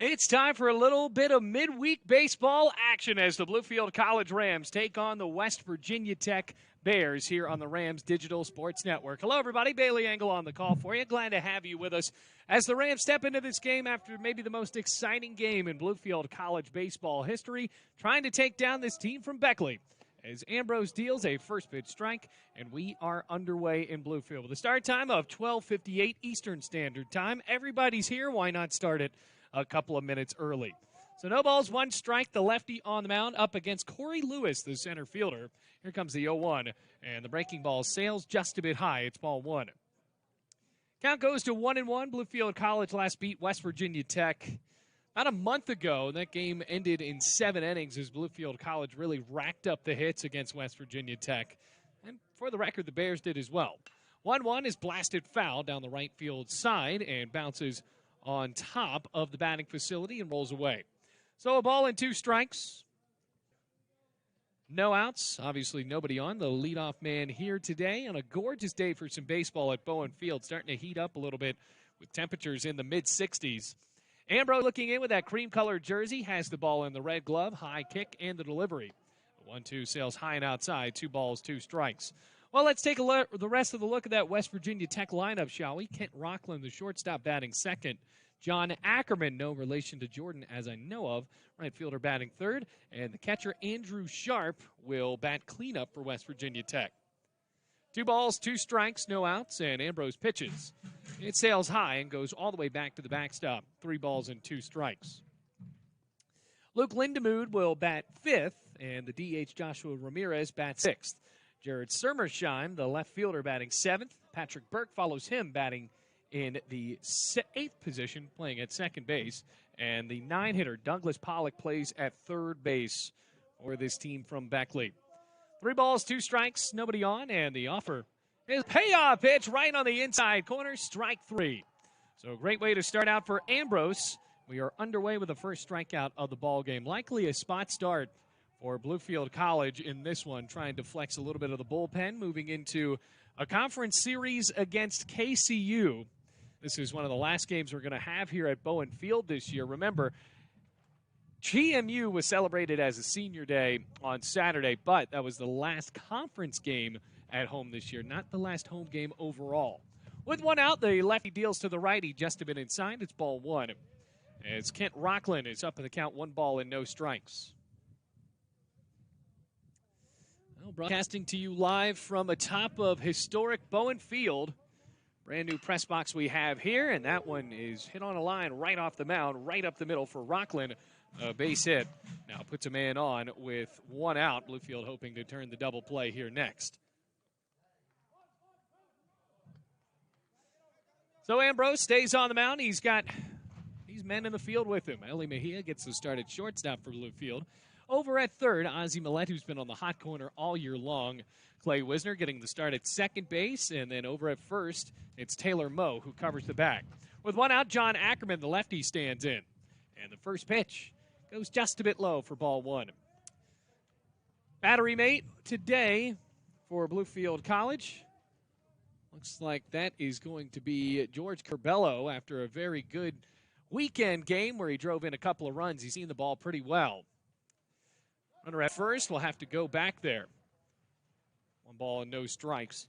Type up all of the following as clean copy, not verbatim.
It's time for a little bit of midweek baseball action as the Bluefield College Rams take on the West Virginia Tech Bears here on the Rams Digital Sports Network. Hello, everybody. Bailey Engel on the call for you. Glad to have you with us as the Rams step into this game after maybe the most exciting game in Bluefield College baseball history, trying to take down this team from Beckley. As Ambrose deals a first pitch strike, and we are underway in Bluefield with a start time of 12:58 Eastern Standard Time. Everybody's here. Why not start it a couple of minutes early? So no balls, one strike. The lefty on the mound up against Corey Lewis, the center fielder. Here comes the 0-1, and the breaking ball sails just a bit high. It's ball one. Count goes to 1-1. Bluefield College last beat West Virginia Tech about a month ago. That game ended in 7 innings as Bluefield College really racked up the hits against West Virginia Tech. And for the record, the Bears did as well. 1-1 is blasted foul down the right field side and bounces on top of the batting facility and rolls away. So a ball and 2 strikes. No outs. Obviously nobody on. The leadoff man here today on a gorgeous day for some baseball at Bowen Field. Starting to heat up a little bit with temperatures in the mid-60s. Ambrose looking in with that cream-colored jersey, has the ball in the red glove, high kick, and the delivery. 1-2 sails high and outside, 2 balls, 2 strikes. Well, let's take the rest of the look at that West Virginia Tech lineup, shall we? Kent Rockland, the shortstop, batting second. John Ackerman, no relation to Jordan as I know of, right fielder batting third. And the catcher, Andrew Sharp, will bat cleanup for West Virginia Tech. 2 balls, 2 strikes, no outs, and Ambrose pitches. It sails high and goes all the way back to the backstop. 3 balls and 2 strikes. Luke Lindemood will bat 5th, and the DH Joshua Ramirez bats 6th. Jared Sermersheim, the left fielder, batting 7th. Patrick Burke follows him, batting in the 8th position, playing at second base. And the 9-hitter, Douglas Pollock, plays at third base for this team from Beckley. 3 balls, 2 strikes, nobody on, and the offer is payoff pitch right on the inside corner, strike 3. So a great way to start out for Ambrose. We are underway with the first strikeout of the ball game. Likely a spot start for Bluefield College in this one, trying to flex a little bit of the bullpen, moving into a conference series against KCU. This is one of the last games we're going to have here at Bowen Field this year. Remember, GMU was celebrated as a senior day on Saturday, but that was the last conference game at home this year, not the last home game overall. With 1 out, the lefty deals to the righty just a bit inside. It's ball 1. As Kent Rockland is up in the count, 1 ball and no strikes. Well, broadcasting to you live from atop of historic Bowen Field. Brand new press box we have here, and that one is hit on a line right off the mound, right up the middle for Rockland. A base hit. Now puts a man on with 1 out. Bluefield hoping to turn the double play here next. So Ambrose stays on the mound. He's got these men in the field with him. Eli Mejia gets the start at shortstop for Bluefield. Over at third, Ozzie Millette, who's been on the hot corner all year long. Clay Wisner getting the start at second base. And then over at first, it's Taylor Moe who covers the back. With 1 out, John Ackerman, the lefty, stands in. And the first pitch goes just a bit low for ball 1. Battery mate today for Bluefield College. Looks like that is going to be George Curbelo after a very good weekend game where he drove in a couple of runs. He's seen the ball pretty well. Runner at first will have to go back there. 1 ball and no strikes.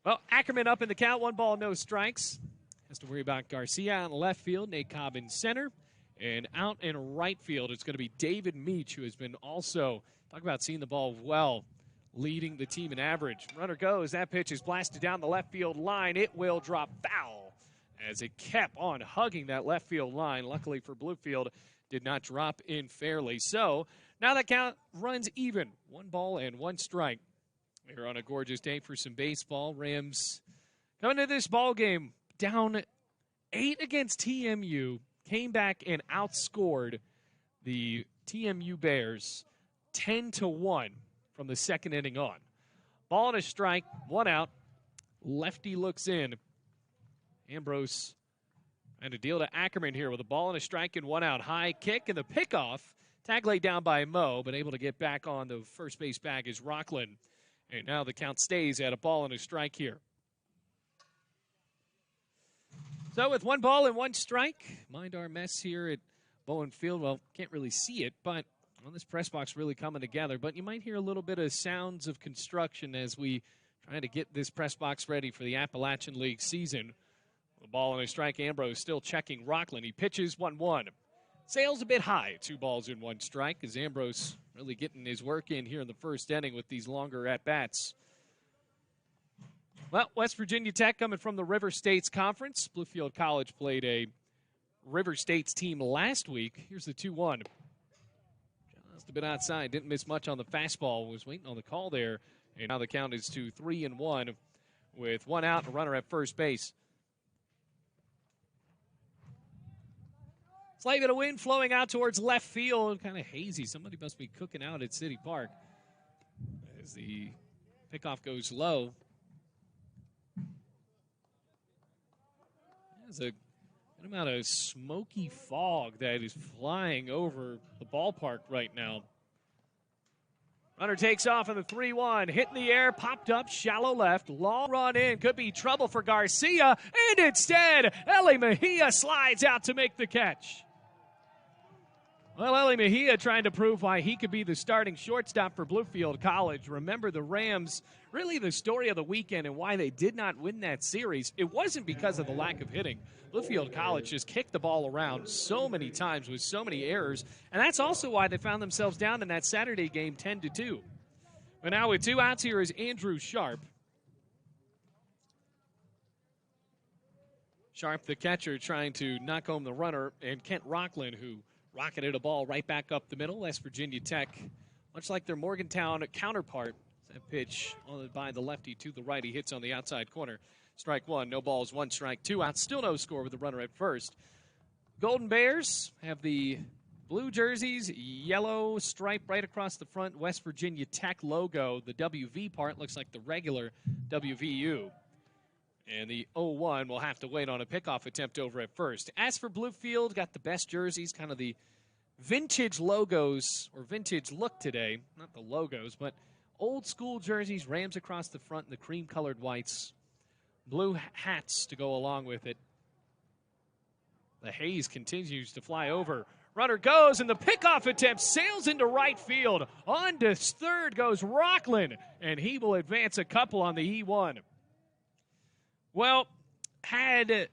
Well, Ackerman up in the count, 1 ball, no strikes. Has to worry about Garcia in left field, Nate Cobb in center. And out in right field, it's going to be David Meach, who has been also, talk about seeing the ball well, leading the team in average. Runner goes. That pitch is blasted down the left field line. It will drop foul as it kept on hugging that left field line. Luckily for Bluefield, did not drop in fairly. So now that count runs even. 1 ball and 1 strike. We're on a gorgeous day for some baseball. Rams coming to this ball game down 8 against TMU. Came back and outscored the TMU Bears 10-1 from the second inning on. Ball and a strike, 1 out. Lefty looks in. Ambrose and a deal to Ackerman here with a ball and a strike and 1 out. High kick and the pickoff. Tag laid down by Moe, but able to get back on the first base bag is Rockland. And now the count stays at a ball and a strike here. So with 1 ball and 1 strike, mind our mess here at Bowen Field, well, can't really see it, but well, this press box really coming together. But you might hear a little bit of sounds of construction as we try to get this press box ready for the Appalachian League season. The ball on a strike. Ambrose still checking Rockland. He pitches 1-1. Sails a bit high. 2 balls in 1 strike as Ambrose really getting his work in here in the first inning with these longer at-bats. Well, West Virginia Tech coming from the River States Conference. Bluefield College played a River States team last week. Here's the 2-1. Just a bit outside. Didn't miss much on the fastball. Was waiting on the call there. And now the count is to 3-1 with 1 out and a runner at first base. Slight bit of wind flowing out towards left field. Kind of hazy. Somebody must be cooking out at City Park as the pickoff goes low. There's a good amount of smoky fog that is flying over the ballpark right now. Runner takes off in the 3-1. Hit in the air, popped up, shallow left. Long run in. Could be trouble for Garcia. And instead, Eli Mejia slides out to make the catch. Well, Eli Mejia trying to prove why he could be the starting shortstop for Bluefield College. Remember the Rams, really the story of the weekend and why they did not win that series. It wasn't because of the lack of hitting. Bluefield College just kicked the ball around so many times with so many errors, and that's also why they found themselves down in that Saturday game 10-2. But now with 2 outs here is Andrew Sharp. Sharp, the catcher, trying to knock home the runner, and Kent Rockland, who rocketed a ball right back up the middle. West Virginia Tech, much like their Morgantown counterpart, that pitch by the lefty to the right. He hits on the outside corner. Strike 1, no balls, 1 strike, 2 outs. Still no score with the runner at first. Golden Bears have the blue jerseys, yellow stripe right across the front, West Virginia Tech logo. The WV part looks like the regular WVU. And the 0-1 will have to wait on a pickoff attempt over at first. As for Bluefield, got the best jerseys, kind of the vintage logos or vintage look today. Not the logos, but old school jerseys, Rams across the front, and the cream-colored whites. Blue hats to go along with it. The haze continues to fly over. Runner goes, and the pickoff attempt sails into right field. On to third goes Rockland, and he will advance a couple on the E1. Well, had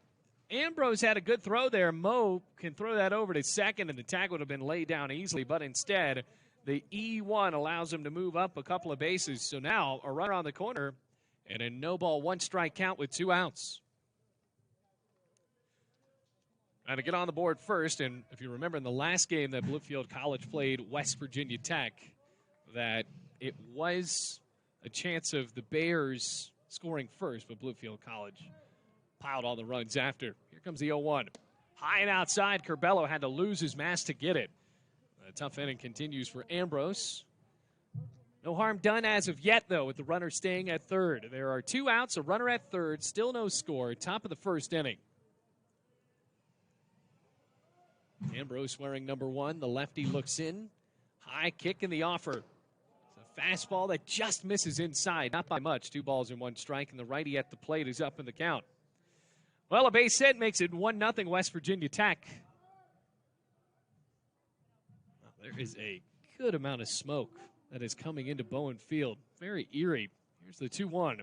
Ambrose had a good throw there, Mo can throw that over to second, and the tag would have been laid down easily. But instead, the E1 allows him to move up a couple of bases. So now a runner on the corner and a no-ball, 1-strike count with 2 outs. Trying to get on the board first, and if you remember in the last game that Bluefield College played West Virginia Tech, that it was a chance of the Bears scoring first, but Bluefield College piled all the runs after. Here comes the 0-1. High and outside, Curbelo had to lose his mask to get it. A tough inning continues for Ambrose. No harm done as of yet, though, with the runner staying at third. There are 2 outs, a runner at third, still no score, top of the first inning. Ambrose wearing number 1. The lefty looks in. High kick in the offer. Fastball that just misses inside, not by much. 2 balls and 1 strike, and the righty at the plate is up in the count. Well, a base hit makes it 1-0 West Virginia Tech. Well, there is a good amount of smoke that is coming into Bowen Field. Very eerie. Here's the 2-1.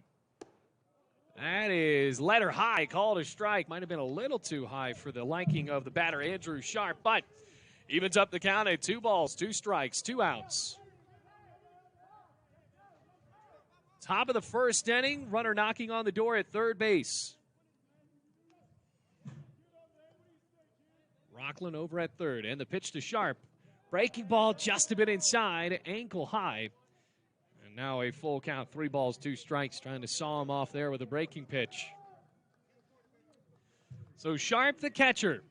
That is letter high, called a strike. Might have been a little too high for the liking of the batter, Andrew Sharp, but evens up the count at 2 balls, 2 strikes, 2 outs. Top of the first inning, runner knocking on the door at third base. Rockland over at third, and the pitch to Sharp. Breaking ball just a bit inside, ankle high. And now a full count, 3 balls, 2 strikes, trying to saw him off there with a breaking pitch. So Sharp, the catcher,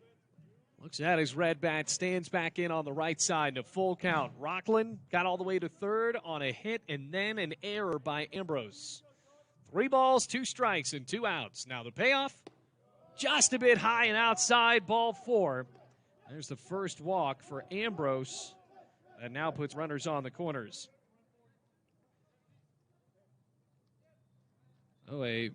looks at his red bat, stands back in on the right side in a full count. Rockland got all the way to third on a hit and then an error by Ambrose. 3 balls, 2 strikes, and 2 outs. Now the payoff, just a bit high and outside, ball 4. There's the first walk for Ambrose. That now puts runners on the corners. Oh, a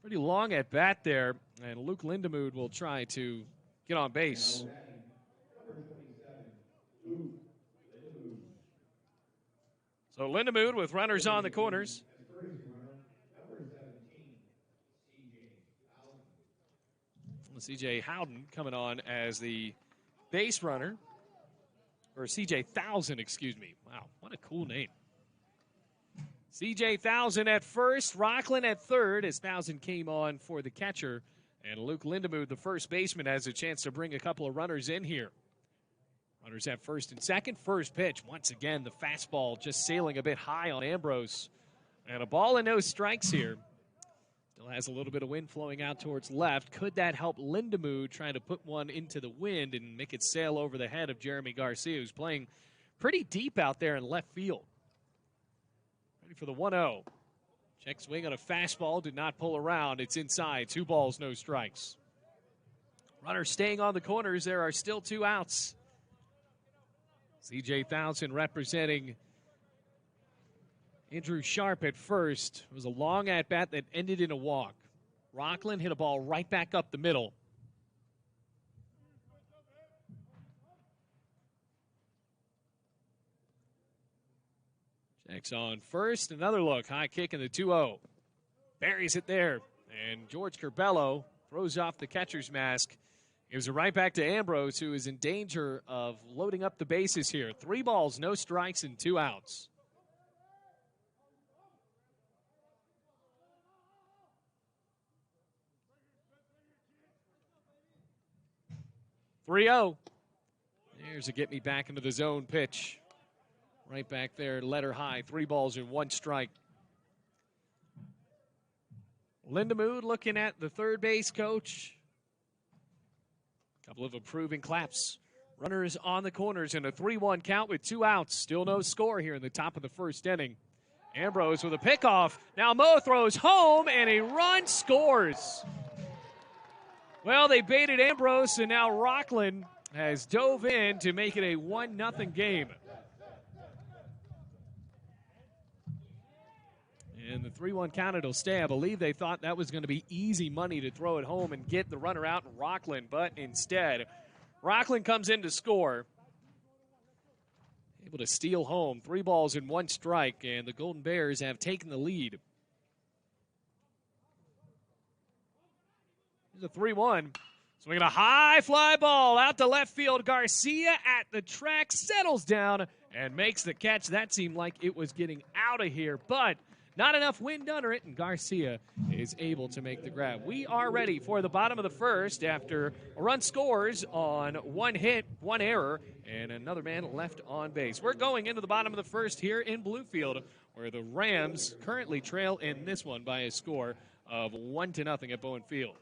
pretty long at bat there, and Luke Lindemood will try to get on base. So Lindemood with runners on the corners. C.J. Howden coming on as the base runner. Or C.J. Thousand, excuse me. Wow, what a cool name. C.J. Thousand at first, Rockland at third as Thousand came on for the catcher. And Luke Lindemood, the first baseman, has a chance to bring a couple of runners in here. Runners at first and second. First pitch, once again, the fastball just sailing a bit high on Ambrose. And a ball and no strikes here. Still has a little bit of wind flowing out towards left. Could that help Lindemood trying to put one into the wind and make it sail over the head of Jeremy Garcia, who's playing pretty deep out there in left field? Ready for the 1-0. Check swing on a fastball, did not pull around. It's inside. 2 balls, no strikes. Runner staying on the corners. There are still 2 outs. C.J. Thousand representing Andrew Sharp at first. It was a long at-bat that ended in a walk. Rockland hit a ball right back up the middle. Checks on first. Another look. High kick in the 2-0. Buries it there. And George Curbelo throws off the catcher's mask. Gives it right back to Ambrose, who is in danger of loading up the bases here. 3 balls, no strikes, and 2 outs. 3-0. There's a get me back into the zone pitch. Right back there, letter high. 3 balls and 1 strike. Lindemood looking at the third base coach. A couple of approving claps. Runners on the corners in a 3-1 count with 2 outs. Still no score here in the top of the first inning. Ambrose with a pickoff. Now Mo throws home, and a run scores. Well, they baited Ambrose, and now Rockland has dove in to make it a 1-0 game. And the 3-1 count, it'll stay. I believe they thought that was going to be easy money to throw it home and get the runner out in Rockland, but instead, Rockland comes in to score. Able to steal home. 3 balls and 1 strike, and the Golden Bears have taken the lead. Here's a 3-1. Swinging a high fly ball out to left field. Garcia at the track settles down and makes the catch. That seemed like it was getting out of here, but not enough wind under it, and Garcia is able to make the grab. We are ready for the bottom of the first after a run scores on 1 hit, 1 error, and another man left on base. We're going into the bottom of the first here in Bluefield, where the Rams currently trail in this one by a score of 1-0 at Bowen Field.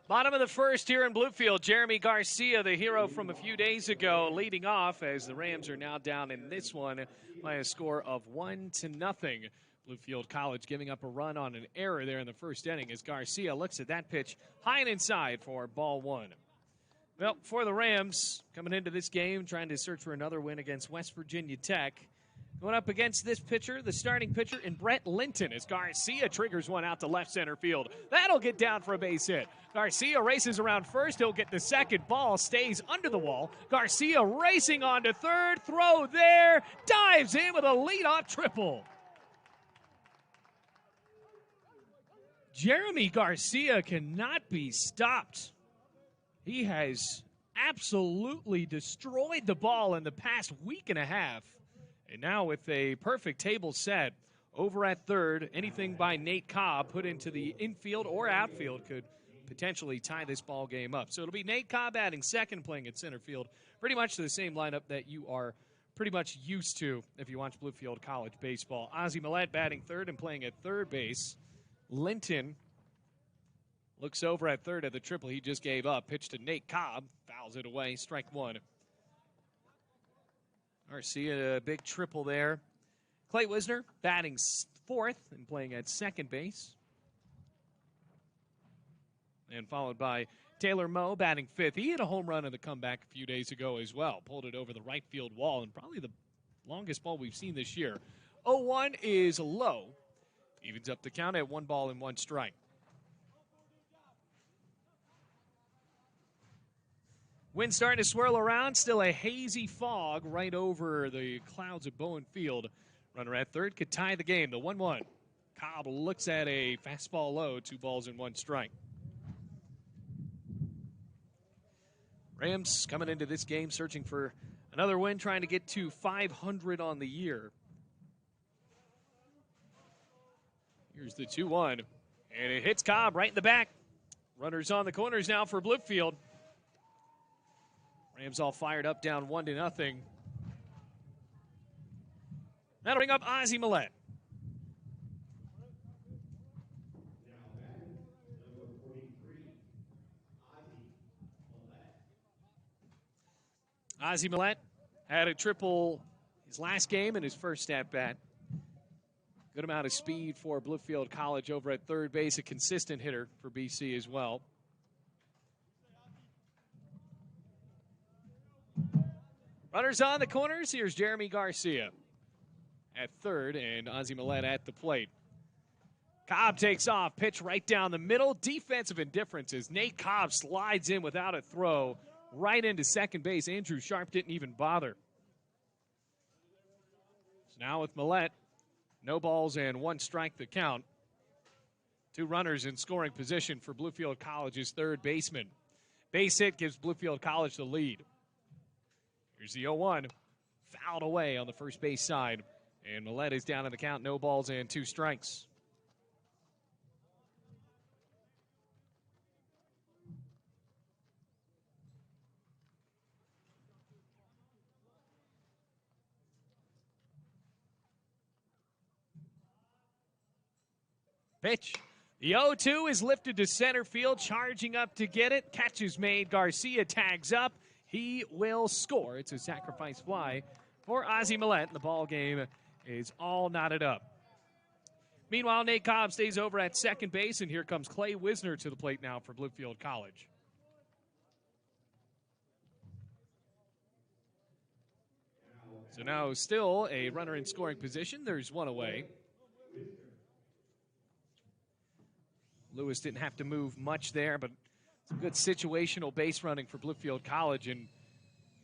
Bottom of the first here in Bluefield. Jeremy Garcia, the hero from a few days ago, leading off as the Rams are now down in this one by a score of 1-0. Bluefield College giving up a run on an error there in the first inning as Garcia looks at that pitch high and inside for ball one. Well, for the Rams, coming into this game, trying to search for another win against West Virginia Tech. Going up against this pitcher, the starting pitcher, in Brett Linton, as Garcia triggers one out to left center field. That'll get down for a base hit. Garcia races around first. He'll get the second. Ball stays under the wall. Garcia racing on to third. Throw there. Dives in with a leadoff triple. Jeremy Garcia cannot be stopped. He has absolutely destroyed the ball in the past week and a half. And now with a perfect table set over at third, anything by Nate Cobb put into the infield or outfield could potentially tie this ball game up. So it'll be Nate Cobb batting second, playing at center field. Pretty much the same lineup that you are pretty much used to if you watch Bluefield College baseball. Ozzie Millette batting third and playing at third base. Linton looks over at third at the triple he just gave up. Pitch to Nate Cobb. Fouls it away. Strike one. Garcia, a big triple there. Clay Wisner batting fourth and playing at second base. And followed by Taylor Moe batting fifth. He hit a home run in the comeback a few days ago as well. Pulled it over the right field wall, and probably the longest ball we've seen this year. 0-1 is low. Evens up the count at 1 ball and 1 strike. Wind starting to swirl around. Still a hazy fog right over the clouds of Bowen Field. Runner at third could tie the game. The 1-1. Cobb looks at a fastball low. 2 balls and 1 strike. Rams coming into this game searching for another win, trying to get to 500 on the year. Here's the 2-1. And it hits Cobb right in the back. Runners on the corners now for Bluefield. Rams all fired up, down 1-0. That'll bring up Ozzie Millette. Ozzie Millette had a triple his last game and his first at-bat. Good amount of speed for Bluefield College over at third base. A consistent hitter for BC as well. Runners on the corners. Here's Jeremy Garcia at third and Ozzie Millette at the plate. Cobb takes off. Pitch right down the middle. Defensive indifference as Nate Cobb slides in without a throw right into second base. Andrew Sharp didn't even bother. So now with Millette, no balls and 1 strike the count. 2 runners in scoring position for Bluefield College's third baseman. Base hit gives Bluefield College the lead. Here's the 0-1. Fouled away on the first base side. And Millette is down in the count. No balls and 2 strikes. Pitch. The 0-2 is lifted to center field. Charging up to get it. Catch is made. Garcia tags up. He will score. It's a sacrifice fly for Ozzie Millette. The ball game is all knotted up. Meanwhile, Nate Cobb stays over at second base, and here comes Clay Wisner to the plate now for Bluefield College. So now still a runner in scoring position. There's 1 away. Lewis didn't have to move much there, but some good situational base running for Bluefield College, and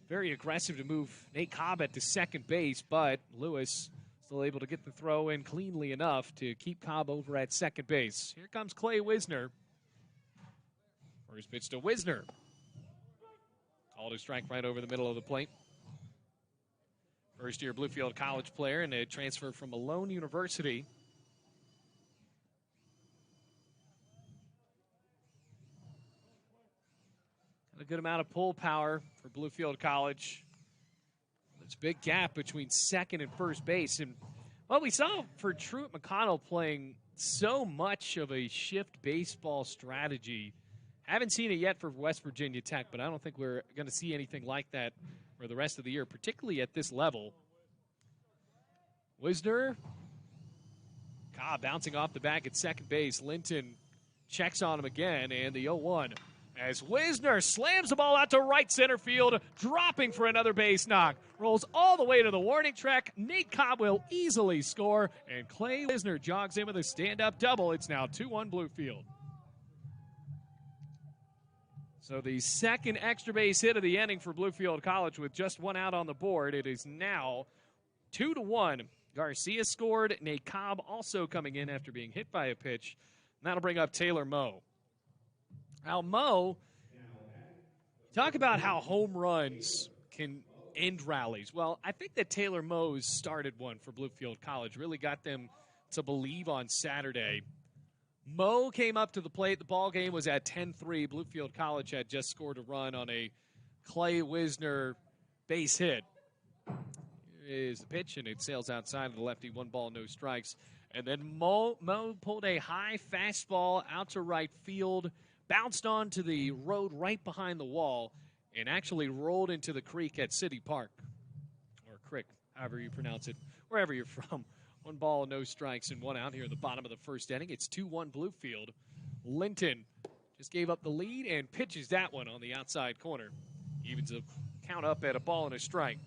very aggressive to move Nate Cobb at the second base, but Lewis still able to get the throw in cleanly enough to keep Cobb over at second base. Here comes Clay Wisner. First pitch to Wisner. Called a strike right over the middle of the plate. First-year Bluefield College player and a transfer from Malone University. A good amount of pull power for Bluefield College. There's a big gap between second and first base. And, well, we saw for Truett McConnell playing so much of a shift baseball strategy I haven't seen it yet for West Virginia Tech, but I don't think we're going to see anything like that for the rest of the year, particularly at this level. Wisner, Cobb bouncing off the back at second base. Linton checks on him again, and the 0-1. As Wisner slams the ball out to right center field, dropping for another base knock. Rolls all the way to the warning track. Nate Cobb will easily score, and Clay Wisner jogs in with a stand-up double. It's now 2-1 Bluefield. So the second extra base hit of the inning for Bluefield College with just one out on the board. It is now 2-1. Garcia scored. Nate Cobb also coming in after being hit by a pitch. And that'll bring up Taylor Moe. Now, Moe, talk about how home runs can end rallies. Well, I think that Taylor Moe's started one for Bluefield College, really got them to believe on Saturday. Moe came up to the plate. The ball game was at 10-3. Bluefield College had just scored a run on a Clay Wisner base hit. Here is the pitch, and it sails outside of the lefty. 1 ball, no strikes. And then Moe pulled a high fastball out to right field, bounced onto the road right behind the wall, and actually rolled into the creek at City Park, or Crick, however you pronounce it, wherever you're from. 1 ball, no strikes, and 1 out here in the bottom of the first inning. It's 2-1 Bluefield. Linton just gave up the lead and pitches that one on the outside corner. Evens the count up at 1 ball and a strike.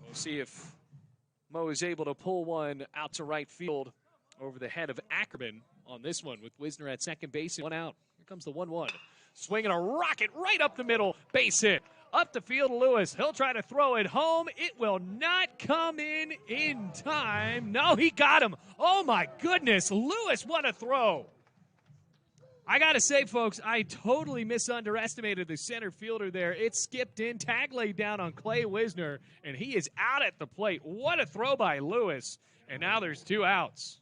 We'll see if Moe is able to pull one out to right field over the head of Ackerman on this one with Wisner at second base and 1 out. Here comes the 1-1. Swinging a rocket right up the middle. Base hit. Up the field, Lewis. He'll try to throw it home. It will not come in time. No, he got him. Oh, my goodness. Lewis, what a throw. I got to say, folks, I totally misunderestimated the center fielder there. It skipped in, tag laid down on Clay Wisner, and he is out at the plate. What a throw by Lewis. And now there's 2 outs.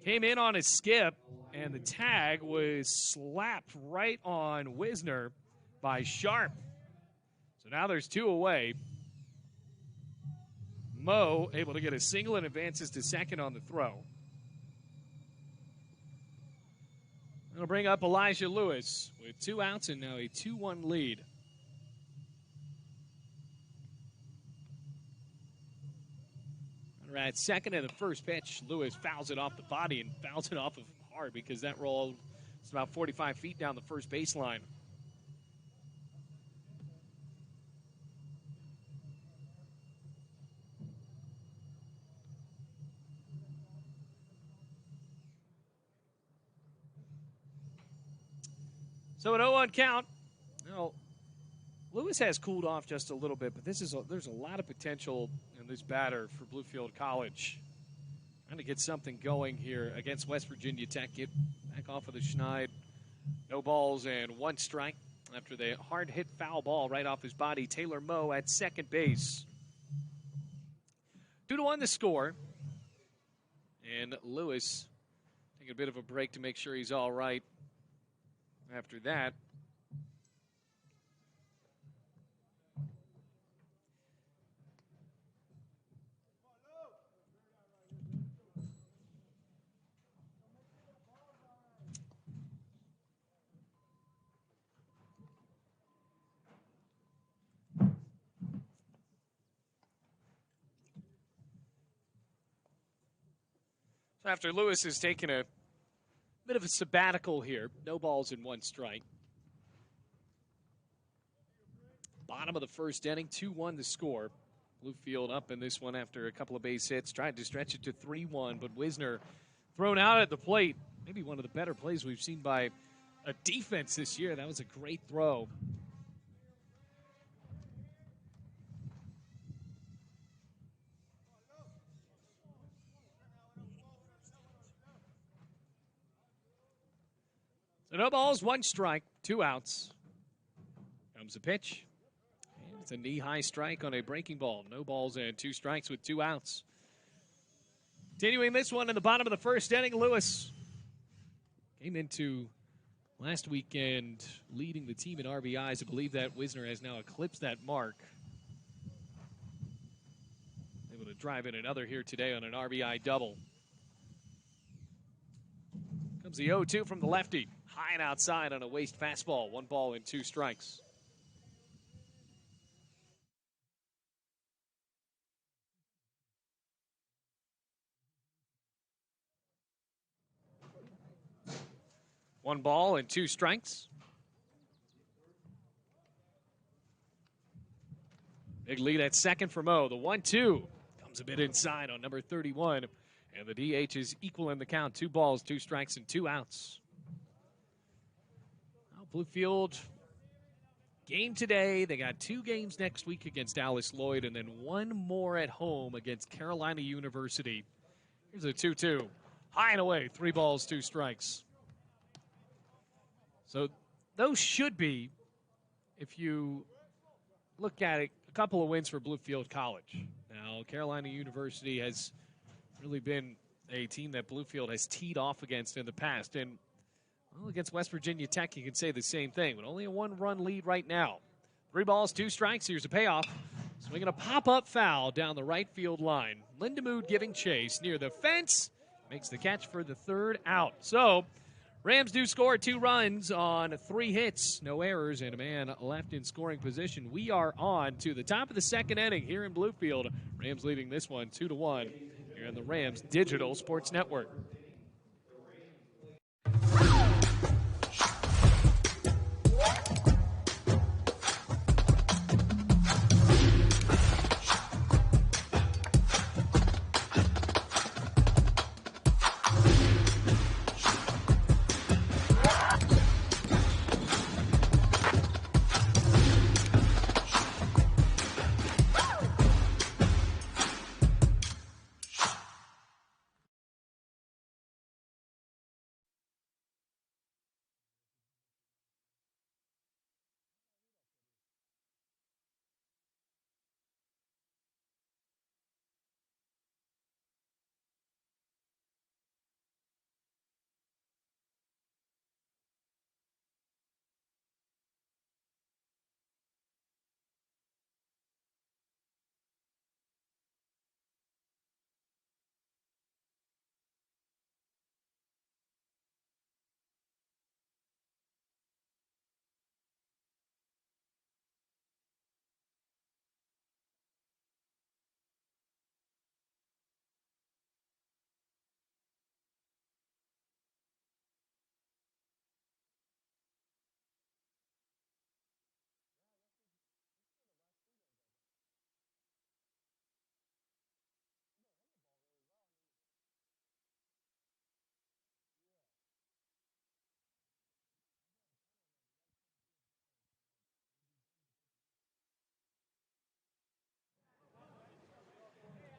Came in on a skip, and the tag was slapped right on Wisner by Sharp. So now there's 2 away. Moe able to get a single and advances to second on the throw. It'll bring up Elijah Lewis with 2 outs and now a 2-1 lead. At second and the first pitch, Lewis fouls it off the body and fouls it off of hard because that roll is about 45 feet down the first baseline. So an 0-1 count. Now, Lewis has cooled off just a little bit, but there's a lot of potential in this batter for Bluefield College. Trying to get something going here against West Virginia Tech. Get back off of the Schneid. No balls and 1 strike after the hard-hit foul ball right off his body. Taylor Moe at second base. 2-1 the score. And Lewis taking a bit of a break to make sure he's all right. After that, after Lewis has taken a bit of a sabbatical here. No balls and 1 strike. Bottom of the first inning, 2-1 the score. Bluefield up in this one after a couple of base hits. Tried to stretch it to 3-1, but Wisner thrown out at the plate. Maybe one of the better plays we've seen by a defense this year. That was a great throw. So no balls, 1 strike, 2 outs. Comes a pitch. And it's a knee-high strike on a breaking ball. No balls and 2 strikes with 2 outs. Continuing this one in the bottom of the first inning, Lewis came into last weekend leading the team in RBIs. I believe that Wisner has now eclipsed that mark. Able to drive in another here today on an RBI double. Comes the 0-2 from the lefty. High and outside on a waist fastball. 1 ball and 2 strikes. One ball and 2 strikes. Big lead at second for Mo. The 1-2 comes a bit inside on number 31. And the DH is equal in the count. 2 balls, 2 strikes, and 2 outs. Well, Bluefield game today. They got 2 games next week against Dallas Lloyd and then 1 more at home against Carolina University. Here's a 2-2. High and away. 3 balls, 2 strikes. So those should be, if you look at it, a couple of wins for Bluefield College. Now, Carolina University has really been a team that Bluefield has teed off against in the past. And, well, against West Virginia Tech, you can say the same thing, but only a 1-run lead right now. 3 balls, 2 strikes. Here's a payoff. Swinging a pop-up foul down the right field line. Lindemood giving chase near the fence. Makes the catch for the 3rd out. So, Rams do score 2 runs on 3 hits, no errors, and a man left in scoring position. We are on to the top of the 2nd inning here in Bluefield. Rams leading this one 2-1 here on the Rams Digital Sports Network.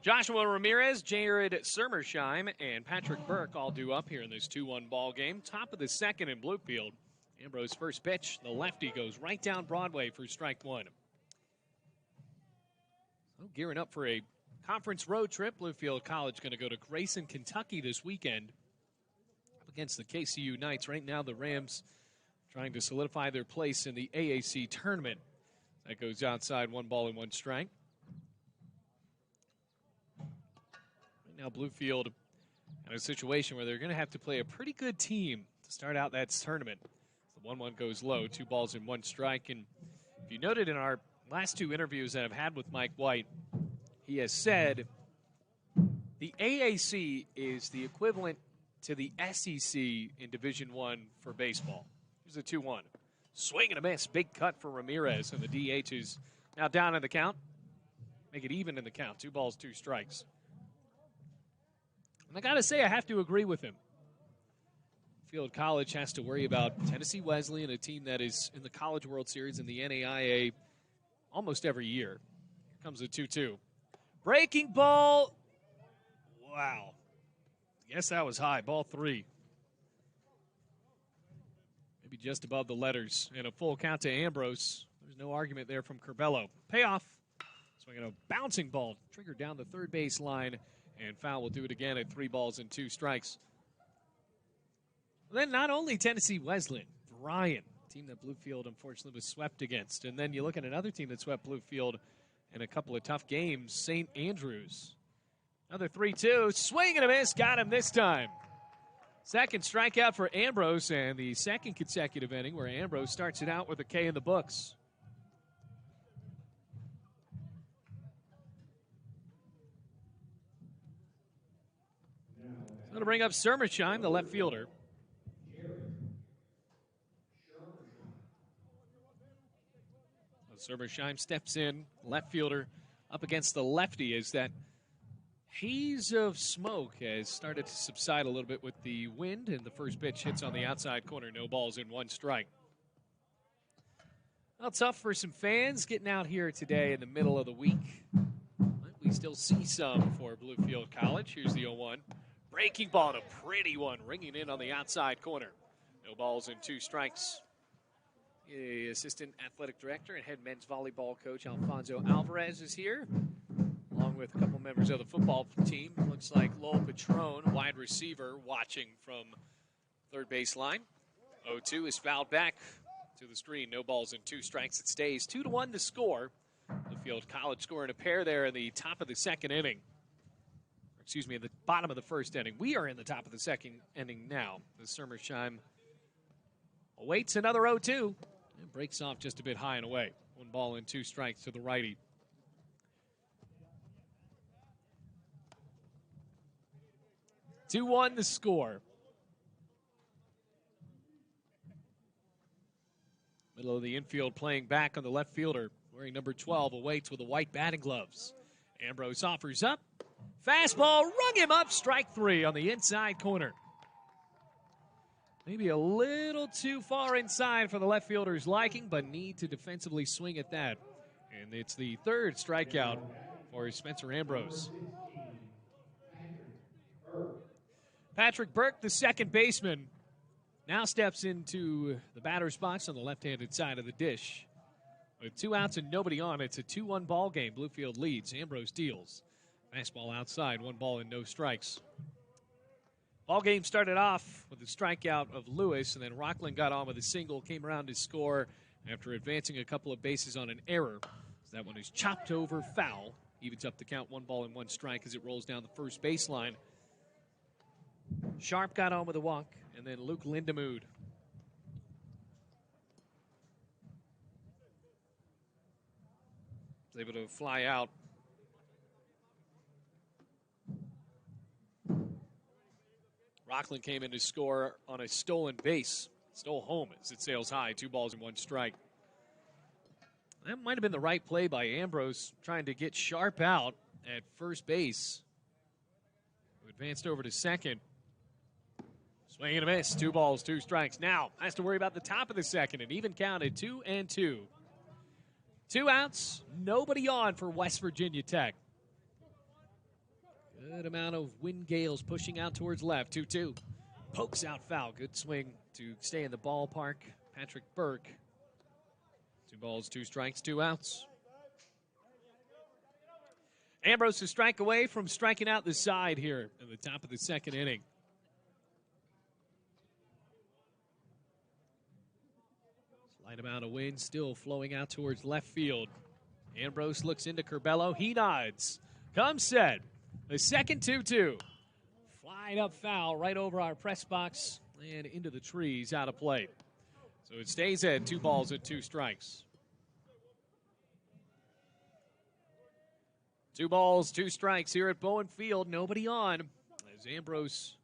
Joshua Ramirez, Jared Sermersheim, and Patrick Burke all due up here in this 2-1 ball game. Top of the 2nd in Bluefield. Ambrose's first pitch, the lefty goes right down Broadway for strike 1. So gearing up for a conference road trip. Bluefield College going to go to Grayson, Kentucky this weekend up against the KCU Knights. Right now the Rams trying to solidify their place in the AAC tournament. That goes outside, 1 ball and 1 strike. Now Bluefield in a situation where they're going to have to play a pretty good team to start out that tournament. The 1-1 goes low, 2 balls and 1 strike. And if you noted in our last 2 interviews that I've had with Mike White, he has said the AAC is the equivalent to the SEC in Division I for baseball. Here's a 2-1. Swing and a miss. Big cut for Ramirez, and the DH is now down in the count. Make it even in the count. 2 balls, 2 strikes. And I got to say, I have to agree with him. Field College has to worry about Tennessee Wesleyan, a team that is in the College World Series and the NAIA almost every year. Here comes the 2-2. Breaking ball. Wow. Guess that was high. Ball 3. Maybe just above the letters. And a full count to Ambrose. There's no argument there from Curbelo. Payoff. Swinging a bouncing ball. Triggered down the third base line. And foul will do it again at 3 balls and 2 strikes. Then not only Tennessee Wesleyan, Bryan, team that Bluefield unfortunately was swept against. And then you look at another team that swept Bluefield in a couple of tough games, St. Andrews. Another 3-2. Swing and a miss. Got him this time. Second strikeout for Ambrose, and the second consecutive inning where Ambrose starts it out with a K in the books. Going to bring up Sermersheim, the left fielder. Sermersheim steps in, left fielder, up against the lefty as that haze of smoke has started to subside a little bit with the wind, and the first pitch hits on the outside corner. No balls in, one strike. Well, tough for some fans getting out here today in the middle of the week. But we still see some for Bluefield College. Here's the 0-1. Breaking ball, and a pretty one, ringing in on the outside corner. No balls and two strikes. The assistant athletic director and head men's volleyball coach Alfonso Alvarez is here, along with a couple members of the football team. Looks like Lowell Patron, wide receiver, watching from third base line. 0-2 is fouled back to the screen. No balls and two strikes. It stays 2-1 the score. Bluefield College scoring a pair there in the top of the second inning. Excuse me, at the bottom of the first inning. We are in the top of the second inning now. The Sermersheim awaits another 0-2. And breaks off just a bit high and away. One ball and two strikes to the righty. Two-one the score. Middle of the infield playing back on the left fielder. Wearing number 12, awaits with the white batting gloves. Ambrose offers up. Fastball, rung him up. Strike three on the inside corner. Maybe a little too far inside for the left fielder's liking, but need to defensively swing at that. And it's the third strikeout for Spencer Ambrose. Patrick Burke, the second baseman, now steps into the batter's box on the left-handed side of the dish. With 2 outs and nobody on, it's a 2-1 ball game. Bluefield leads. Ambrose deals. Fastball outside, 1 ball and no strikes. Ball game started off with a strikeout of Lewis, and then Rockland got on with a single, came around to score after advancing a couple of bases on an error. So that one is chopped over, foul. Evens up the count, 1 ball and 1 strike as it rolls down the first baseline. Sharp got on with a walk, and then Luke Lindemood. Was able to fly out. Rockland came in to score on a stolen base. Stole home as it sails high. 2 balls and 1 strike. That might have been the right play by Ambrose, trying to get Sharp out at first base. Who advanced over to second. Swing and a miss. 2 balls, 2 strikes. Now has to worry about the top of the second. An even count at 2-2. 2 outs, nobody on for West Virginia Tech. Good amount of wind gales pushing out towards left. 2-2. Pokes out foul. Good swing to stay in the ballpark. Patrick Burke. 2 balls, 2 strikes, 2 outs. Ambrose a strike away from striking out the side here in the top of the second inning. Slight amount of wind still flowing out towards left field. Ambrose looks into Curbelo. He nods. Comes set. The second 2-2. Flying up foul right over our press box and into the trees out of play. So it stays at 2 balls and 2 strikes. 2 balls, 2 strikes here at Bowen Field. Nobody on as Ambrose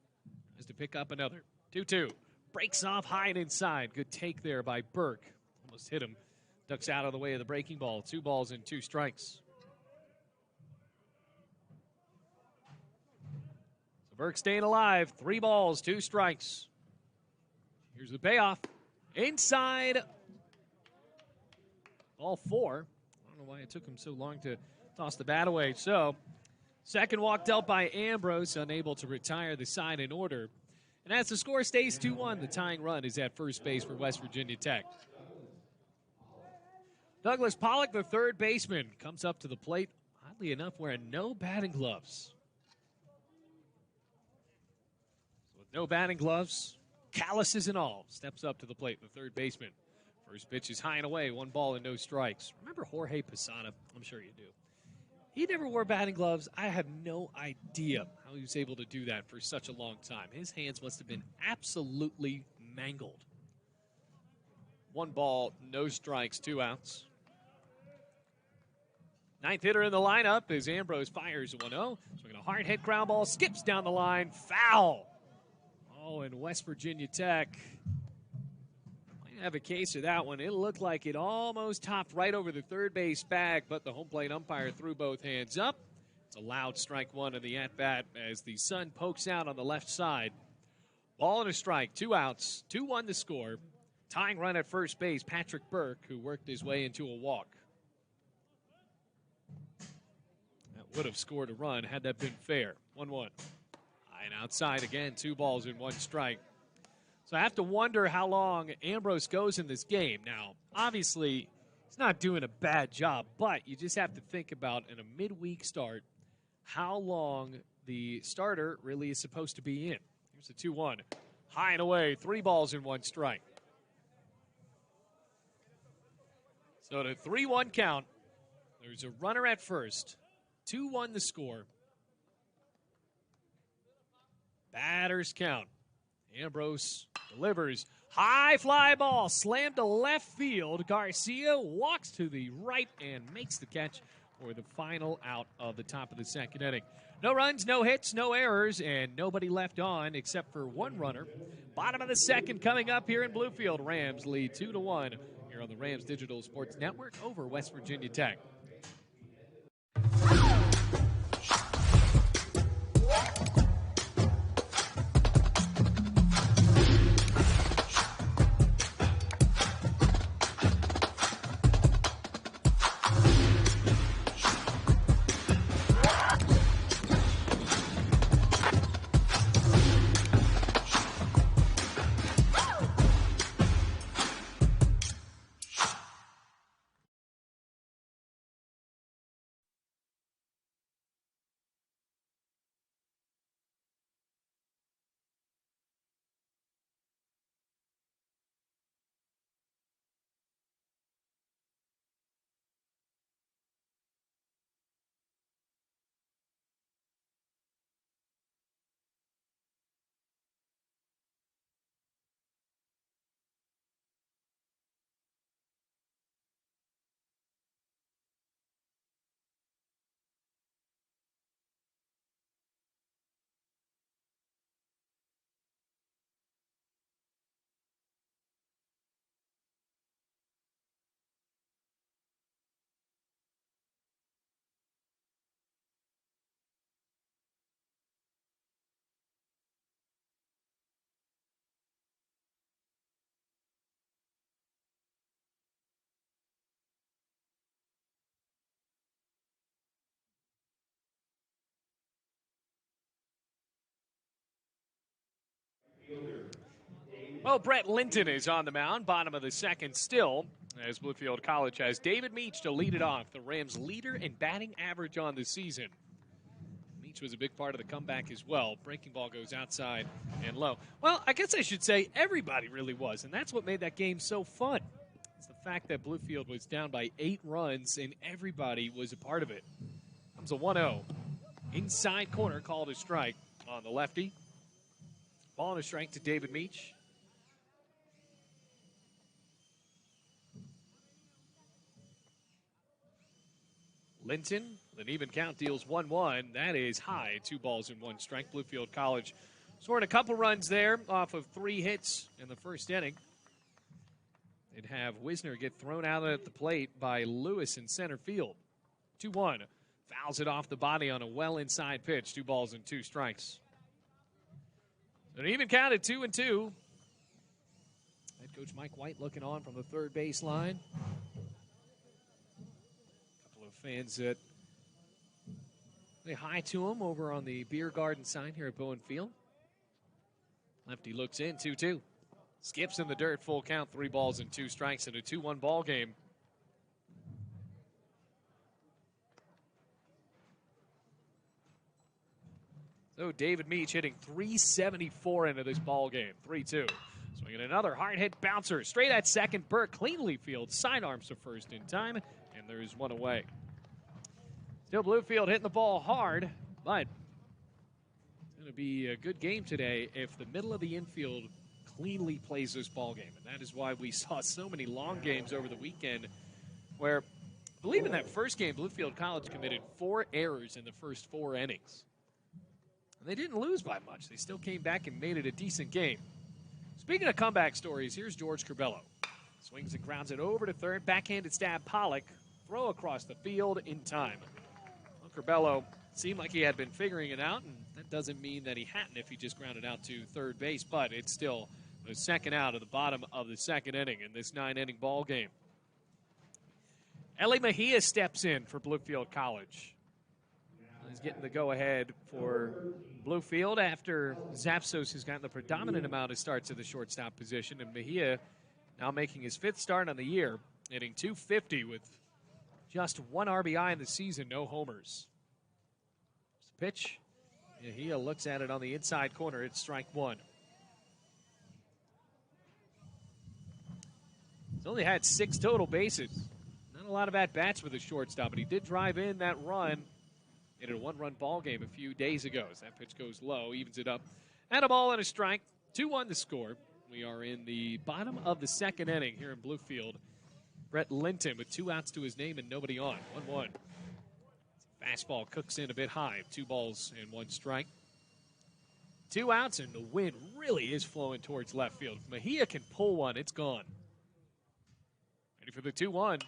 has to pick up another. 2-2. Breaks off high and inside. Good take there by Burke. Almost hit him. Ducks out of the way of the breaking ball. 2 balls and 2 strikes. Burke staying alive. 3 balls, 2 strikes. Here's the payoff. Inside. Ball 4. I don't know why it took him so long to toss the bat away. So, second walk dealt by Ambrose, unable to retire the side in order. And as the score stays 2-1, the tying run is at first base for West Virginia Tech. Douglas Pollock, the third baseman, comes up to the plate, oddly enough, wearing no batting gloves. No batting gloves, calluses and all. Steps up to the plate, the third baseman. First pitch is high and away, 1 ball and no strikes. Remember Jorge Posada? I'm sure you do. He never wore batting gloves. I have no idea how he was able to do that for such a long time. His hands must have been absolutely mangled. 1 ball, no strikes, 2 outs. 9th hitter in the lineup as Ambrose fires a 1-0. Swinging a hard hit ground ball, skips down the line, foul. Oh, and West Virginia Tech might have a case of that one. It looked like it almost topped right over the third base bag, but the home plate umpire threw both hands up. It's a loud strike 1 of the at-bat as the sun pokes out on the left side. Ball and a strike, 2 outs, 2-1 the score. Tying run at first base, Patrick Burke, who worked his way into a walk. That would have scored a run had that been fair. 1-1. And outside again, 2 balls and 1 strike. So I have to wonder how long Ambrose goes in this game. Now, obviously, he's not doing a bad job, but you just have to think about in a midweek start how long the starter really is supposed to be in. Here's the 2-1. High and away, 3 balls and 1 strike. So the 3-1 count. There's a runner at first. 2-1 the score. Batters count. Ambrose delivers. High fly ball. Slammed to left field. Garcia walks to the right and makes the catch for the final out of the top of the 2nd inning. No runs, no hits, no errors, and nobody left on except for 1 runner. Bottom of the 2nd coming up here in Bluefield. Rams lead 2-1 here on the Rams Digital Sports Network over West Virginia Tech. Well, Brett Linton is on the mound, bottom of the 2nd still, as Bluefield College has David Meach to lead it off, the Rams' leader in batting average on the season. Meach was a big part of the comeback as well. Breaking ball goes outside and low. Well, I guess I should say everybody really was, and that's what made that game so fun. It's the fact that Bluefield was down by 8 runs, and everybody was a part of it. Comes a 1-0. Inside corner, called a strike on the lefty. Ball and a strike to David Meach. Linton, an even count, deals 1-1. That is high, 2 balls and 1 strike. Bluefield College scored a couple runs there off of 3 hits in the 1st inning. They'd have Wisner get thrown out at the plate by Lewis in center field. 2-1. Fouls it off the body on a well inside pitch. 2 balls and 2 strikes. An even count at 2-2. Head coach Mike White looking on from the 3rd base line. Fans that say hi to him over on the beer garden sign here at Bowen Field. Lefty looks in, 2-2. Skips in the dirt, full count, 3 balls and 2 strikes in a 2-1 ball game. So David Meach hitting .374 into this ball game, 3-2. Swinging another hard hit bouncer straight at second. Burke cleanly fields, sidearms to first in time, and there's one away. Still Bluefield hitting the ball hard, but it's going to be a good game today if the middle of the infield cleanly plays this ball game. And that is why we saw so many long games over the weekend where, I believe in that first game, Bluefield College committed 4 errors in the first 4 innings. And they didn't lose by much. They still came back and made it a decent game. Speaking of comeback stories, here's George Curbelo. Swings and grounds it over to third. Backhanded stab Pollock. Throw across the field in time. Well, Curbelo seemed like he had been figuring it out, and that doesn't mean that he hadn't if he just grounded out to third base, but it's still the second out of the bottom of the second inning in this 9-inning ball game. Ellie Mejia steps in for Bluefield College. He's getting the go-ahead for Bluefield after Zapsos has gotten the predominant amount of starts at the shortstop position, and Mejia now making his 5th start on the year, hitting .250 with just 1 RBI in the season, no homers. Pitch. Mejia looks at it on the inside corner. It's strike 1. He's only had 6 total bases. Not a lot of at-bats with a shortstop, but he did drive in that run in a 1-run ball game a few days ago. As that pitch goes low, evens it up. And a ball and a strike. 2-1 the score. We are in the bottom of the second inning here in Bluefield. Brett Linton with 2 outs to his name and nobody on. 1-1. Fastball cooks in a bit high. 2 balls and 1 strike. 2 outs, and the wind really is flowing towards left field. If Mejia can pull one, it's gone. Ready for the 2-1.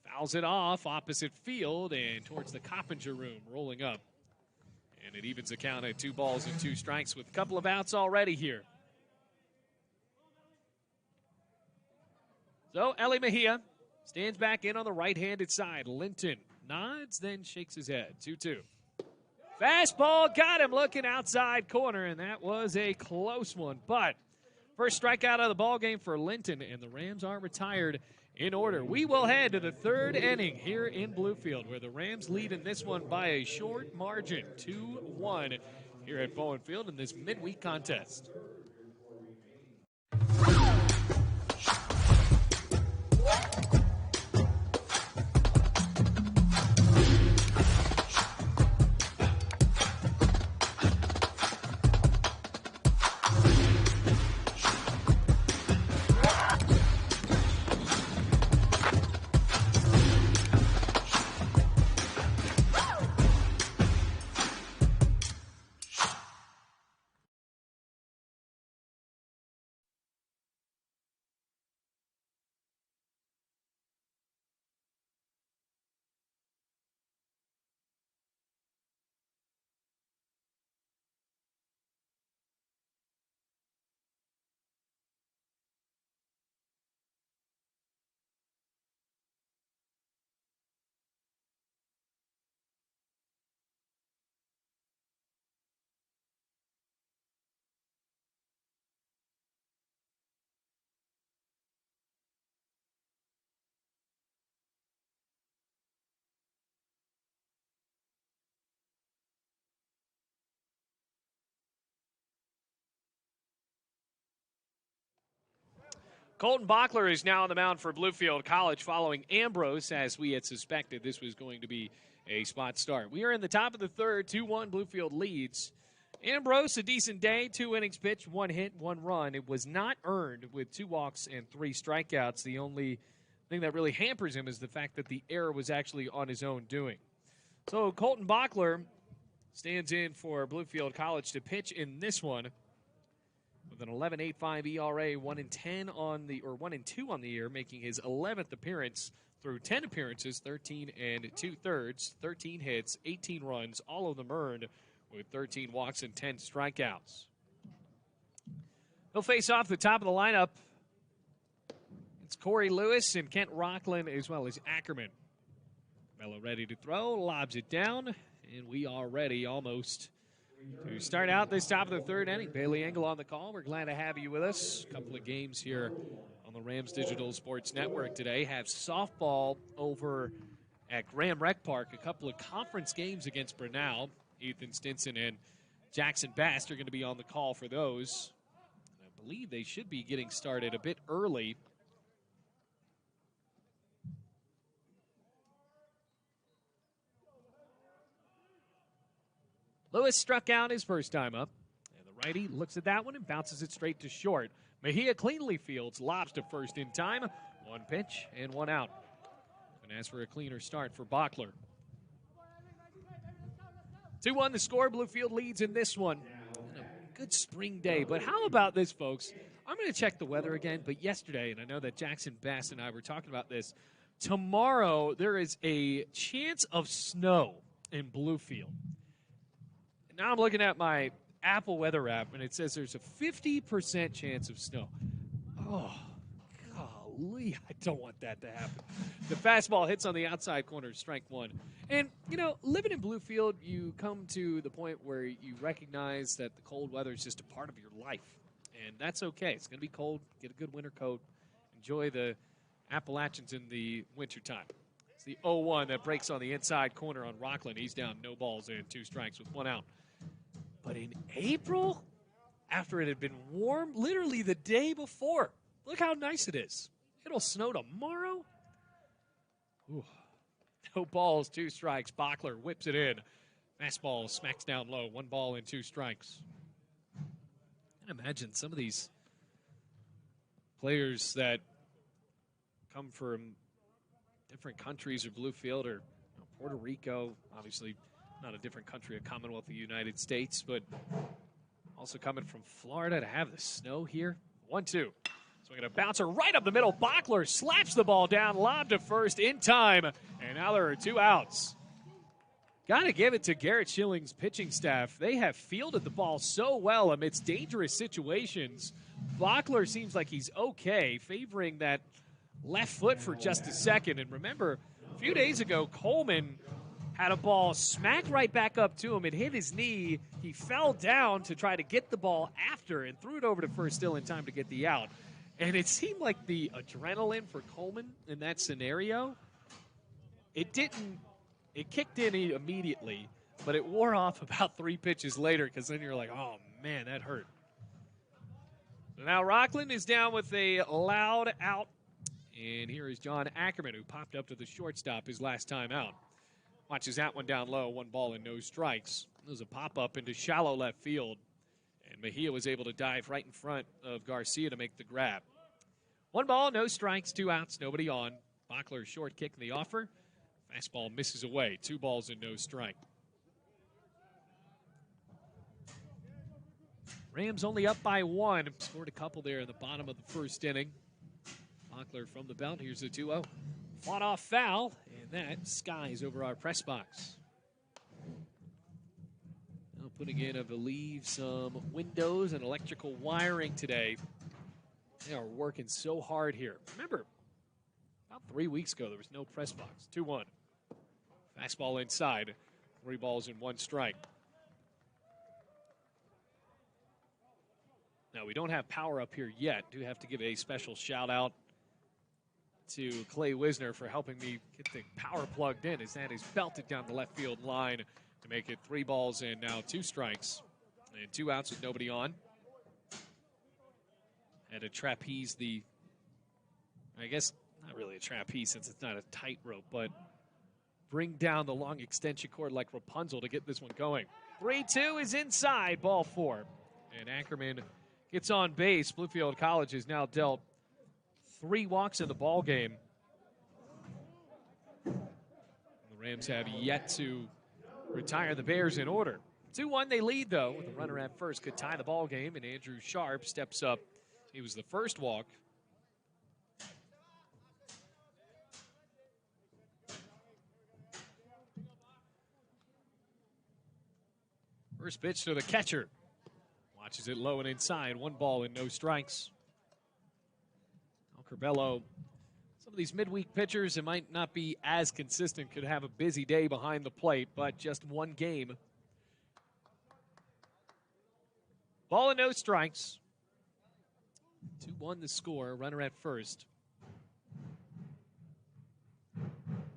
Fouls it off opposite field and towards the Coppinger room, rolling up. And it evens the count at 2 balls and 2 strikes with a couple of outs already here. So Ellie Mejia stands back in on the right-handed side. Linton nods, then shakes his head. 2-2. Fastball got him looking outside corner, and that was a close one. But first strikeout of the ball game for Linton, and the Rams are retired in order. We will head to the 3rd inning here in Bluefield, where the Rams lead in this one by a short margin, 2-1 here at Bowen Field in this midweek contest. Colton Bachler is now on the mound for Bluefield College following Ambrose. As we had suspected, this was going to be a spot start. We are in the top of the 3rd, 2-1 Bluefield leads. Ambrose, a decent day, 2 innings pitched, 1 hit, 1 run. It was not earned with 2 walks and 3 strikeouts. The only thing that really hampers him is the fact that the error was actually on his own doing. So Colton Bachler stands in for Bluefield College to pitch in this one with an 11.85 ERA, 1-2 on the year, making his 11th appearance through 10 appearances, 13 2/3, 13 hits, 18 runs, all of them earned with 13 walks and 10 strikeouts. He'll face off the top of the lineup. It's Corey Lewis and Kent Rockland as well as Ackerman. Mello ready to throw, lobs it down, and we are ready almost to start out this top of the 3rd inning. Bailey Engel on the call. We're glad to have you with us. A couple of games here on the Rams Digital Sports Network today. Have softball over at Graham Rec Park. A couple of conference games against Brenau. Ethan Stinson and Jackson Bast are going to be on the call for those. And I believe they should be getting started a bit early. Lewis struck out his first time up, and the righty looks at that one and bounces it straight to short. Mejia cleanly fields, lobs to first in time. One pitch and one out. And as for a cleaner start for Bachler. 2-1 the score. Bluefield leads in this one. And a good spring day. But how about this, folks? I'm going to check the weather again, but yesterday, and I know that Jackson Bass and I were talking about this, tomorrow there is a chance of snow in Bluefield. Now I'm looking at my Apple weather app, and it says there's a 50% chance of snow. Oh, golly, I don't want that to happen. The fastball hits on the outside corner, strike one. And, you know, living in Bluefield, you come to the point where you recognize that the cold weather is just a part of your life. And that's okay. It's going to be cold. Get a good winter coat. Enjoy the Appalachians in the wintertime. It's the 0-1 that breaks on the inside corner on Rockland. He's down, no balls in, 2 strikes with 1 out. But in April, after it had been warm, literally the day before, look how nice it is. It'll snow tomorrow. Ooh. No balls, 2 strikes. Bachler whips it in. Fastball smacks down low. 1 ball and 2 strikes. I can imagine some of these players that come from different countries or Bluefield or Puerto Rico, obviously not a different country, a Commonwealth of the United States, but also coming from Florida to have the snow here. 1-2. Swinging a bouncer right up the middle. Bachler slaps the ball down, lob to first in time, and now there are 2 outs. Got to give it to Garrett Schilling's pitching staff. They have fielded the ball so well amidst dangerous situations. Bachler seems like he's okay, favoring that left foot for just a second. And remember, a few days ago, Coleman had a ball smacked right back up to him. It hit his knee. He fell down to try to get the ball after and threw it over to first still in time to get the out. And it seemed like the adrenaline for Coleman in that scenario, it kicked in immediately, but it wore off about 3 pitches later because then you're like, oh, man, that hurt. So now Rockland is down with a loud out. And here is John Ackerman, who popped up to the shortstop his last time out. Watches that one down low, 1 ball and no strikes. There's a pop-up into shallow left field. And Mejia was able to dive right in front of Garcia to make the grab. 1 ball, no strikes, 2 outs, nobody on. Bachler short kick in the offer. Fastball misses away. 2 balls and no strike. Rams only up by 1. Scored a couple there in the bottom of the first inning. Bachler from the belt. Here's the 2-0. Fought off foul, and that skies over our press box. Now putting in, I believe, some windows and electrical wiring today. They are working so hard here. Remember, about 3 weeks ago, there was no press box. 2-1. Fastball inside. 3 balls and 1 strike. Now, we don't have power up here yet. Do have to give a special shout out to Clay Wisner for helping me get the power plugged in, as that is belted down the left field line to make it 3 balls and now 2 strikes. And 2 outs with nobody on. And a trapeze, I guess not really a trapeze since it's not a tightrope, but bring down the long extension cord like Rapunzel to get this one going. 3-2 is inside, ball 4. And Ackerman gets on base. Bluefield College has now dealt 3 walks in the ball game. The Rams have yet to retire the Bears in order. 2-1 they lead, though, with a runner at first. Could tie the ball game, and Andrew Sharp steps up. He was the first walk. First pitch to the catcher. Watches it low and inside. 1 ball and no strikes. Curbelo, some of these midweek pitchers, it might not be as consistent, could have a busy day behind the plate, but just 1 game. Ball and no strikes. 2-1 the score, runner at first.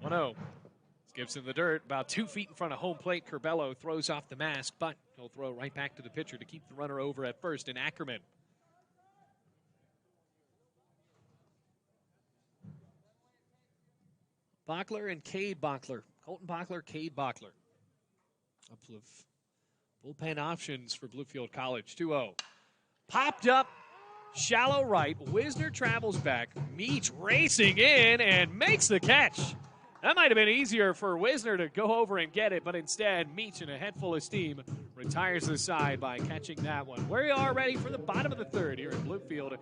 1-0. Gibson the dirt, about 2 feet in front of home plate. Curbelo throws off the mask, but he'll throw right back to the pitcher to keep the runner over at first, and Ackerman. Bachler and Cade Bachler. Colton Bachler, Cade Bachler. A couple of Bullpen options for Bluefield College. 2-0. Popped up, shallow right. Wisner travels back, meets racing in, and makes the catch. That might have been easier for Wisner to go over and get it, but instead, Meach, in a head full of steam, retires the side by catching that one. We are ready for the bottom of the third here in Bluefield.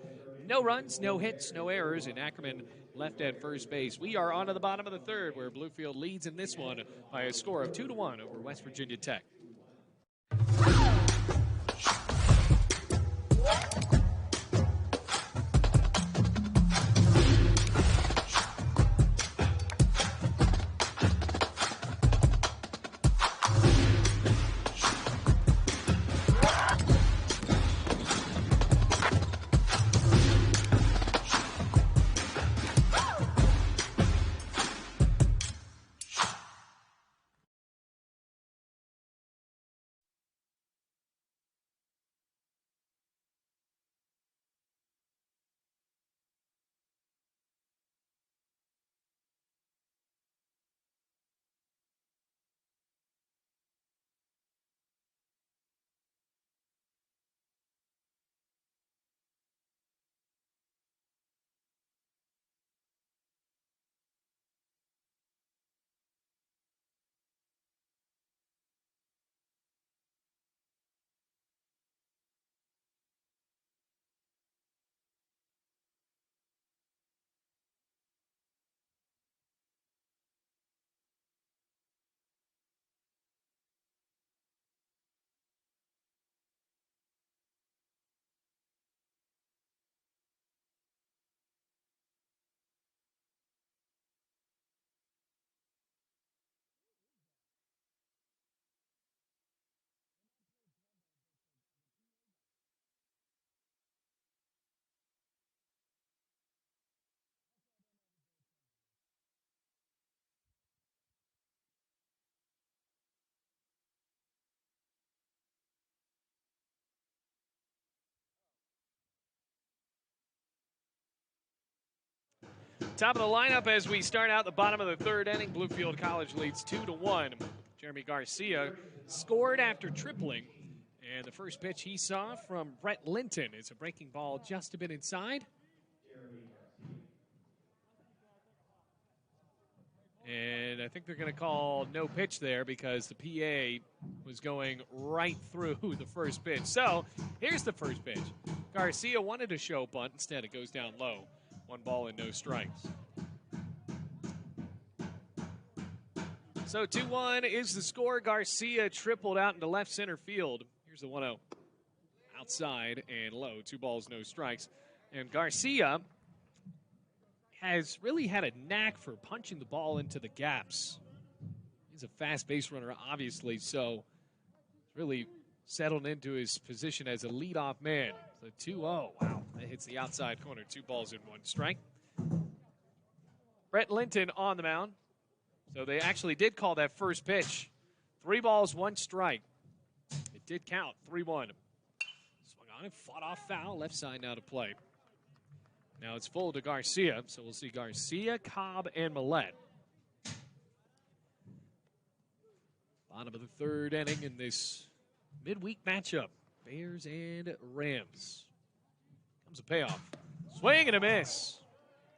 No runs, no hits, no errors, and Ackerman left at first base. We are on to the bottom of the third, where Bluefield leads in this one by a score of 2-1 over West Virginia Tech. Top of the lineup as we start out the bottom of the third inning. Bluefield College leads 2-1. Jeremy Garcia scored after tripling. And the first pitch he saw from Brett Linton is a breaking ball just a bit inside. And I think they're going to call no pitch there because the PA was going right through the first pitch. So here's the first pitch. Garcia wanted to show bunt. Instead, it goes down low. 1 ball and no strikes. So 2-1 is the score. Garcia tripled out into left center field. Here's the 1-0. Outside and low. 2 balls, no strikes. And Garcia has really had a knack for punching the ball into the gaps. He's a fast base runner, obviously, so really settled into his position as a leadoff man. So 2-0. Wow. That hits the outside corner. 2 balls and 1 strike. Brett Linton on the mound. So they actually did call that first pitch. 3 balls, 1 strike. It did count. 3-1. Swung on and fought off foul. Left side now to play. Now it's full to Garcia. So we'll see Garcia, Cobb, and Millette. Bottom of the third inning in this midweek matchup. Bears and Rams. Comes a payoff. Swing and a miss.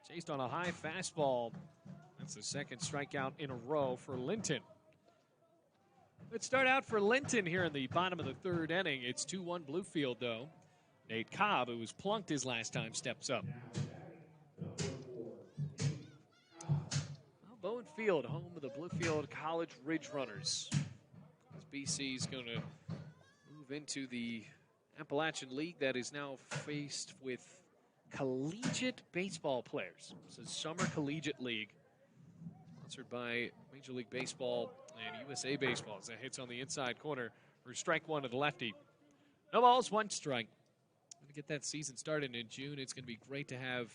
Chased on a high fastball. That's the second strikeout in a row for Linton. Let's start out for Linton here in the bottom of the third inning. It's 2-1 Bluefield, though. Nate Cobb, who was plunked his last time, steps up. Well, Bowen Field, home of the Bluefield College Ridge Runners. As BC's going to move into the Appalachian League that is now faced with collegiate baseball players. It's a Summer Collegiate League sponsored by Major League Baseball and USA Baseball. As that hits on the inside corner for strike 1 to the lefty. No balls, 1 strike. Going to get that season started in June. It's going to be great to have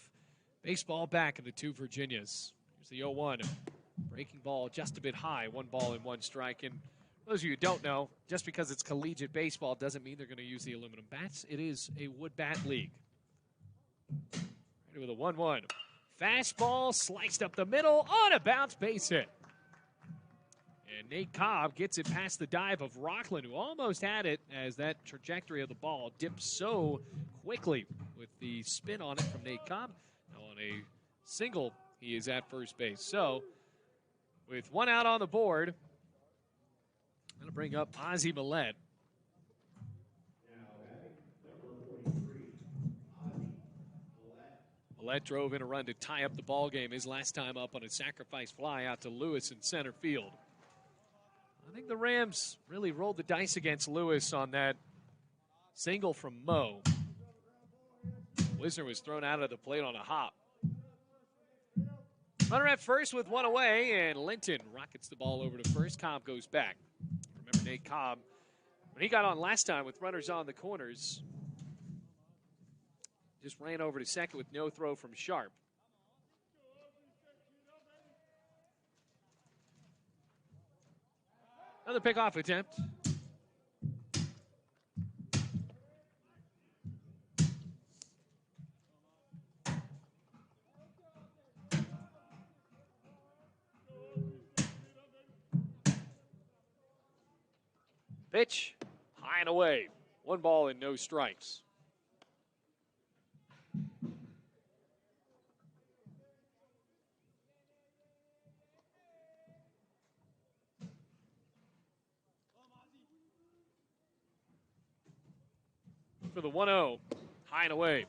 baseball back in the 2 Virginias. Here's the 0-1. Breaking ball just a bit high. 1 ball and 1 strike. And for those of you who don't know, just because it's collegiate baseball doesn't mean they're going to use the aluminum bats. It is a wood bat league. Ready with a 1-1. Fastball sliced up the middle on a bounce base hit. And Nate Cobb gets it past the dive of Rockland, who almost had it as that trajectory of the ball dipped so quickly with the spin on it from Nate Cobb. Now on a single, he is at first base. So with one out on the board, I'm going to bring up Ozzie Millette. Millette drove in a run to tie up the ball game his last time up on a sacrifice fly out to Lewis in center field. I think the Rams really rolled the dice against Lewis on that single from Mo. Wisner was thrown out of the plate on a hop. Runner at first with one away, and Linton rockets the ball over to first. Cobb goes back. Remember Nate Cobb, when he got on last time with runners on the corners, just ran over to second with no throw from Sharp. Another pickoff attempt. Pitch, high and away. 1 ball and no strikes. For the 1-0, high and away.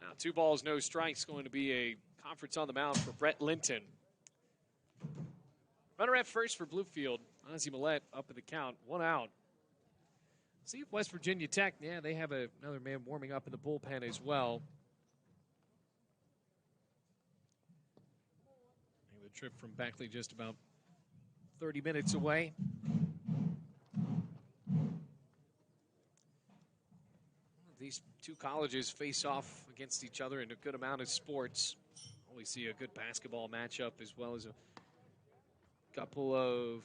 Now 2 balls, no strikes, going to be a conference on the mound for Brett Linton. Runner at first for Bluefield. Ozzie Millette up in the count, 1 out. See if West Virginia Tech, yeah, they have another man warming up in the bullpen as well. The trip from Beckley just about 30 minutes away. These two colleges face off against each other in a good amount of sports. Always see a good basketball matchup as well as a couple of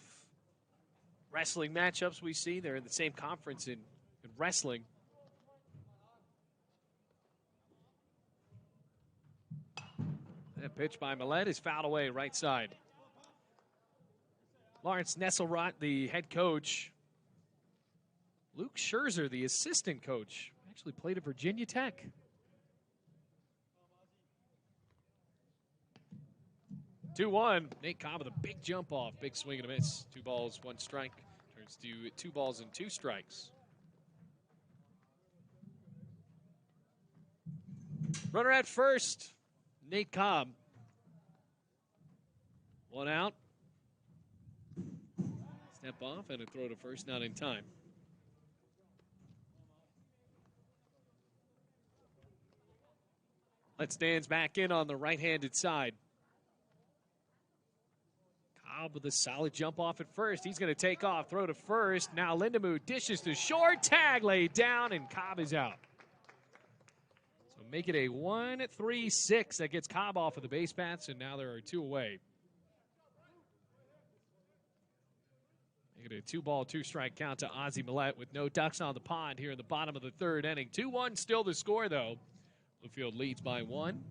wrestling matchups we see. They're in the same conference in wrestling. That pitch by Millette is fouled away right side. Lawrence Nesselrott, the head coach. Luke Scherzer, the assistant coach, actually played at Virginia Tech. Two-one. Nate Cobb with a big jump off. Big swing and a miss. 2 balls, 1 strike. Turns to 2 balls and 2 strikes. Runner at first. Nate Cobb. 1 out. Step off and a throw to first, not in time. That stands back in on the right-handed side. Cobb with a solid jump off at first. He's going to take off, throw to first. Now Lindemuth dishes to short, tag laid down, and Cobb is out. So make it a 1-3-6. That gets Cobb off of the base paths, and now there are 2 away. Make it a 2-ball, 2-strike count to Ozzie Millette with no ducks on the pond here in the bottom of the 3rd inning. 2-1 still the score, though. Bluefield leads by 1.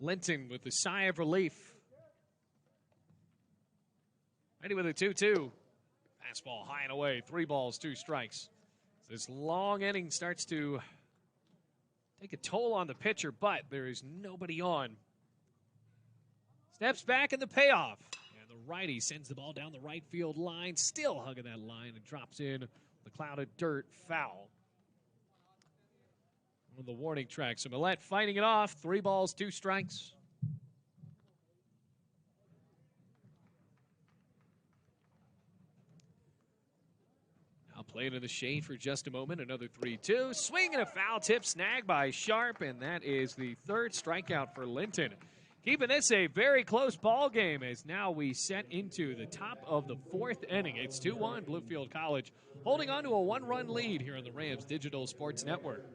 Linton with a sigh of relief. Ready with a 2-2. Fastball high and away. 3 balls, 2 strikes. This long inning starts to take a toll on the pitcher, but there is nobody on. Steps back in the payoff. And the righty sends the ball down the right field line. Still hugging that line and drops in the cloud of dirt, foul. One of the warning tracks. So Millette fighting it off. 3 balls, 2 strikes. Now playing in the shade for just a moment. Another 3-2. Swing and a foul tip snag by Sharp, and that is the 3rd strikeout for Linton. Keeping this a very close ball game as now we set into the top of the 4th inning. It's 2-1 Bluefield College holding on to a 1-run lead here on the Rams Digital Sports Network.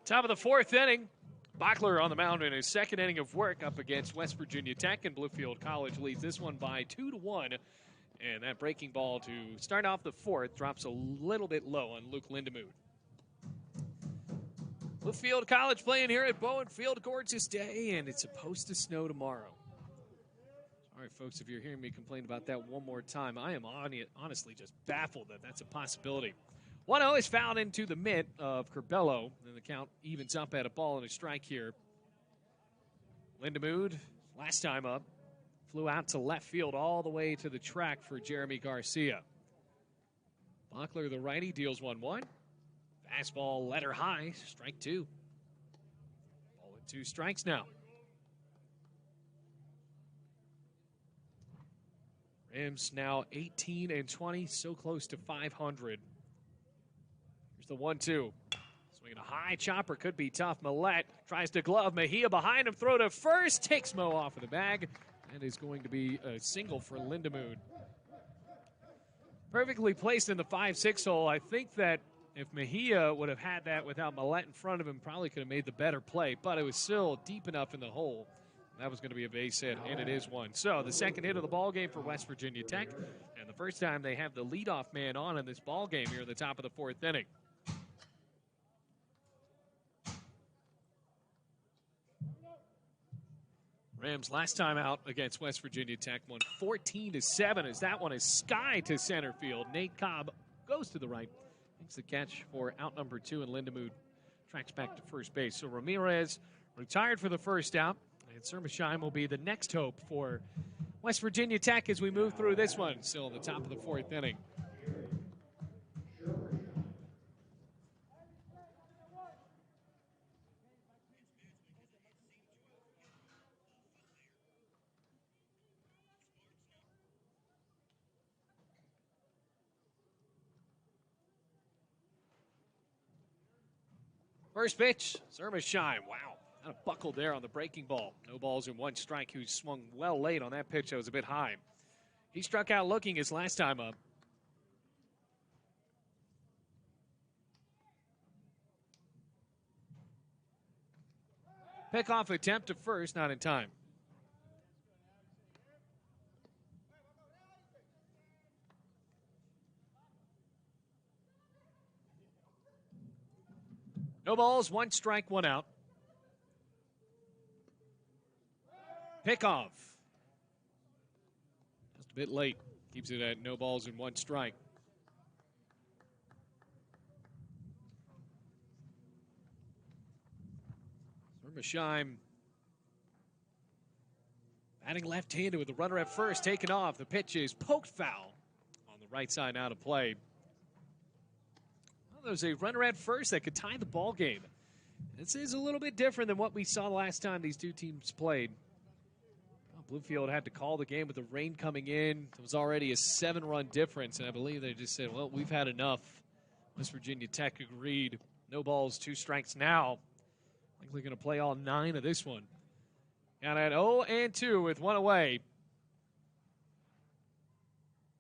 Top of the fourth inning. Bachler on the mound in his second inning of work up against West Virginia Tech, and Bluefield College leads this one by 2-1. And that breaking ball to start off the fourth drops a little bit low on Luke Lindemood. Bluefield College playing here at Bowen Field. Gorgeous day, and it's supposed to snow tomorrow. All right, folks, if you're hearing me complain about that one more time, I am honestly just baffled that that's a possibility. 1-0 is fouled into the mitt of Curbelo, and the count evens up at a ball and a strike here. Lindemood, last time up, flew out to left field all the way to the track for Jeremy Garcia. Bachler, the righty, deals 1-1. Fastball letter high, strike two. Ball with 2 strikes now. Rams now 18-20, so close to 500. Here's the 1-2. Swinging a high chopper, could be tough. Millette tries to glove. Mejia behind him, throw to first. Takes Mo off of the bag. That is going to be a single for Lindemood. Perfectly placed in the 5-6 hole. I think that if Mejia would have had that without Millette in front of him, probably could have made the better play, but it was still deep enough in the hole. That was going to be a base hit, and it is one. So the second hit of the ball game for West Virginia Tech, and the first time they have the leadoff man on in this ball game here at the top of the fourth inning. Rams last time out against West Virginia Tech won 14-7 as that one is sky to center field. Nate Cobb goes to the right, makes the catch for out number 2, and Lindemood tracks back to first base. So Ramirez retired for the first out, and Sermersheim will be the next hope for West Virginia Tech as we move through this one. Still in the top of the fourth inning. First pitch, Sermersheim. Wow, kind of buckled there on the breaking ball. No balls and 1 strike. Who swung well late on that pitch that was a bit high. He struck out looking his last time up. Pickoff attempt to first, not in time. No balls, 1 strike, 1 out. Pickoff. Just a bit late. Keeps it at no balls and 1 strike. Sermersheim batting left-handed with the runner at first, taken off. The pitch is poked foul on the right side, out of play. Well, there's a runner at first that could tie the ball game. This is a little bit different than what we saw last time these two teams played. Well, Bluefield had to call the game with the rain coming in. It was already a 7-run difference, and I believe they just said, well, we've had enough. West Virginia Tech agreed. No balls, 2 strikes now. Likely going to play all 9 of this one. Down at 0-2 with 1 away.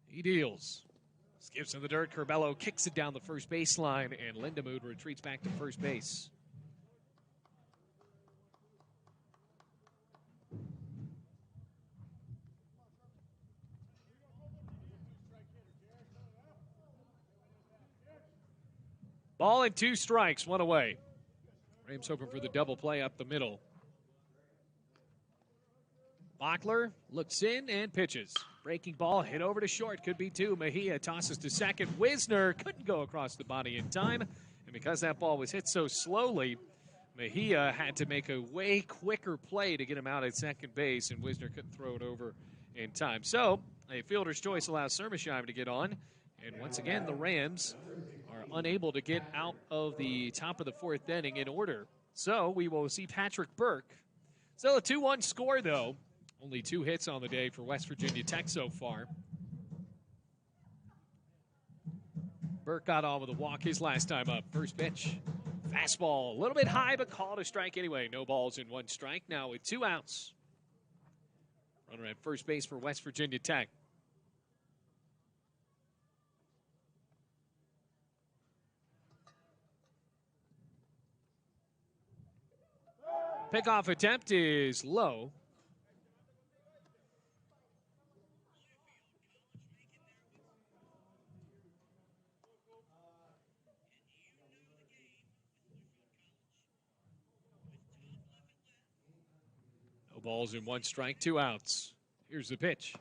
He deals. Skips in the dirt. Curbelo kicks it down the first baseline, and Lindemood retreats back to first base. Ball and 2 strikes, 1 away. Rams hoping for the double play up the middle. Bachler looks in and pitches. Breaking ball, hit over to short, could be 2. Mejia tosses to second. Wisner couldn't go across the body in time. And because that ball was hit so slowly, Mejia had to make a way quicker play to get him out at second base, and Wisner couldn't throw it over in time. So a fielder's choice allows Sermersheim to get on. And once again, the Rams are unable to get out of the top of the fourth inning in order. So we will see Patrick Burke. Still a 2-1 score, though. Only 2 hits on the day for West Virginia Tech so far. Burke got on with a walk his last time up. First pitch. Fastball, a little bit high, but called a strike anyway. No balls and 1 strike. Now with 2 outs. Runner at first base for West Virginia Tech. Pickoff attempt is low. No balls in 1 strike, 2 outs. Here's the pitch.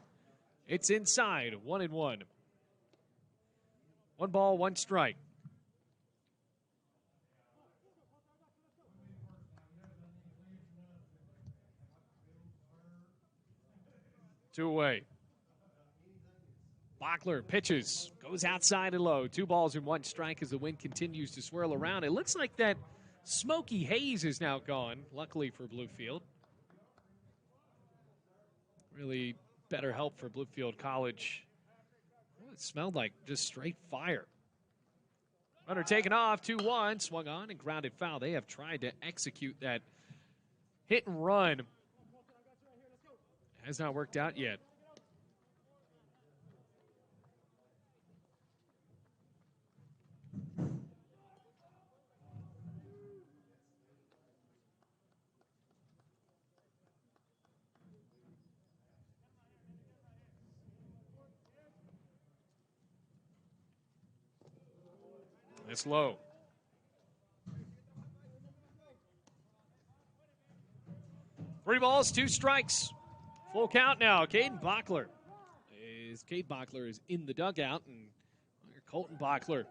It's inside, 1-1. 1 ball, 1 strike. Two away. Bachler pitches, goes outside and low. 2 balls and 1 strike as the wind continues to swirl around. It looks like that smoky haze is now gone, luckily for Bluefield. Really better help for Bluefield College. Well, it smelled like just straight fire. Runner taken off, 2-1, swung on and grounded foul. They have tried to execute that hit and run. Has not worked out yet. It's low. Three balls, 2 strikes. Full count now. Caden Bachler is in the dugout, and Colton Bachler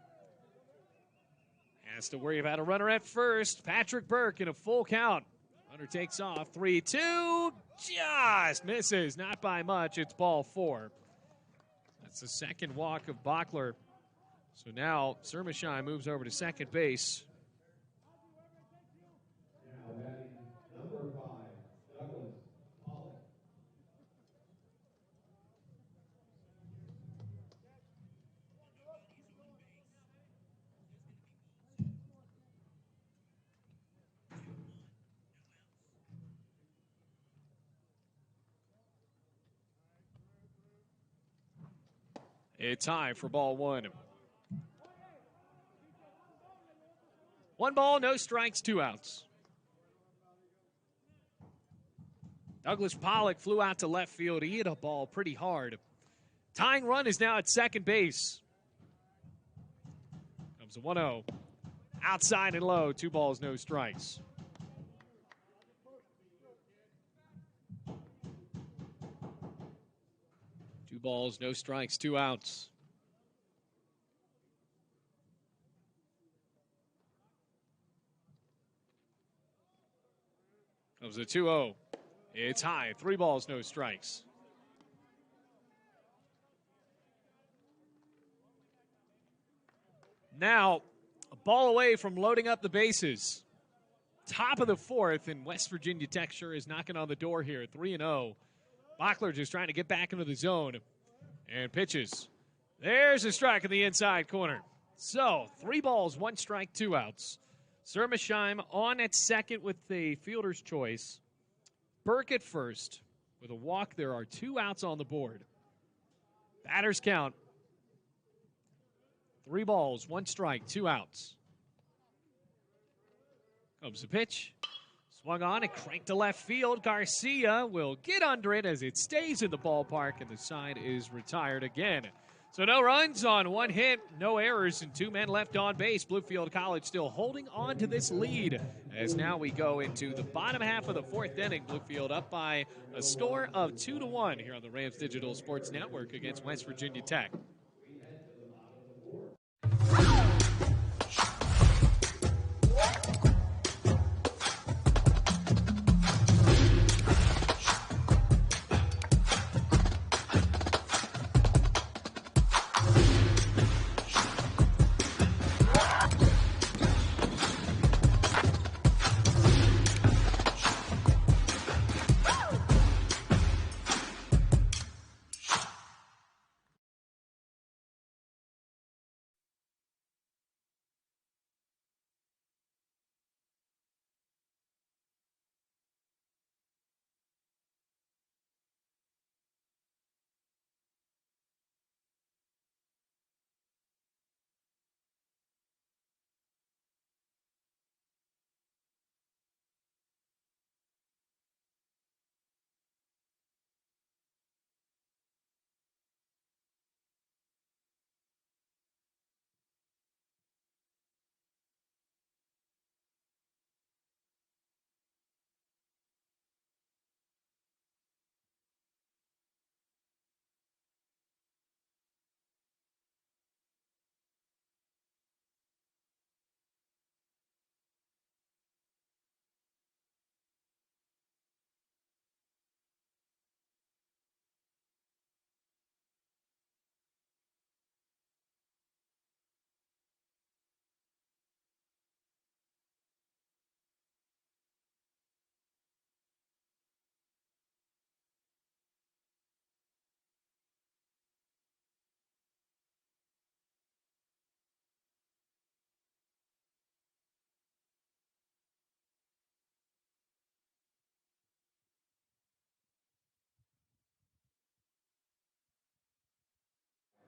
has to worry about a runner at first. Patrick Burke in a full count. Runner takes off. 3-2. Just misses. Not by much. It's ball 4. That's the second walk of Bachler. So now Sermashine moves over to second base. It's high for ball 1. 1 ball, no strikes, 2 outs. Douglas Pollock flew out to left field. He hit a ball pretty hard. Tying run is now at second base. Comes a 1-0. Outside and low, 2 balls, no strikes. Two balls, no strikes, 2 outs. Comes a 2-0. It's high. 3 balls, no strikes. Now, a ball away from loading up the bases. Top of the 4th, and West Virginia Tech sure is knocking on the door here. 3-0. Bachler just trying to get back into the zone and pitches. There's a strike in the inside corner. So, 3 balls, 1 strike, 2 outs. Sermashine on at second with the fielder's choice. Burke at first. With a walk, there are 2 outs on the board. Batters count. 3 balls, 1 strike, 2 outs. Comes the pitch. Swung on and cranked to left field. Garcia will get under it as it stays in the ballpark, and the side is retired again. So no runs on 1 hit, no errors, and 2 men left on base. Bluefield College still holding on to this lead as now we go into the bottom half of the 4th inning. Bluefield up by a score of 2-1 here on the Rams Digital Sports Network against West Virginia Tech.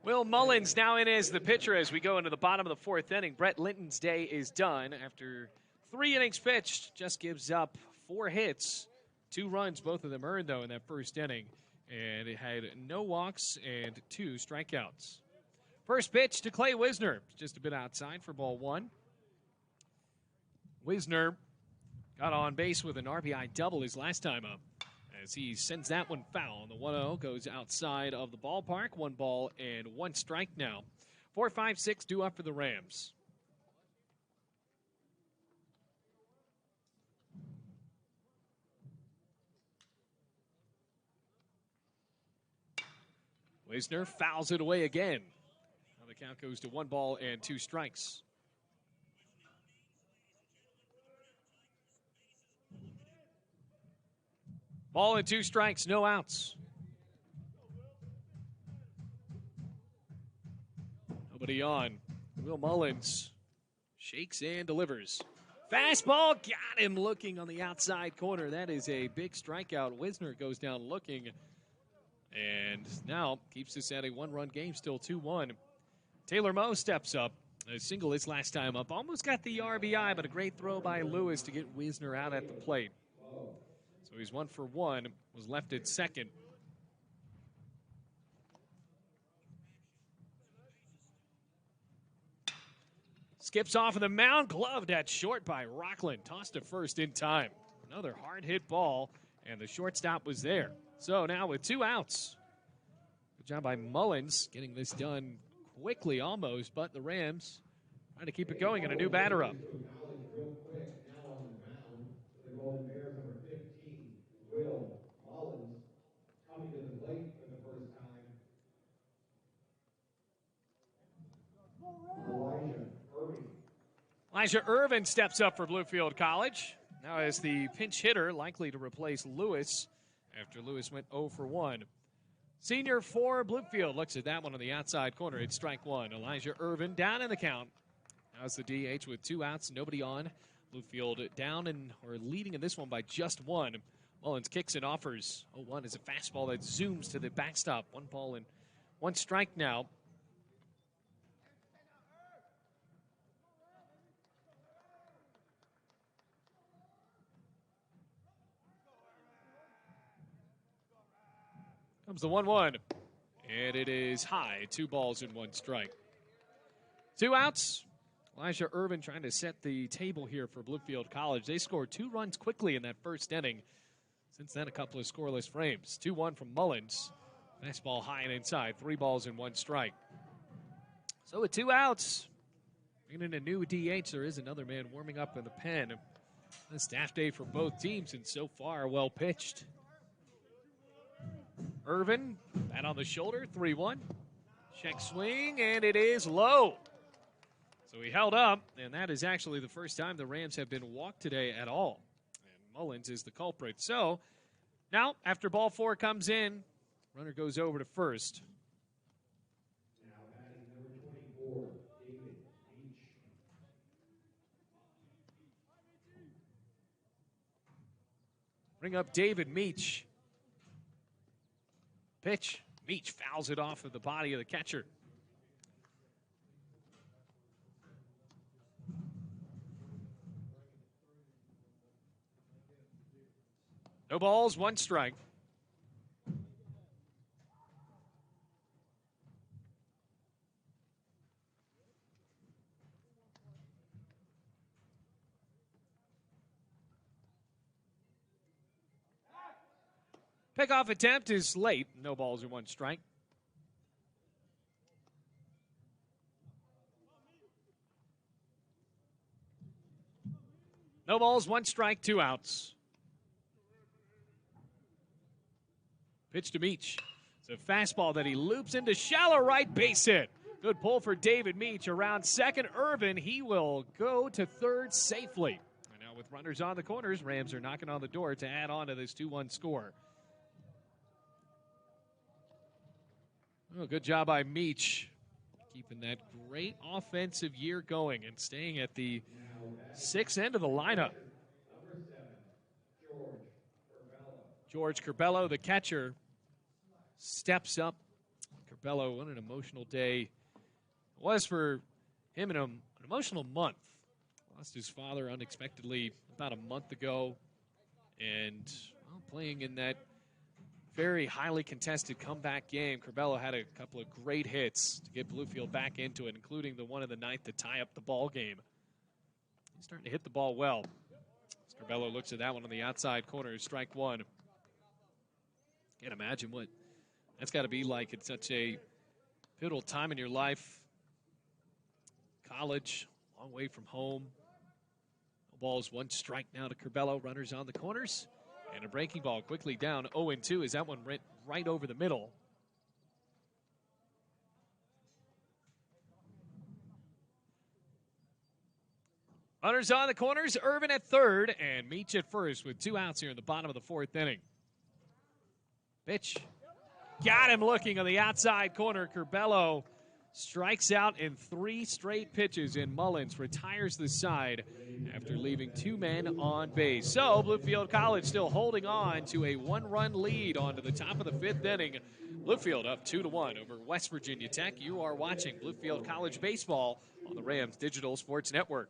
Will Mullins now in as the pitcher as we go into the bottom of the fourth inning. Brett Linton's day is done after 3 innings pitched. Just gives up 4 hits, 2 runs, both of them earned, though, in that first inning. And it had no walks and 2 strikeouts. First pitch to Clay Wisner, just a bit outside for ball 1. Wisner got on base with an RBI double his last time up, as he sends that one foul. The 1-0 goes outside of the ballpark. 1 ball and 1 strike now. 4-5-6 due up for the Rams. Wisner fouls it away again. Now the count goes to 1 ball and 2 strikes. Ball and 2 strikes, no outs. Nobody on. Will Mullins shakes and delivers. Fastball, got him looking on the outside corner. That is a big strikeout. Wisner goes down looking, and now keeps this at a 1-run game, still 2-1. Taylor Moe steps up. A single his last time up. Almost got the RBI, but a great throw by Lewis to get Wisner out at the plate. So he's 1 for 1, was left at second. Skips off of the mound, gloved at short by Rockland. Tossed to first in time. Another hard hit ball, and the shortstop was there. So now with 2 outs. Good job by Mullins getting this done quickly almost, but the Rams trying to keep it going and a new batter up. Will Mullins coming to the plate for the first time. Elijah Irvin steps up for Bluefield College. Now as the pinch hitter, likely to replace Lewis after Lewis went 0 for 1. Senior for Bluefield looks at that one on the outside corner. It's strike 1. Elijah Irvin down in the count. Now's the DH with 2 outs, nobody on. Bluefield down or leading in this one by just 1. Mullins kicks and offers. 0-1 is a fastball that zooms to the backstop. 1 ball and 1 strike now. Comes the 1-1. And it is high. 2 balls and 1 strike. 2 outs. Elijah Irvin trying to set the table here for Bluefield College. They scored 2 runs quickly in that first inning. Since then, a couple of scoreless frames. 2-1 from Mullins. Fastball high and inside. 3 balls and 1 strike. So with 2 outs, bringing in a new DH, there is another man warming up in the pen. A staff day for both teams, and so far, well pitched. Irvin, bat on the shoulder, 3-1. Check swing, and it is low. So he held up, and that is actually the first time the Rams have been walked today at all. Mullins is the culprit. So now, after ball 4 comes in, runner goes over to first. Now batting number 24, David Meach. Bring up David Meach. Pitch. Meach fouls it off of the body of the catcher. No balls, 1 strike. Pickoff attempt is late. No balls and 1 strike. No balls, 1 strike, 2 outs. Pitch to Meach. It's a fastball that he loops into shallow right, base hit. Good pull for David Meach. Around second, Irvin. He will go to third safely. And now with runners on the corners, Rams are knocking on the door to add on to this 2-1 score. Oh, good job by Meach, keeping that great offensive year going and staying at the 6th end of the lineup. Number 7, George Curbelo, the catcher, steps up. Curbelo. What an emotional day it was for him and an emotional month. Lost his father unexpectedly about a month ago, and playing in that very highly contested comeback game, Curbelo had a couple of great hits to get Bluefield back into it, including the one of the ninth to tie up the ball game. He's starting to hit the ball well. Curbelo looks at that one on the outside corner, strike one. Can't imagine what that's got to be like at such a pivotal time in your life. College, long way from home. No balls, one strike now to Curbelo. Runners on the corners. And a breaking ball quickly down 0-2 as that one went right over the middle. Runners on the corners. Irvin at third and Meach at first with 2 outs here in the bottom of the 4th inning. Pitch. Got him looking on the outside corner. Curbelo strikes out in 3 straight pitches, and Mullins retires the side after leaving 2 men on base. So Bluefield College still holding on to a 1-run lead onto the top of the 5th inning. Bluefield up 2-1 over West Virginia Tech. You are watching Bluefield College baseball on the Rams Digital Sports Network.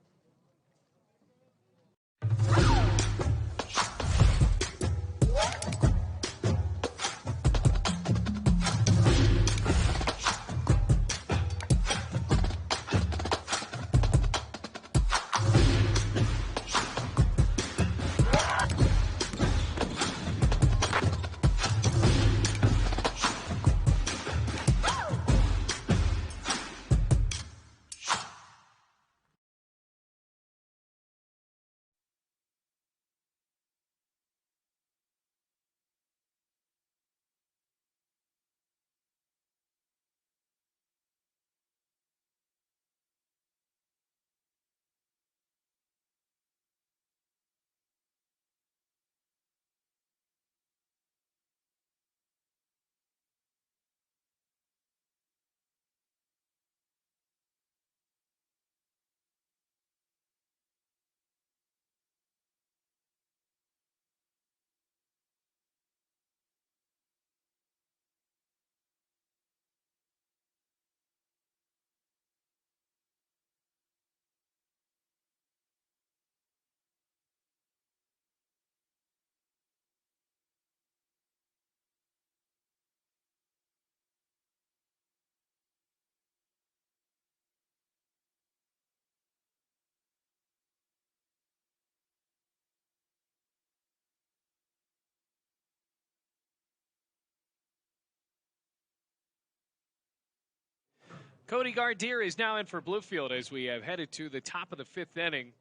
Cody Gardier is now in for Bluefield as we have headed to the top of the 5th inning.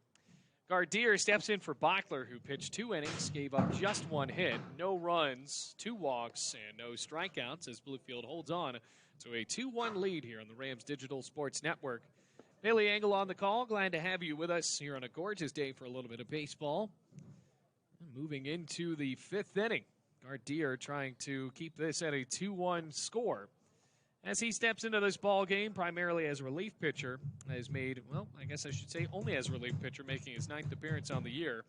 Gardier steps in for Bachler, who pitched 2 innings, gave up just 1 hit, no runs, 2 walks, and no strikeouts as Bluefield holds on to a 2-1 lead here on the Rams Digital Sports Network. Bailey Engel on the call. Glad to have you with us here on a gorgeous day for a little bit of baseball. Moving into the 5th inning, Gardier trying to keep this at a 2-1 score. As he steps into this ball game, primarily as a relief pitcher, has made, well, I guess I should say only as a relief pitcher, making his 9th appearance on the year.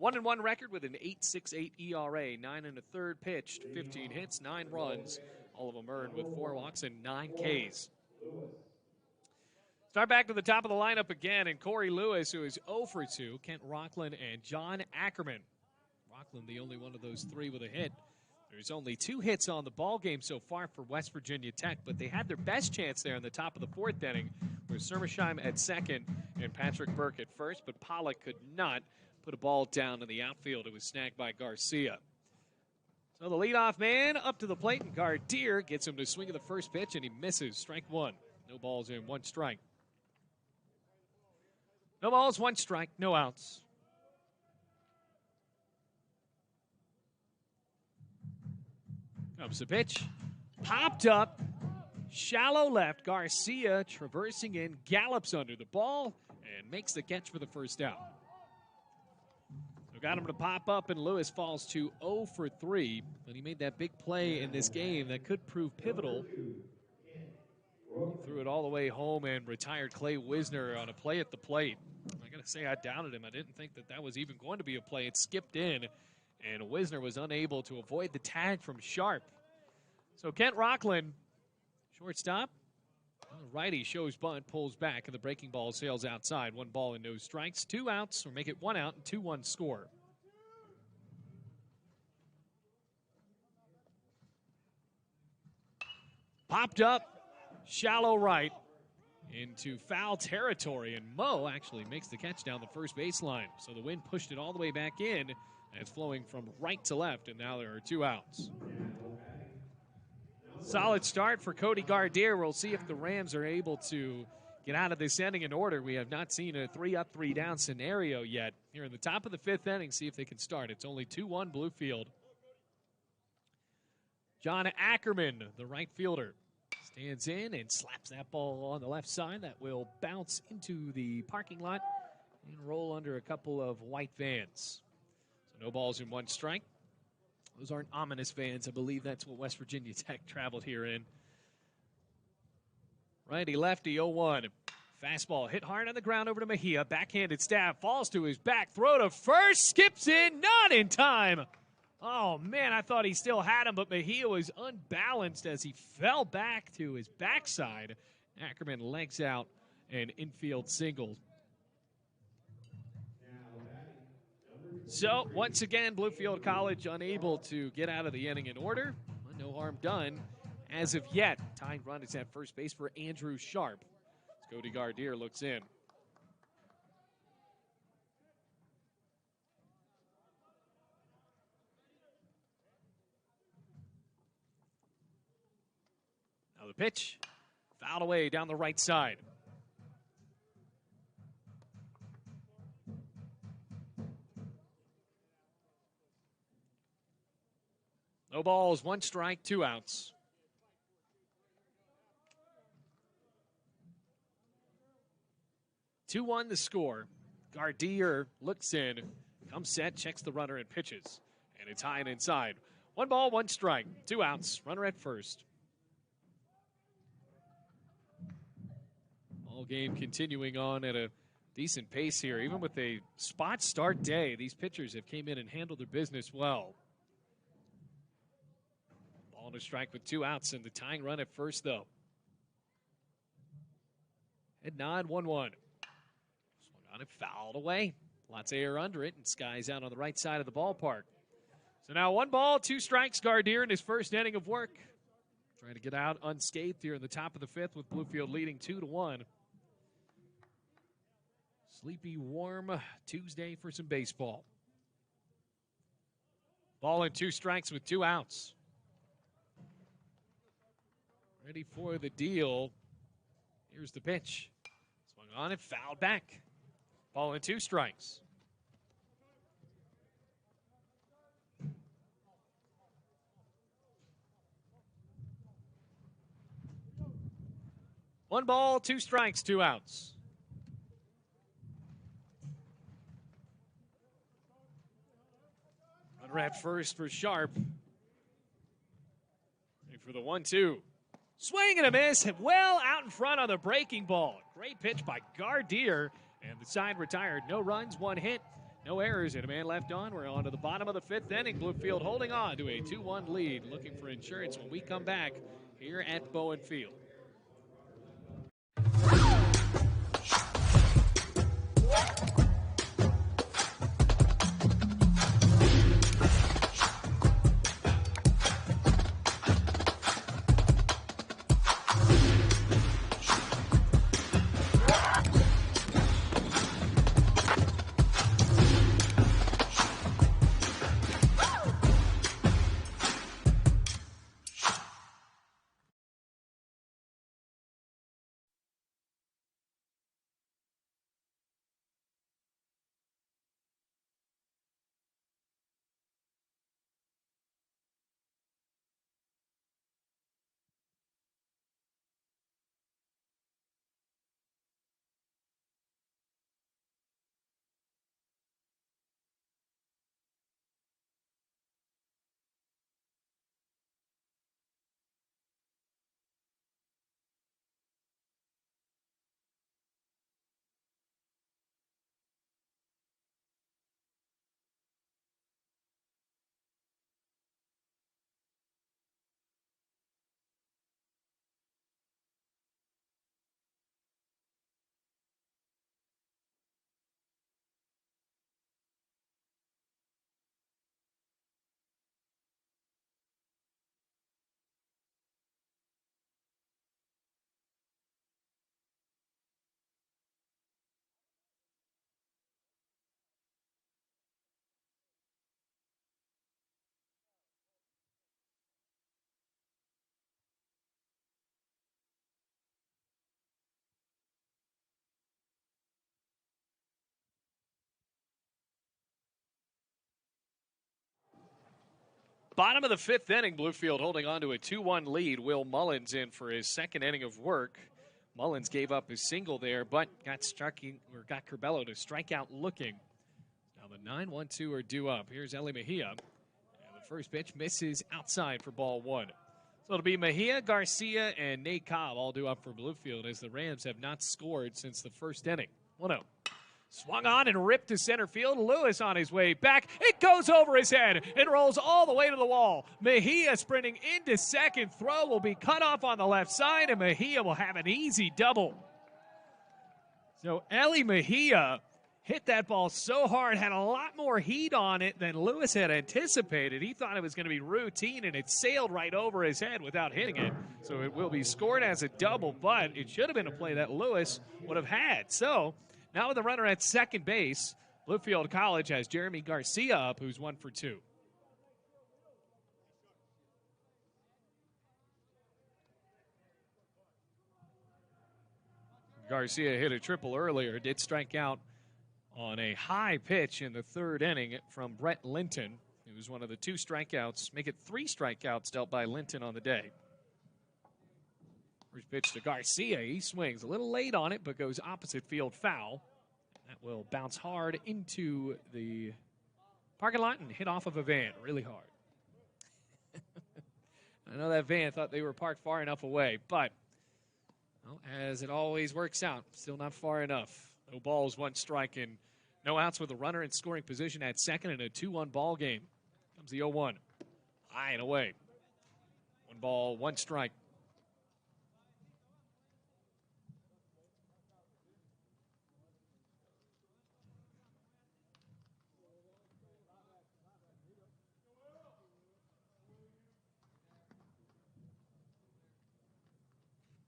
1-1 record with an 8.68 ERA, 9 1/3 pitched, 15 hits, 9 runs, all of them earned with 4 walks and 9 Ks. Start back to the top of the lineup again, and Corey Lewis, who is 0 for 2, Kent Rockland, and John Ackerman. Rockland, the only one of those 3 with a hit. There's only 2 hits on the ball game so far for West Virginia Tech, but they had their best chance there in the top of the 4th inning with Sermersheim at second and Patrick Burke at first, but Pollock could not put a ball down in the outfield. It was snagged by Garcia. So the leadoff man up to the plate, and Gardier gets him to swing at the first pitch, and he misses. Strike 1. No balls in, 1 strike. No balls, 1 strike, no outs. Comes the pitch. Popped up. Shallow left. Garcia traversing in, gallops under the ball, and makes the catch for the first out. So got him to pop up, and Lewis falls to 0 for 3. But he made that big play in this game that could prove pivotal. He threw it all the way home and retired Clay Wisner on a play at the plate. I got to say, I doubted him. I didn't think that that was even going to be a play. It skipped in, and Wisner was unable to avoid the tag from Sharp. So Kent Rockland Shortstop. The righty shows bunt, pulls back, and the breaking ball sails outside. 1 ball and no strikes. 2 outs, or make it 1 out and 2-1 score. Popped up, shallow right into foul territory, and Mo actually makes the catch down the first baseline. So the wind pushed it all the way back in, and it's flowing from right to left, and now there are 2 outs. Solid start for Cody Gardier. We'll see if the Rams are able to get out of this inning in order. We have not seen a 3-up, 3-down scenario yet. Here in the top of the 5th inning, see if they can start. It's only 2-1 Bluefield. John Ackerman, the right fielder, stands in and slaps that ball on the left side. That will bounce into the parking lot and roll under a couple of white vans. So no balls and 1 strike. Those aren't ominous vans. I believe that's what West Virginia Tech traveled here in. Righty-lefty 0-1. Fastball hit hard on the ground over to Mejia. Backhanded stab, falls to his back. Throw to first, skips in, not in time. Oh, man, I thought he still had him, but Mejia was unbalanced as he fell back to his backside. Ackerman legs out an infield single. So, once again, Bluefield College unable to get out of the inning in order. No harm done as of yet. Tying run is at first base for Andrew Sharp. Cody Gardier looks in. Now the pitch, fouled away down the right side. No balls, 1 strike, 2 outs. Two-1 the score. Gardier looks in, comes set, checks the runner and pitches. And it's high and inside. 1 ball, 1 strike, 2 outs. Runner at first. All game continuing on at a decent pace here. Even with a spot start day, these pitchers have came in and handled their business well. Ball and a strike with 2 outs and the tying run at first, though. Head nod, 1-1. Swung on it, fouled away. Lots of air under it, and Sky's out on the right side of the ballpark. So now 1 ball, 2 strikes. Gardier in his first inning of work. Trying to get out unscathed here in the top of the 5th with Bluefield leading 2-1. Sleepy, warm Tuesday for some baseball. Ball and 2 strikes with 2 outs. Ready for the deal. Here's the pitch. Swung on it, fouled back. Ball and 2 strikes. One ball, 2 strikes, 2 outs. Runner at first for Sharp. Ready for the 1-2. Swing and a miss, well out in front on the breaking ball. Great pitch by Gardier, and the side retired. No runs, 1 hit, no errors, and a man left on. We're on to the bottom of the 5th inning. Bluefield holding on to a 2-1 lead, looking for insurance when we come back here at Bowen Field. Bottom of the fifth inning, Bluefield holding on to a 2-1 lead. Will Mullins in for his second inning of work. Mullins gave up his single there, but got Curbelo to strike out looking. Now the 9-1-2 are due up. Here's Eli Mejia. And the first pitch misses outside for ball one. So it'll be Mejia, Garcia, and Nate Cobb all due up for Bluefield as the Rams have not scored since the first inning. 1-0. Swung on and ripped to center field. Lewis on his way back. It goes over his head and rolls all the way to the wall. Mejia sprinting into second. Throw will be cut off on the left side, and Mejia will have an easy double. So Eli Mejia hit that ball so hard, had a lot more heat on it than Lewis had anticipated. He thought it was going to be routine, and it sailed right over his head without hitting it. So it will be scored as a double, but it should have been a play that Lewis would have had. So now with the runner at second base, Bluefield College has Jeremy Garcia up, who's 1 for 2. Garcia hit a triple earlier, did strike out on a high pitch in the third inning from Brett Linton. It was one of the 2 strikeouts, make it 3 strikeouts dealt by Linton on the day. First pitch to Garcia. He swings a little late on it, but goes opposite field foul. That will bounce hard into the parking lot and hit off of a van really hard. I know that van thought they were parked far enough away, but well, as it always works out, still not far enough. No balls, 1 strike, and no outs with a runner in scoring position at second in a 2-1 ball game. Comes the 0-1. High and away. 1 ball, 1 strike.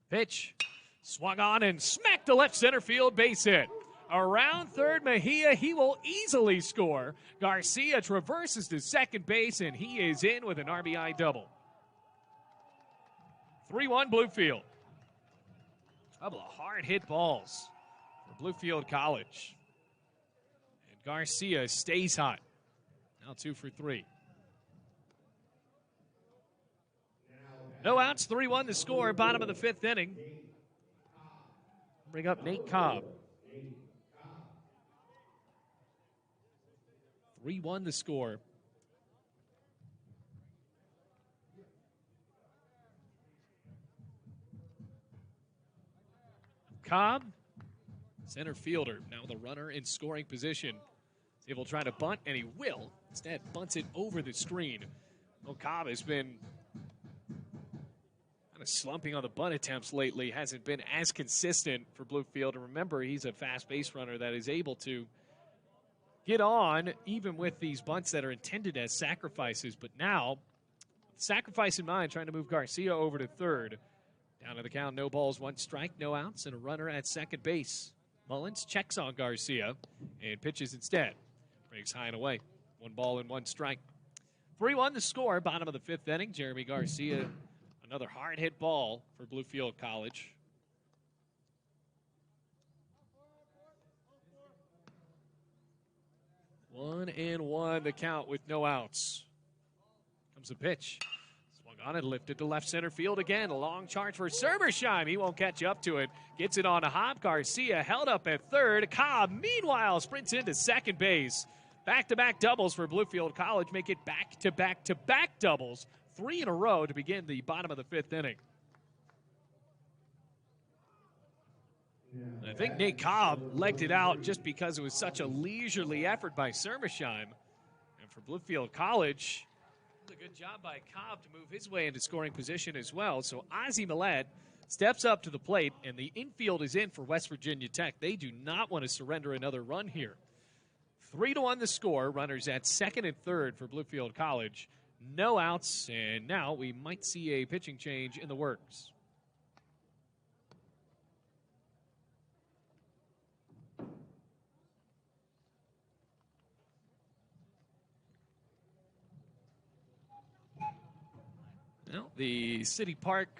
Pitch. Swung on and smacked to left center field, base hit. Around third, Mejia, he will easily score. Garcia traverses to second base, and he is in with an RBI double. 3-1 Bluefield. A couple of hard-hit balls for Bluefield College. And Garcia stays hot. Now 2 for 3. No outs, 3-1 the score, bottom of the fifth inning. Bring up Nate Cobb. 3-1 the score. Cobb, center fielder, now the runner in scoring position. He will try to bunt, and he will. Instead, bunts it over the screen. Well, Cobb has been kind of slumping on the bunt attempts lately. Hasn't been as consistent for Bluefield. And remember, he's a fast base runner that is able to get on even with these bunts that are intended as sacrifices. But now, sacrifice in mind, trying to move Garcia over to third. Down to the count, no balls, 1 strike, no outs, and a runner at second base. Mullins checks on Garcia and pitches instead. Breaks high and away. 1 ball and 1 strike. 3-1 the score, bottom of the fifth inning. Jeremy Garcia, another hard-hit ball for Bluefield College. One and one the count with no outs. Comes a pitch. Swung on and lifted to left center field again. A long charge for Sermersheim. He won't catch up to it. Gets it on a hop. Garcia held up at third. Cobb, meanwhile, sprints into second base. Back-to-back doubles for Bluefield College. Make it back-to-back-to-back doubles. 3 in a row to begin the bottom of the fifth inning. I think Nate Cobb legged it out just because it was such a leisurely effort by Sermersheim. And for Bluefield College, it was a good job by Cobb to move his way into scoring position as well. So Ozzie Millett steps up to the plate, and the infield is in for West Virginia Tech. They do not want to surrender another run here. 3-1 the score. Runners at second and third for Bluefield College. No outs, and now we might see a pitching change in the works. Well, the City Park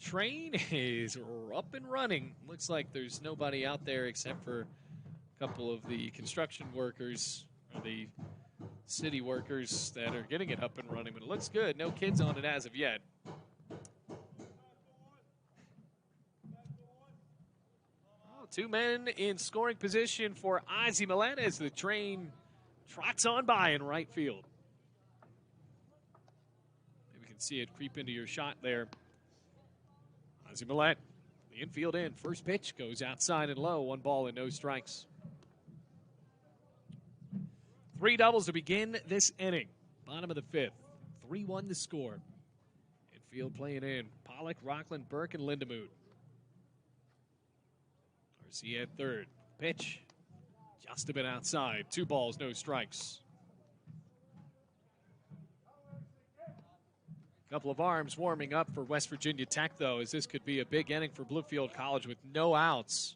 train is up and running. Looks like there's nobody out there except for a couple of the construction workers, or the city workers that are getting it up and running, but it looks good. No kids on it as of yet. Two men in scoring position for Ozzie Millett as the train trots on by in right field. Maybe you can see it creep into your shot there. Ozzie Millett, the infield in. First pitch goes outside and low. 1 ball and no strikes. 3 doubles to begin this inning. Bottom of the 5th. 3-1 to score. Infield playing in. Pollock, Rockland, Burke, and Lindemood. See at third. Pitch just a bit outside. 2 balls, no strikes. Couple of arms warming up for West Virginia Tech, though, as this could be a big inning for Bluefield College with no outs.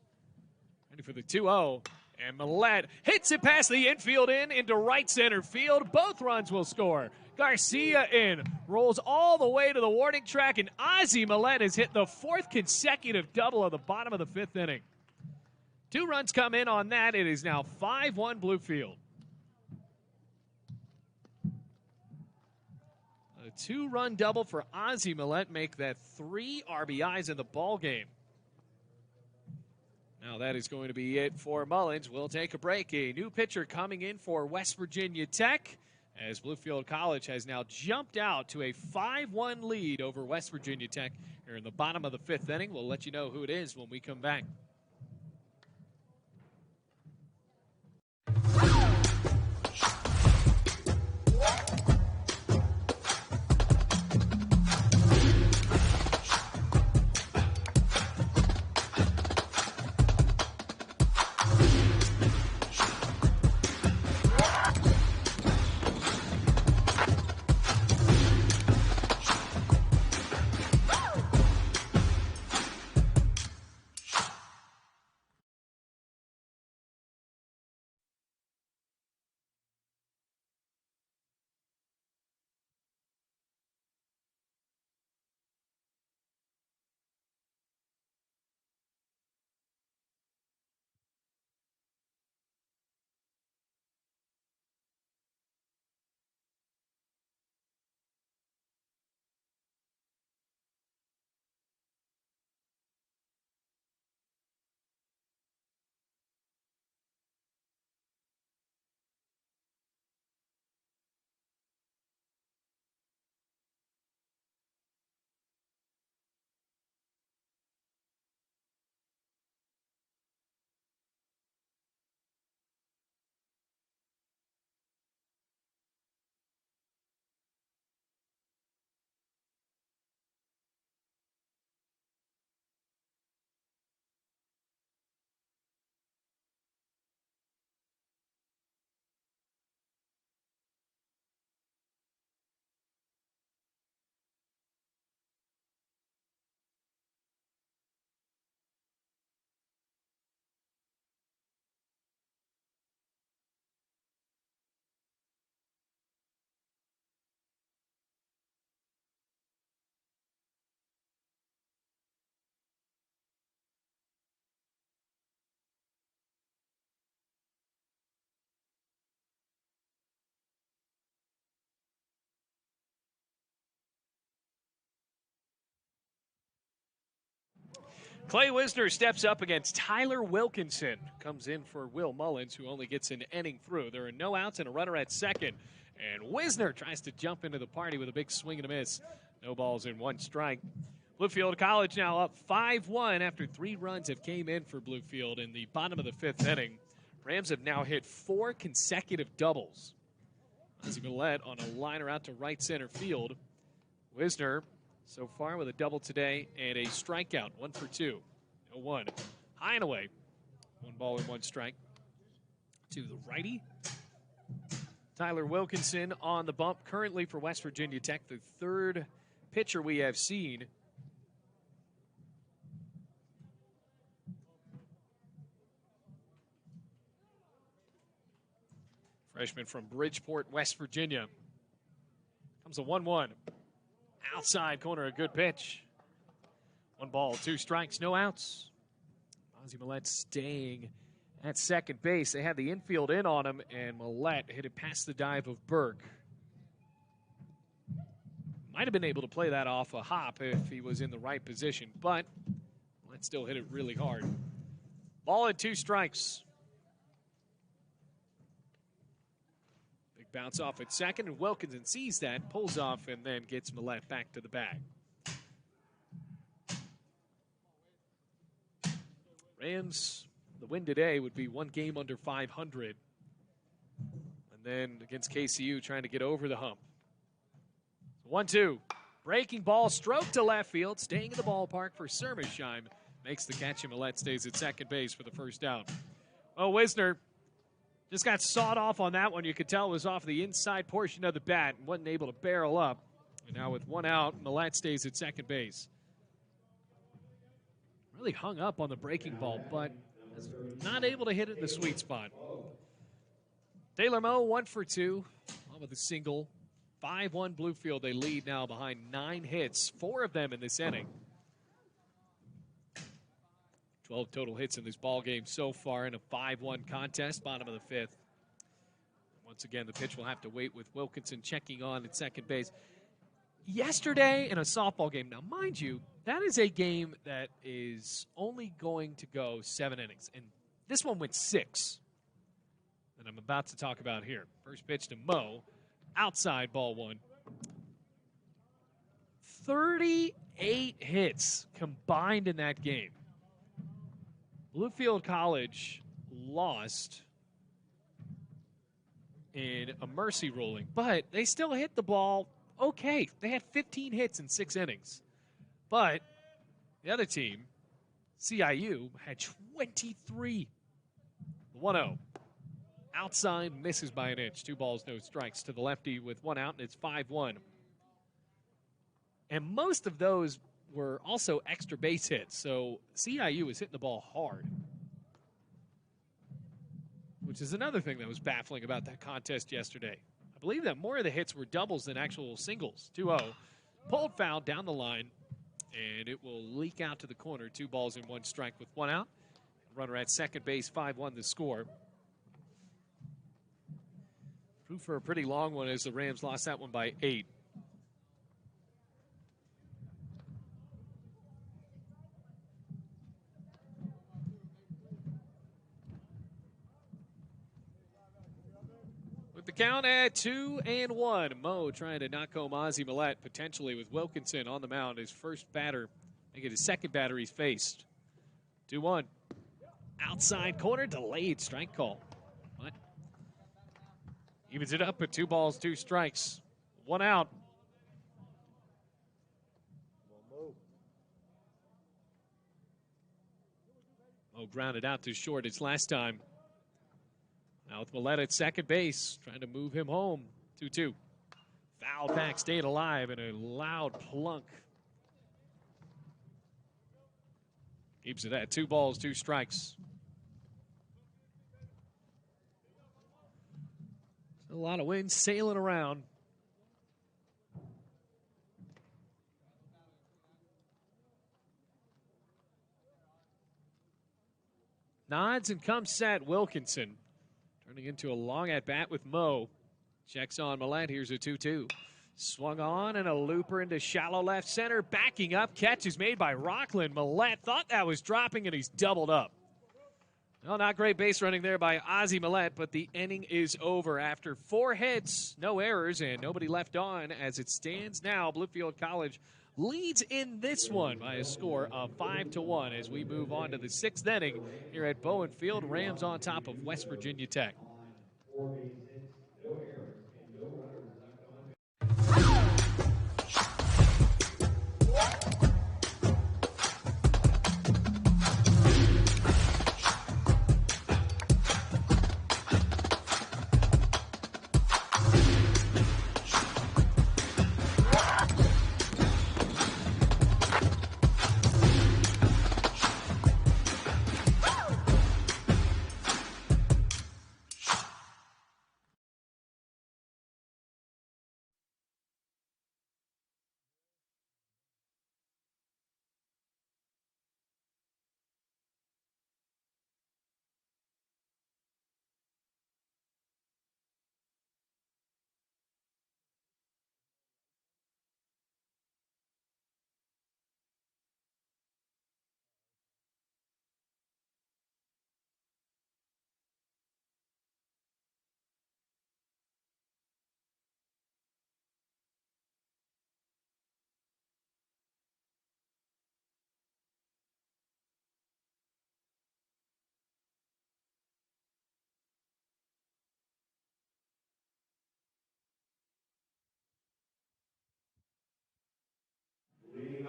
Ready for the 2-0. And Millett hits it past the infield into right center field. Both runs will score. Garcia in, rolls all the way to the warning track, and Ozzie Millett has hit the 4th consecutive double of the bottom of the 5th inning. 2 runs come in on that. It is now 5-1 Bluefield. A 2-run double for Ozzie Millett make that 3 RBIs in the ball game. Now that is going to be it for Mullins. We'll take a break. A new pitcher coming in for West Virginia Tech as Bluefield College has now jumped out to a 5-1 lead over West Virginia Tech here in the bottom of the 5th inning. We'll let you know who it is when we come back. Clay Wisner steps up against Tyler Wilkinson. Comes in for Will Mullins, who only gets an inning through. There are no outs and a runner at second. And Wisner tries to jump into the party with a big swing and a miss. No balls and 1 strike. Bluefield College now up 5-1 after 3 runs have came in for Bluefield in the bottom of the 5th inning. Rams have now hit 4 consecutive doubles. Ozzie Millett on a liner out to right center field. Wisner so far with a double today and a strikeout, 1 for 2. 0-1. High and away. 1 ball and 1 strike to the righty. Tyler Wilkinson on the bump currently for West Virginia Tech, the 3rd pitcher we have seen. Freshman from Bridgeport, West Virginia. Comes a 1-1. Outside corner, a good pitch. 1 ball, 2 strikes, no outs. Ozzie Millett staying At second base, they had the infield in on him, and Millette hit it past the dive of Burke. Might have been able to play that off a hop if he was in the right position, but Millette still hit it really hard. Ball and 2 strikes. Big bounce off at second, and Wilkinson sees that, pulls off, and then gets Millette back to the bag. Rams, the win today would be 1 game under 500. And then against KCU, trying to get over the hump. 1-2. Breaking ball, stroke to left field, staying in the ballpark for Sermersheim. Makes the catch, and Millette stays at second base for the first out. Well, Wisner just got sawed off on that one. You could tell it was off the inside portion of the bat and wasn't able to barrel up. And now with 1 out, Millette stays at second base. Really hung up on the breaking ball, but is not able to hit it in the sweet spot. Taylor Moe, 1 for 2, on with a single. 5-1 Bluefield. They lead now behind 9 hits, 4 of them in this inning. 12 total hits in this ball game so far in a 5-1 contest, bottom of the 5th. Once again, the pitch will have to wait with Wilkinson checking on at second base. Yesterday in a softball game, now mind you, that is a game that is only going to go 7 innings. And this one went 6 that I'm about to talk about here. First pitch to Moe, outside, ball 1. 38 hits combined in that game. Bluefield College lost in a mercy ruling, but they still hit the ball okay. They had 15 hits in 6 innings. But the other team, CIU, had 23. 1-0. Outside, misses by an inch. 2 balls, no strikes to the lefty with 1 out, and it's 5-1. And most of those were also extra base hits, so CIU was hitting the ball hard, which is another thing that was baffling about that contest yesterday. I believe that more of the hits were doubles than actual singles. 2-0. Pulled foul down the line, and it will leak out to the corner. 2 balls and 1 strike with 1 out. Runner at second base, 5-1 the score. Proof for a pretty long one as the Rams lost that one by 8. The count at 2-1. Moe trying to knock home Ozzie Millette, potentially with Wilkinson on the mound. His first batter, make it his second batter he's faced. 2-1. Outside corner, delayed strike call. What? Evens it up at 2 balls, 2 strikes. 1 out. Moe grounded out to short his last time. Now with Millette at second base, trying to move him home. 2-2. Fouled back, staying alive, and a loud plunk. Keeps it at 2 balls, 2 strikes. A lot of wind sailing around. Nods and comes set, Wilkinson. Turning into a long at-bat with Moe. Checks on Millette. Here's a 2-2. Swung on and a looper into shallow left center. Backing up. Catch is made by Rockland. Millette thought that was dropping, and he's doubled up. Well, not great base running there by Ozzie Millette, but the inning is over after 4 hits, no errors, and nobody left on. As it stands now, Bluefield College leads in this one by a score of 5-1 as we move on to the 6th inning here at Bowen Field. Rams on top of West Virginia Tech.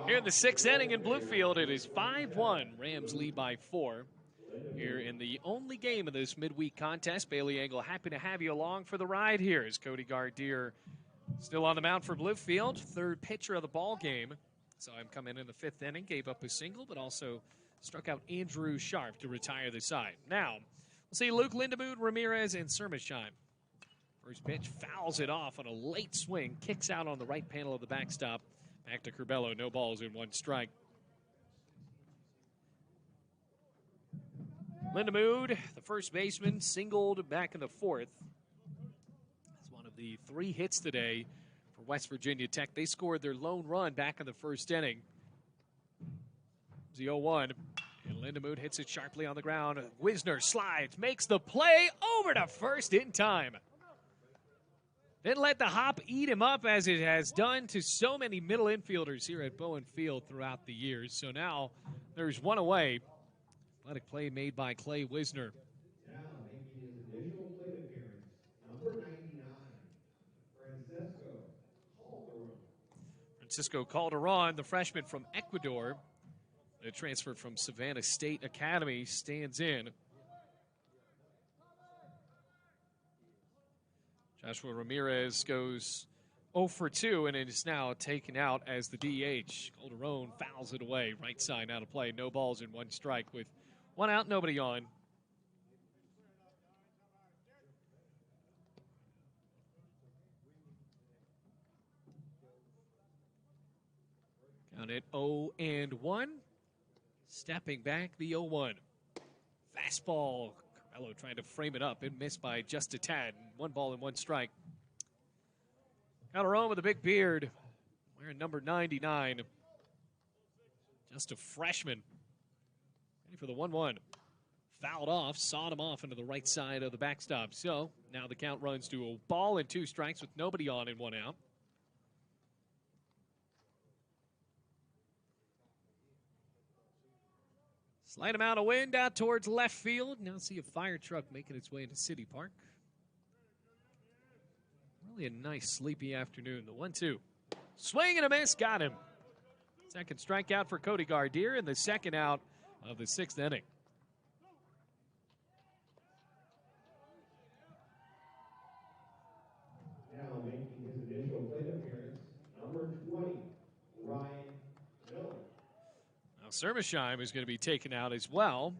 Here in the sixth inning in Bluefield, it is 5-1. Rams lead by 4. Here in the only game of this midweek contest, Bailey Engel happy to have you along for the ride here as Cody Gardier still on the mound for Bluefield, third pitcher of the ball game. Saw him come in the fifth inning, gave up a single, but also struck out Andrew Sharp to retire the side. Now, we'll see Luke Lindemood, Ramirez, and Sermesheim. First pitch fouls it off on a late swing, kicks out on the right panel of the backstop. Back to Curbelo, no balls in 1 strike. Lindemood, the first baseman, singled back in the 4th. It's one of the 3 hits today for West Virginia Tech. They scored their lone run back in the first inning. It's the 0-1, and Lindemood hits it sharply on the ground. Wisner slides, makes the play over to first in time. Didn't let the hop eat him up as it has done to so many middle infielders here at Bowen Field throughout the years. So now there's 1 away. Athletic play made by Clay Wisner. Now making his initial plate appearance, number 99, Francisco Calderon, the freshman from Ecuador, a transfer from Savannah State Academy, stands in. Joshua Ramirez goes 0 for 2 and it is now taken out as the DH. Calderon fouls it away. Right side out of play. No balls in 1 strike with 1 out, nobody on. Count it 0-1. Stepping back the 0-1. Fastball. Carmelo trying to frame it up and missed by just a tad. 1 ball and 1 strike. Calderon with a big beard. Wearing number 99. Just a freshman. Ready for the 1-1. Fouled off, sawed him off into the right side of the backstop. So now the count runs to a ball and 2 strikes with nobody on and 1 out. Slight amount of wind out towards left field. Now see a fire truck making its way into City Park. Really a nice sleepy afternoon. The 1-2. Swing and a miss. Got him. Second strikeout for Cody Gardier and the second out of the 6th inning. now making his initial plate appearance, number 20, Ryan Miller. Now Sermesheim is going to be taken out as well.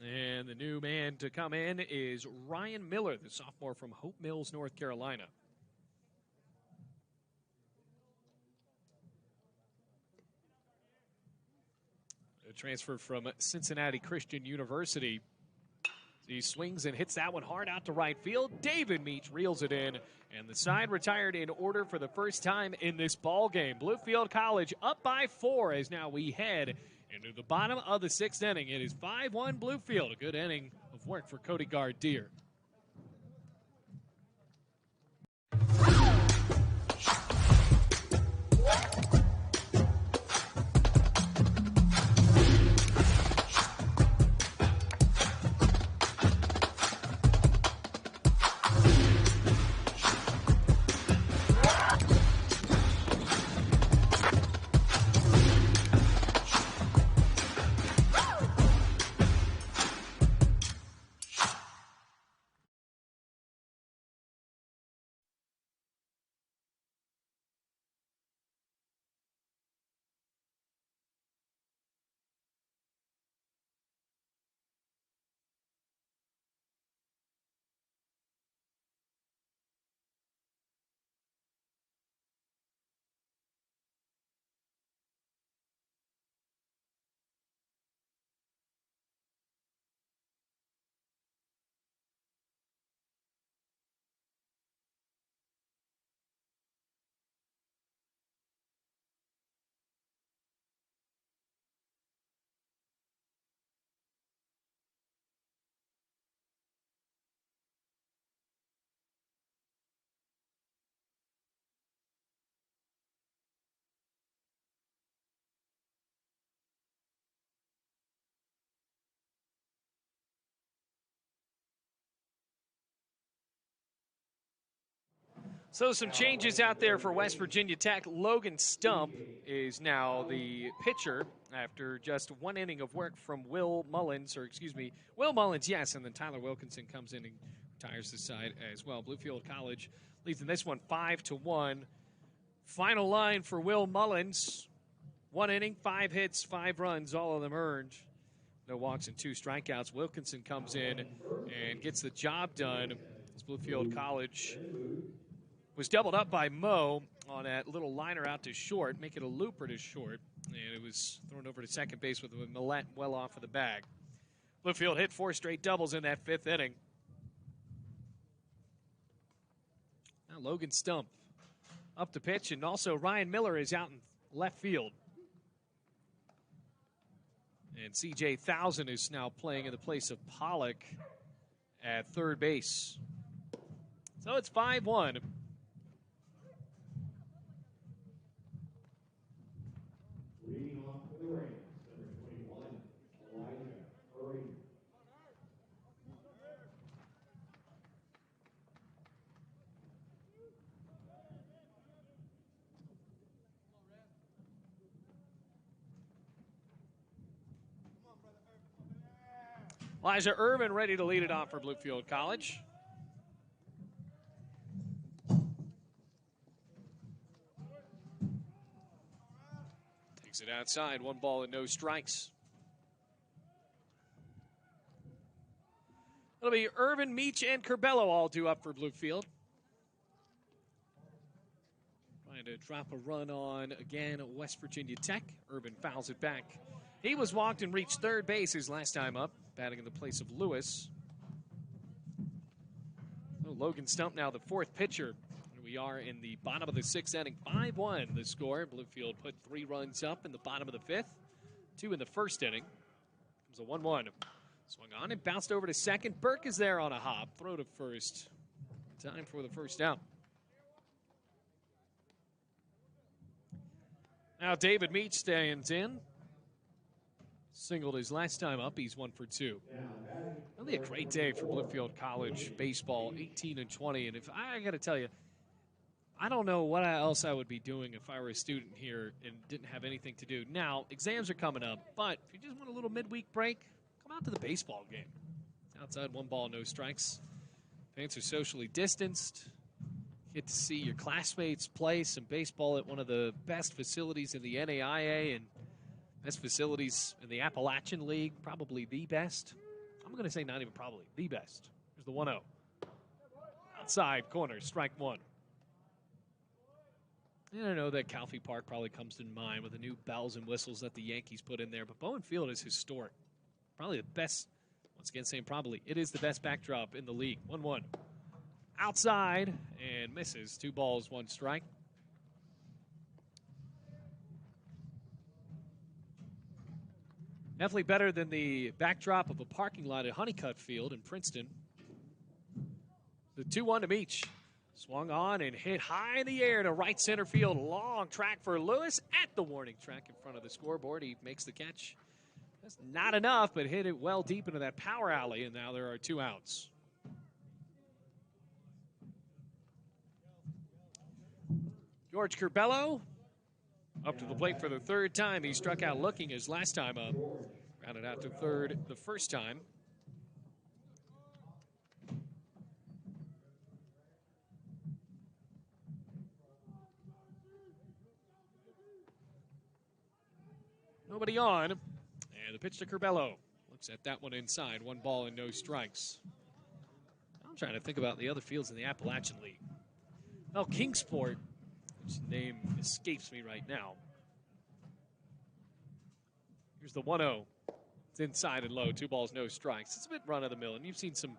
And the new man to come in is Ryan Miller, the sophomore from Hope Mills, North Carolina. A transfer from Cincinnati Christian University. He swings and hits that one hard out to right field. David Meach reels it in, and the side retired in order for the first time in this ball game. Bluefield College up by 4 as now we head into the bottom of the 6th inning. It is 5-1 Bluefield. A good inning of work for Cody Gardier. So some changes out there for West Virginia Tech. Logan Stump is now the pitcher after just one inning of work from Will Mullins, yes, and then Tyler Wilkinson comes in and retires the side as well. Bluefield College leads in this one 5-1. Final line for Will Mullins. 1 inning, 5 hits, 5 runs, all of them earned. No walks and 2 strikeouts. Wilkinson comes in and gets the job done as Bluefield College was doubled up by Mo on that little liner out to short, make it a looper to short, and it was thrown over to second base with Millette well off of the bag. Bluefield hit 4 straight doubles in that 5th inning. Now Logan Stump up to pitch, and also Ryan Miller is out in left field. And C.J. Thousand is now playing in the place of Pollock at third base. So it's 5-1. Leading off for the Rams, number 21, Elijah Curry. Elijah Irvin ready to lead it off for Bluefield College. Takes it outside, 1 ball and no strikes. It'll be Irvin, Meach, and Curbelo all due up for Bluefield. Trying to drop a run on, again, West Virginia Tech. Irvin fouls it back. He was walked and reached third base his last time up, batting in the place of Lewis. So Logan Stump now the 4th pitcher. We are in the bottom of the 6th inning. 5-1 the score. Bluefield put 3 runs up in the bottom of the 5th. 2 in the 1st inning. Comes a 1-1. Swung on and bounced over to second. Burke is there on a hop. Throw to first. Time for the first down. Now David Meach stands in. Singled his last time up. He's 1 for 2. Really a great day for Bluefield College baseball, 18-20. And if I got to tell you, I don't know what else I would be doing if I were a student here and didn't have anything to do. Now, exams are coming up, but if you just want a little midweek break, come out to the baseball game. It's outside, 1 ball, no strikes. Fans are socially distanced. You get to see your classmates play some baseball at one of the best facilities in the NAIA and best facilities in the Appalachian League, probably the best. I'm going to say not even probably, the best. Here's the 1-0. Outside corner, strike 1. And I know that Calfee Park probably comes to mind with the new bells and whistles that the Yankees put in there, but Bowen Field is historic. Probably the best, once again saying probably, it is the best backdrop in the league. 1-1. Outside and misses. 2 balls, 1 strike. Definitely better than the backdrop of a parking lot at Honeycutt Field in Princeton. The 2-1 to Meach. Swung on and hit high in the air to right center field. Long track for Lewis at the warning track in front of the scoreboard. He makes the catch. That's not enough, but hit it well deep into that power alley, and now there are 2 outs. George Curbelo up to the plate for the 3rd time. He struck out looking his last time up. Rounded out to third the first time. Nobody on. And the pitch to Curbelo. Looks at that one inside. 1 ball and no strikes. I'm trying to think about the other fields in the Appalachian League. Well, Kingsport, which name escapes me right now. Here's the 1-0. It's inside and low. 2 balls, no strikes. It's a bit run-of-the-mill, and you've seen some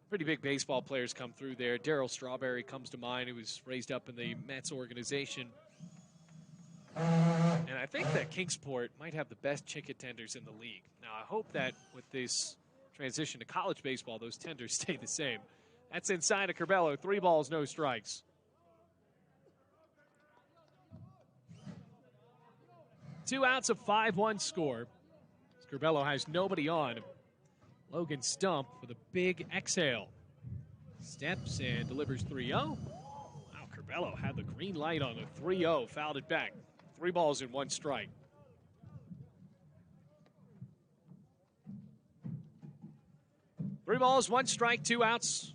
pretty big baseball players come through there. Darryl Strawberry comes to mind, who was raised up in the Mets organization. And I think that Kingsport might have the best chicken tenders in the league. Now, I hope that with this transition to college baseball, those tenders stay the same. That's inside of Curbelo. 3 balls, no strikes. 2 outs, a 5-1 score. Curbelo has nobody on. Logan Stump with a big exhale. Steps and delivers 3-0. Wow, Corbello had the green light on the 3-0, fouled it back. 3 balls and 1 strike. Three balls, 1 strike, 2 outs.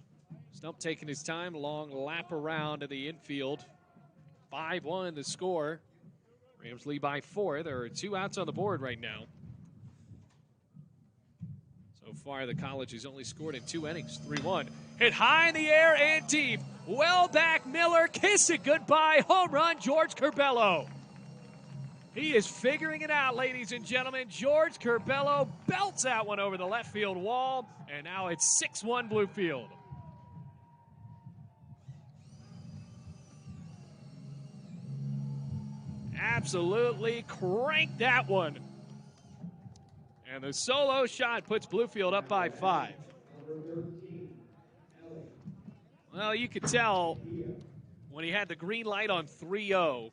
Stump taking his time, long lap around to the infield. 5-1 the score. Rams lead by 4. There are 2 outs on the board right now. So far, the College has only scored in 2 innings. 3-1. Hit high in the air and deep. Well back, Miller. Kiss it goodbye. Home run, George Corbello. He is figuring it out, ladies and gentlemen. George Corbello belts that one over the left field wall, and now it's 6-1 Bluefield. Absolutely cranked that one. And the solo shot puts Bluefield up by 5. Well, you could tell when he had the green light on 3-0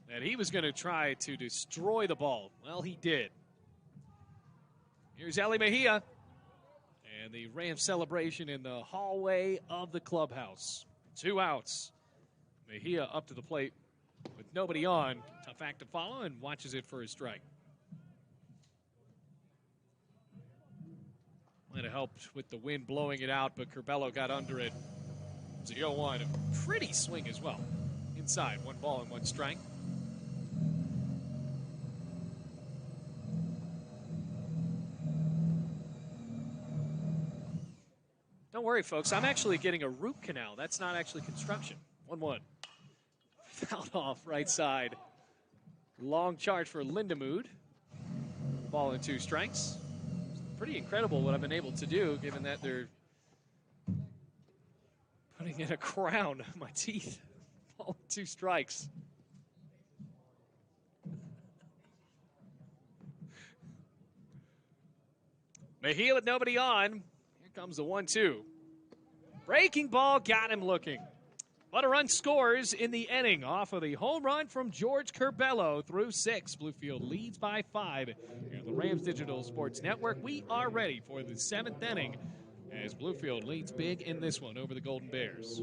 that he was going to try to destroy the ball. Well, he did. Here's Ellie Mejia and the Rams celebration in the hallway of the clubhouse. 2 outs. Mejia up to the plate with nobody on. Tough act to follow, and watches it for a strike. Might have helped with the wind blowing it out, but Corbello got under it. It's a 0-1. A pretty swing as well. Inside, 1 ball and 1 strike. Don't worry, folks. I'm actually getting a root canal. That's not actually construction. 1-1. Fouled off right side. Long charge for Lindemood. Ball and 2 strikes. Pretty incredible what I've been able to do, given that they're putting in a crown on my teeth. Ball and 2 strikes. Mejia with nobody on. Here comes the 1-2. Breaking ball, got him looking. But a run scores in the inning off of the home run from George Corbello through 6. Bluefield leads by 5 here on the Rams Digital Sports Network. We are ready for the 7th inning as Bluefield leads big in this one over the Golden Bears.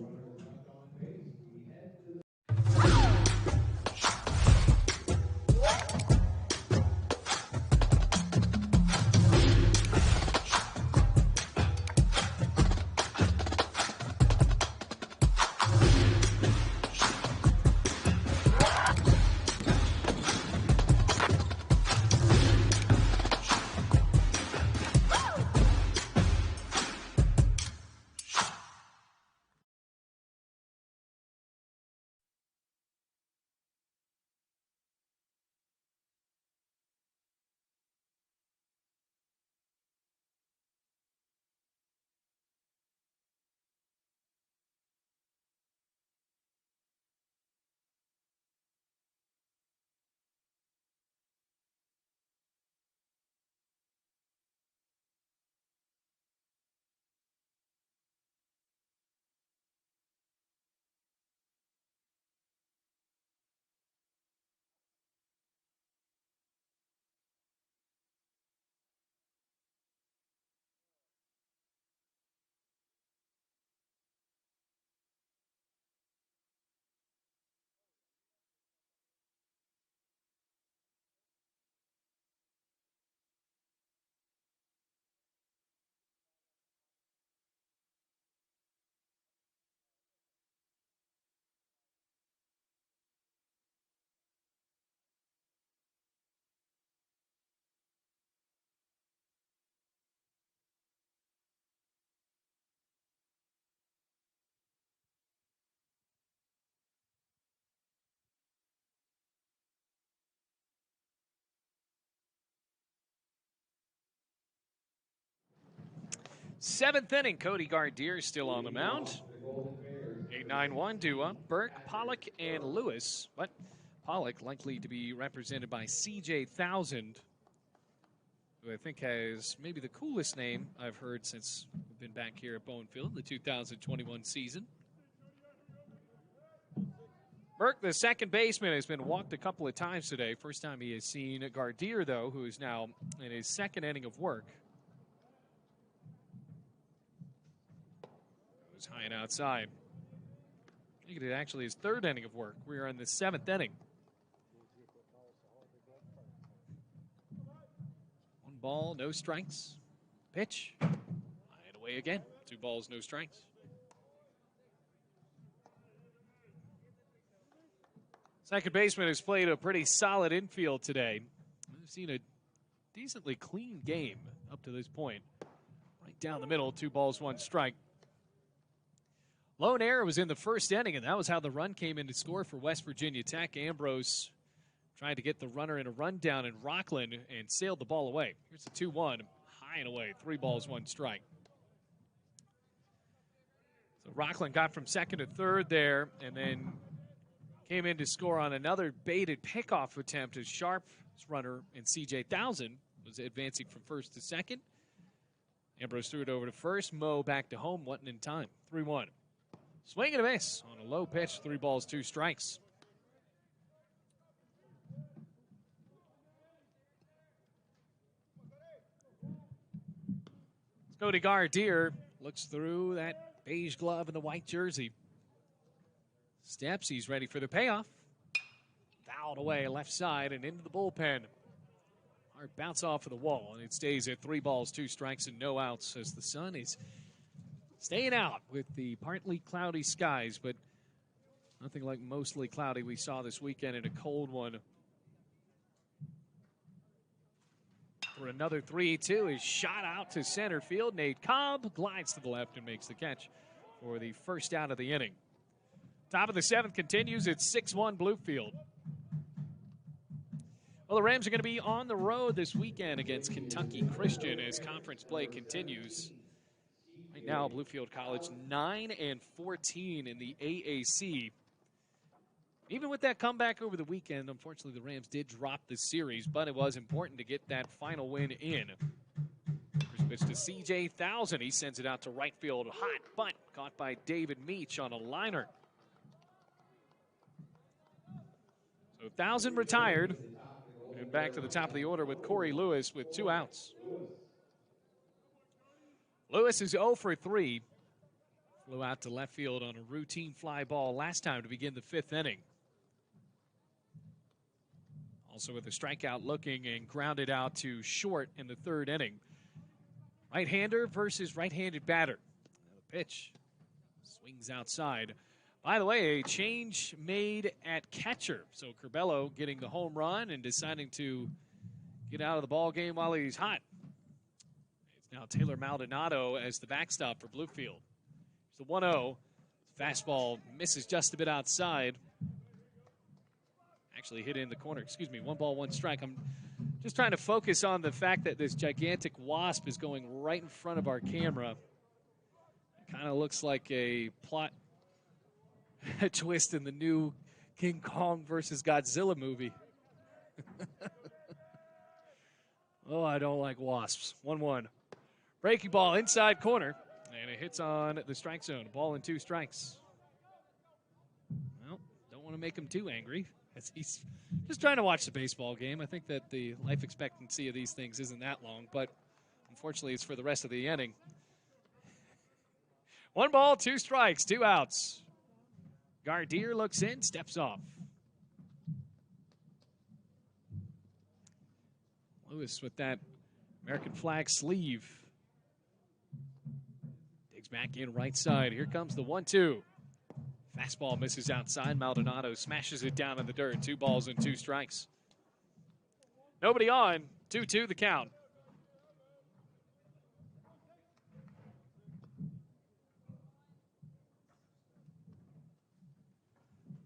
Seventh inning, Cody Gardere still on the mound. 8-9-1 Dua, Burke, Pollock, and Lewis. But Pollock likely to be represented by C.J. Thousand, who I think has maybe the coolest name I've heard since we've been back here at Bowen Field, the 2021 season. Burke, the second baseman, has been walked a couple of times today. First time he has seen Gardere, though, who is now in his second inning of work. Goes high and outside. I think it actually his third inning of work. We are in the 7th inning. 1 ball, no strikes. Pitch. And away again. 2 balls, no strikes. Second baseman has played a pretty solid infield today. We've seen a decently clean game up to this point. Right down the middle, 2 balls, 1 strike. Lone error was in the first inning, and that was how the run came in to score for West Virginia Tech. Ambrose tried to get the runner in a rundown in Rockland and sailed the ball away. Here's the 2-1, high and away, 3 balls, 1 strike. So Rockland got from second to third there, and then came in to score on another baited pickoff attempt as Sharp's runner and C.J. Thousand was advancing from first to second. Ambrose threw it over to first. Mo back to home, wasn't in time. 3-1. Swing and a miss on a low pitch, 3 balls, 2 strikes. Cody Gardier looks through that beige glove and the white jersey. Steps, he's ready for the payoff. Fouled away left side and into the bullpen. Hard bounce off of the wall, and it stays at 3 balls, 2 strikes, and no outs as the sun is staying out with the partly cloudy skies, but nothing like mostly cloudy we saw this weekend in a cold one. For another 3-2 is shot out to center field. Nate Cobb glides to the left and makes the catch for the first out of the inning. Top of the 7th continues. It's 6-1 Bluefield. Well, the Rams are going to be on the road this weekend against Kentucky Christian as conference play continues. Right now, Bluefield College 9-14 in the AAC. Even with that comeback over the weekend, unfortunately, the Rams did drop the series, but it was important to get that final win in. First pitch to C.J. Thousand. He sends it out to right field. Hot bunt caught by David Meach on a liner. So Thousand retired. And back to the top of the order with Corey Lewis with 2 outs. Lewis is 0 for 3. Flew out to left field on a routine fly ball last time to begin the 5th inning. Also with a strikeout looking and grounded out to short in the 3rd inning. Right-hander versus right-handed batter. The pitch swings outside. By the way, a change made at catcher. So Curbelo getting the home run and deciding to get out of the ball game while he's hot. It's now Taylor Maldonado as the backstop for Bluefield. It's the 1-0. Fastball misses just a bit outside. Actually hit in the corner. 1 ball, 1 strike. I'm just trying to focus on the fact that this gigantic wasp is going right in front of our camera. It kind of looks like a plot twist in the new King Kong versus Godzilla movie. Oh, I don't like wasps. 1-1. Breaking ball inside corner, and it hits on the strike zone. Ball and 2 strikes. Well, don't want to make him too angry, as he's just trying to watch the baseball game. I think that the life expectancy of these things isn't that long, but unfortunately it's for the rest of the inning. 1 ball, 2 strikes, 2 outs. Gardier looks in, steps off. Lewis with that American flag sleeve. Digs back in right side. Here comes the 1-2. Fastball misses outside. Maldonado smashes it down in the dirt. 2 balls and 2 strikes. Nobody on. 2-2 the count.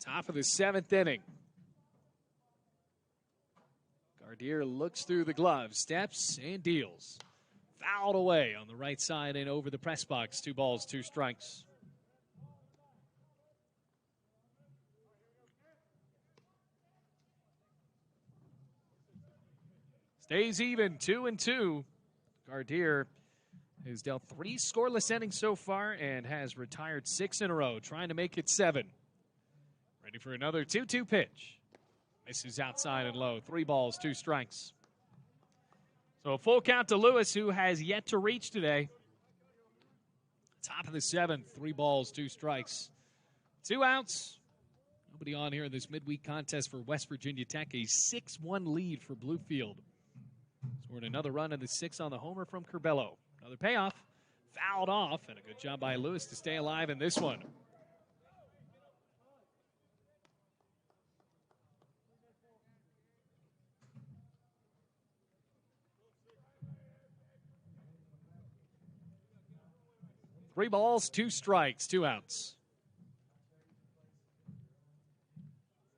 Top of the 7th inning. Gardier looks through the glove, steps, and deals. Fouled away on the right side and over the press box. 2 balls, 2 strikes. Stays even, 2-2. Gardier has dealt 3 scoreless innings so far and has retired 6 in a row, trying to make it 7. Ready for another 2-2 pitch. Misses outside and low. 3 balls, 2 strikes. So a full count to Lewis, who has yet to reach today. Top of the 7th, 3 balls, 2 strikes. 2 outs. Nobody on here in this midweek contest for West Virginia Tech. A 6-1 lead for Bluefield. Scored another run in the 6th on the homer from Curbelo. Another payoff. Fouled off, and a good job by Lewis to stay alive in this one. Three balls, 2 strikes, 2 outs.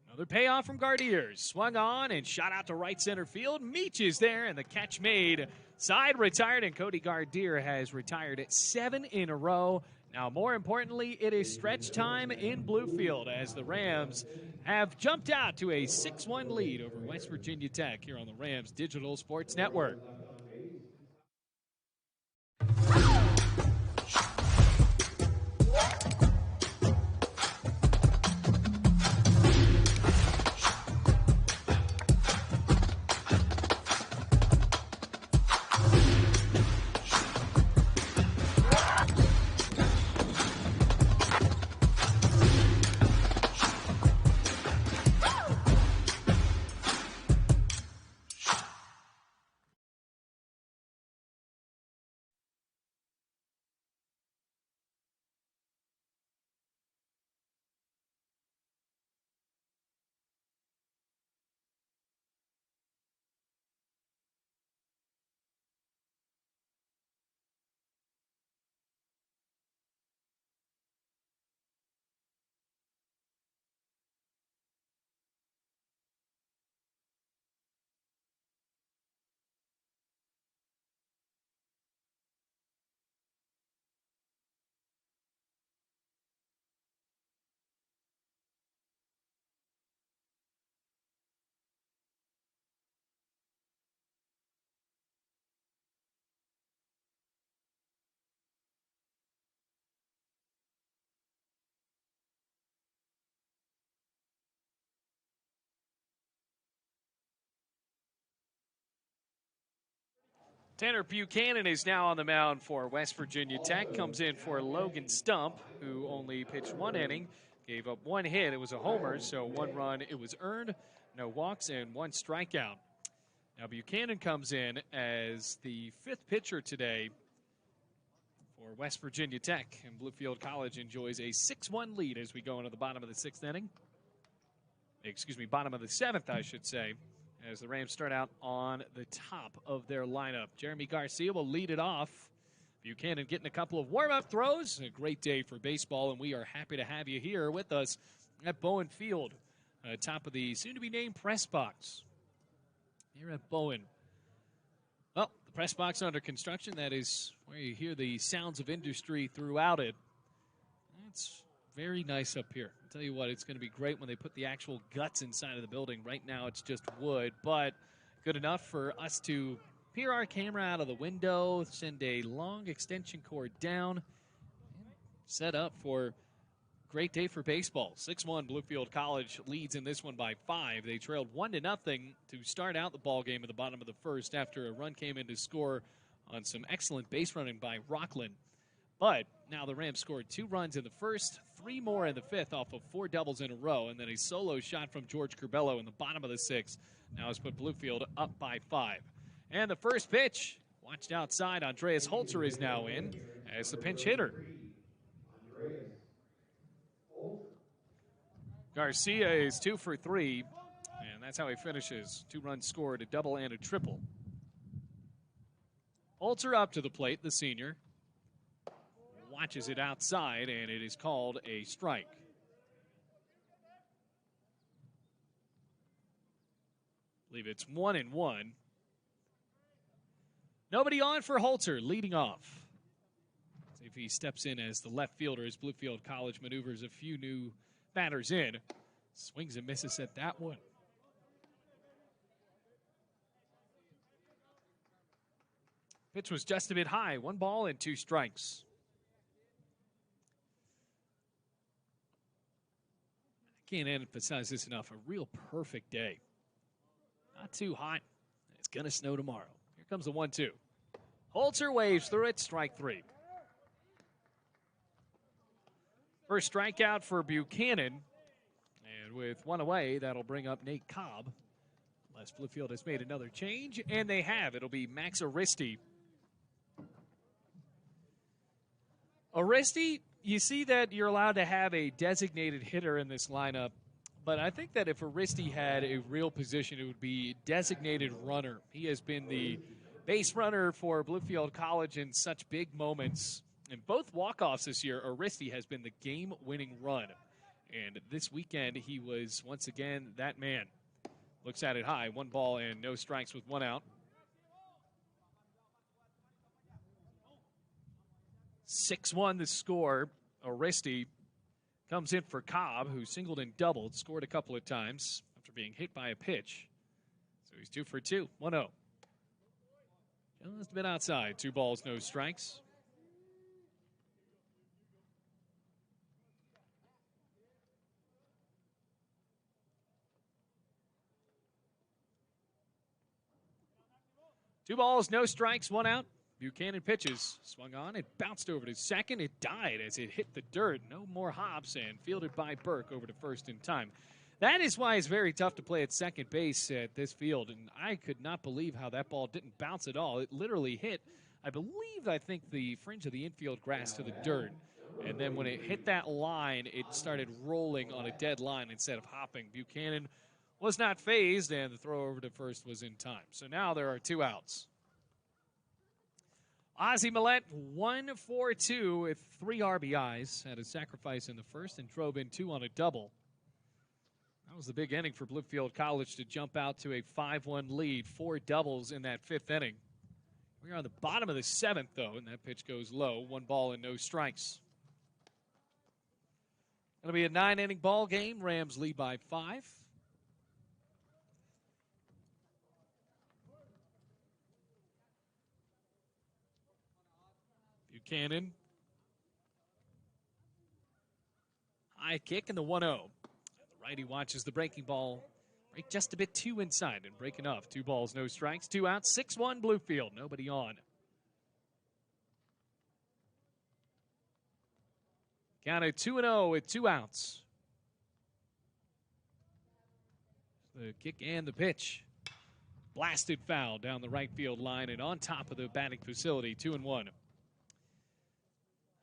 Another payoff from Gardiers. Swung on and shot out to right center field. Meach is there, and the catch made. Side retired, and Cody Gardier has retired at 7 in a row. Now, more importantly, it is stretch time in Bluefield as the Rams have jumped out to a 6-1 lead over West Virginia Tech here on the Rams Digital Sports Network. Tanner Buchanan is now on the mound for West Virginia Tech. Comes in for Logan Stump, who only pitched 1 inning, gave up 1 hit. It was a homer, so 1 run. It was earned, no walks, and 1 strikeout. Now Buchanan comes in as the 5th pitcher today for West Virginia Tech, and Bluefield College enjoys a 6-1 lead as we go into the bottom of the 6th inning. Bottom of the 7th, I should say, as the Rams start out on the top of their lineup. Jeremy Garcia will lead it off. Buchanan getting a couple of warm-up throws. A great day for baseball, and we are happy to have you here with us at Bowen Field, top of the soon-to-be-named press box here at Bowen. Well, the press box under construction, that is where you hear the sounds of industry throughout it. It's very nice up here. I'll tell you what, it's going to be great when they put the actual guts inside of the building. Right now it's just wood, but good enough for us to peer our camera out of the window, send a long extension cord down, and set up for a great day for baseball. 6-1 Bluefield College leads in this one by 5. They trailed 1-0 to start out the ball game at the bottom of the first after a run came in to score on some excellent base running by Rockland. But now the Rams scored 2 runs in the first, 3 more in the 5th off of 4 doubles in a row, and then a solo shot from George Curbelo in the bottom of the 6th. Now has put Bluefield up by 5. And the first pitch, watched outside, Andreas Holzer is now in as the pinch hitter. Garcia is 2 for 3, and that's how he finishes. 2 runs scored, a double and a triple. Holzer up to the plate, the senior. Watches it outside, and it is called a strike. I believe it's 1-1. Nobody on for Holzer, leading off. See if he steps in as the left fielder as Bluefield College maneuvers a few new batters in. Swings and misses at that one. Pitch was just a bit high. 1 ball and 2 strikes. Can't emphasize this enough. A real perfect day. Not too hot. It's going to snow tomorrow. Here comes the 1-2. Holzer waves through it. Strike 3. First strikeout for Buchanan. And with one away, that'll bring up Nate Cobb. Unless Bluefield has made another change, and they have. It'll be Max Aristi. Aristi, you see that you're allowed to have a designated hitter in this lineup, but I think that if Aristi had a real position, it would be designated runner. He has been the base runner for Bluefield College in such big moments. In both walk-offs this year, Aristi has been the game-winning run. And this weekend, he was, once again, that man. Looks at it high. 1 ball and no strikes with 1 out. 6-1 the score. Aristi comes in for Cobb, who singled and doubled, scored a couple of times after being hit by a pitch. So he's 2 for 2, 1-0. Just a bit outside. 2 balls, no strikes. Two balls, no strikes, 1 out. Buchanan pitches. Swung on. It bounced over to second. It died as it hit the dirt. No more hops and fielded by Burke over to first in time. That is why it's very tough to play at second base at this field. And I could not believe how that ball didn't bounce at all. It literally hit, I think, the fringe of the infield grass to the dirt. And then when it hit that line, it started rolling on a dead line instead of hopping. Buchanan was not phased, and the throw over to first was in time. So now there are 2 outs. Ozzie Millette, 1 for 2 with 3 RBIs. Had a sacrifice in the first and drove in 2 on a double. That was the big inning for Bluefield College to jump out to a 5-1 lead. 4 doubles in that 5th inning. We're on the bottom of the 7th, though, and that pitch goes low. 1 ball and no strikes. It'll be a 9-inning ball game. Rams lead by 5. Buchanan. High kick and the 1-0. The righty watches the breaking ball break just a bit too inside and break enough. 2 balls, no strikes, 2 outs, 6-1 Bluefield. Nobody on. Counted 2-0 with 2 outs. The kick and the pitch. Blasted foul down the right field line and on top of the batting facility. 2-1.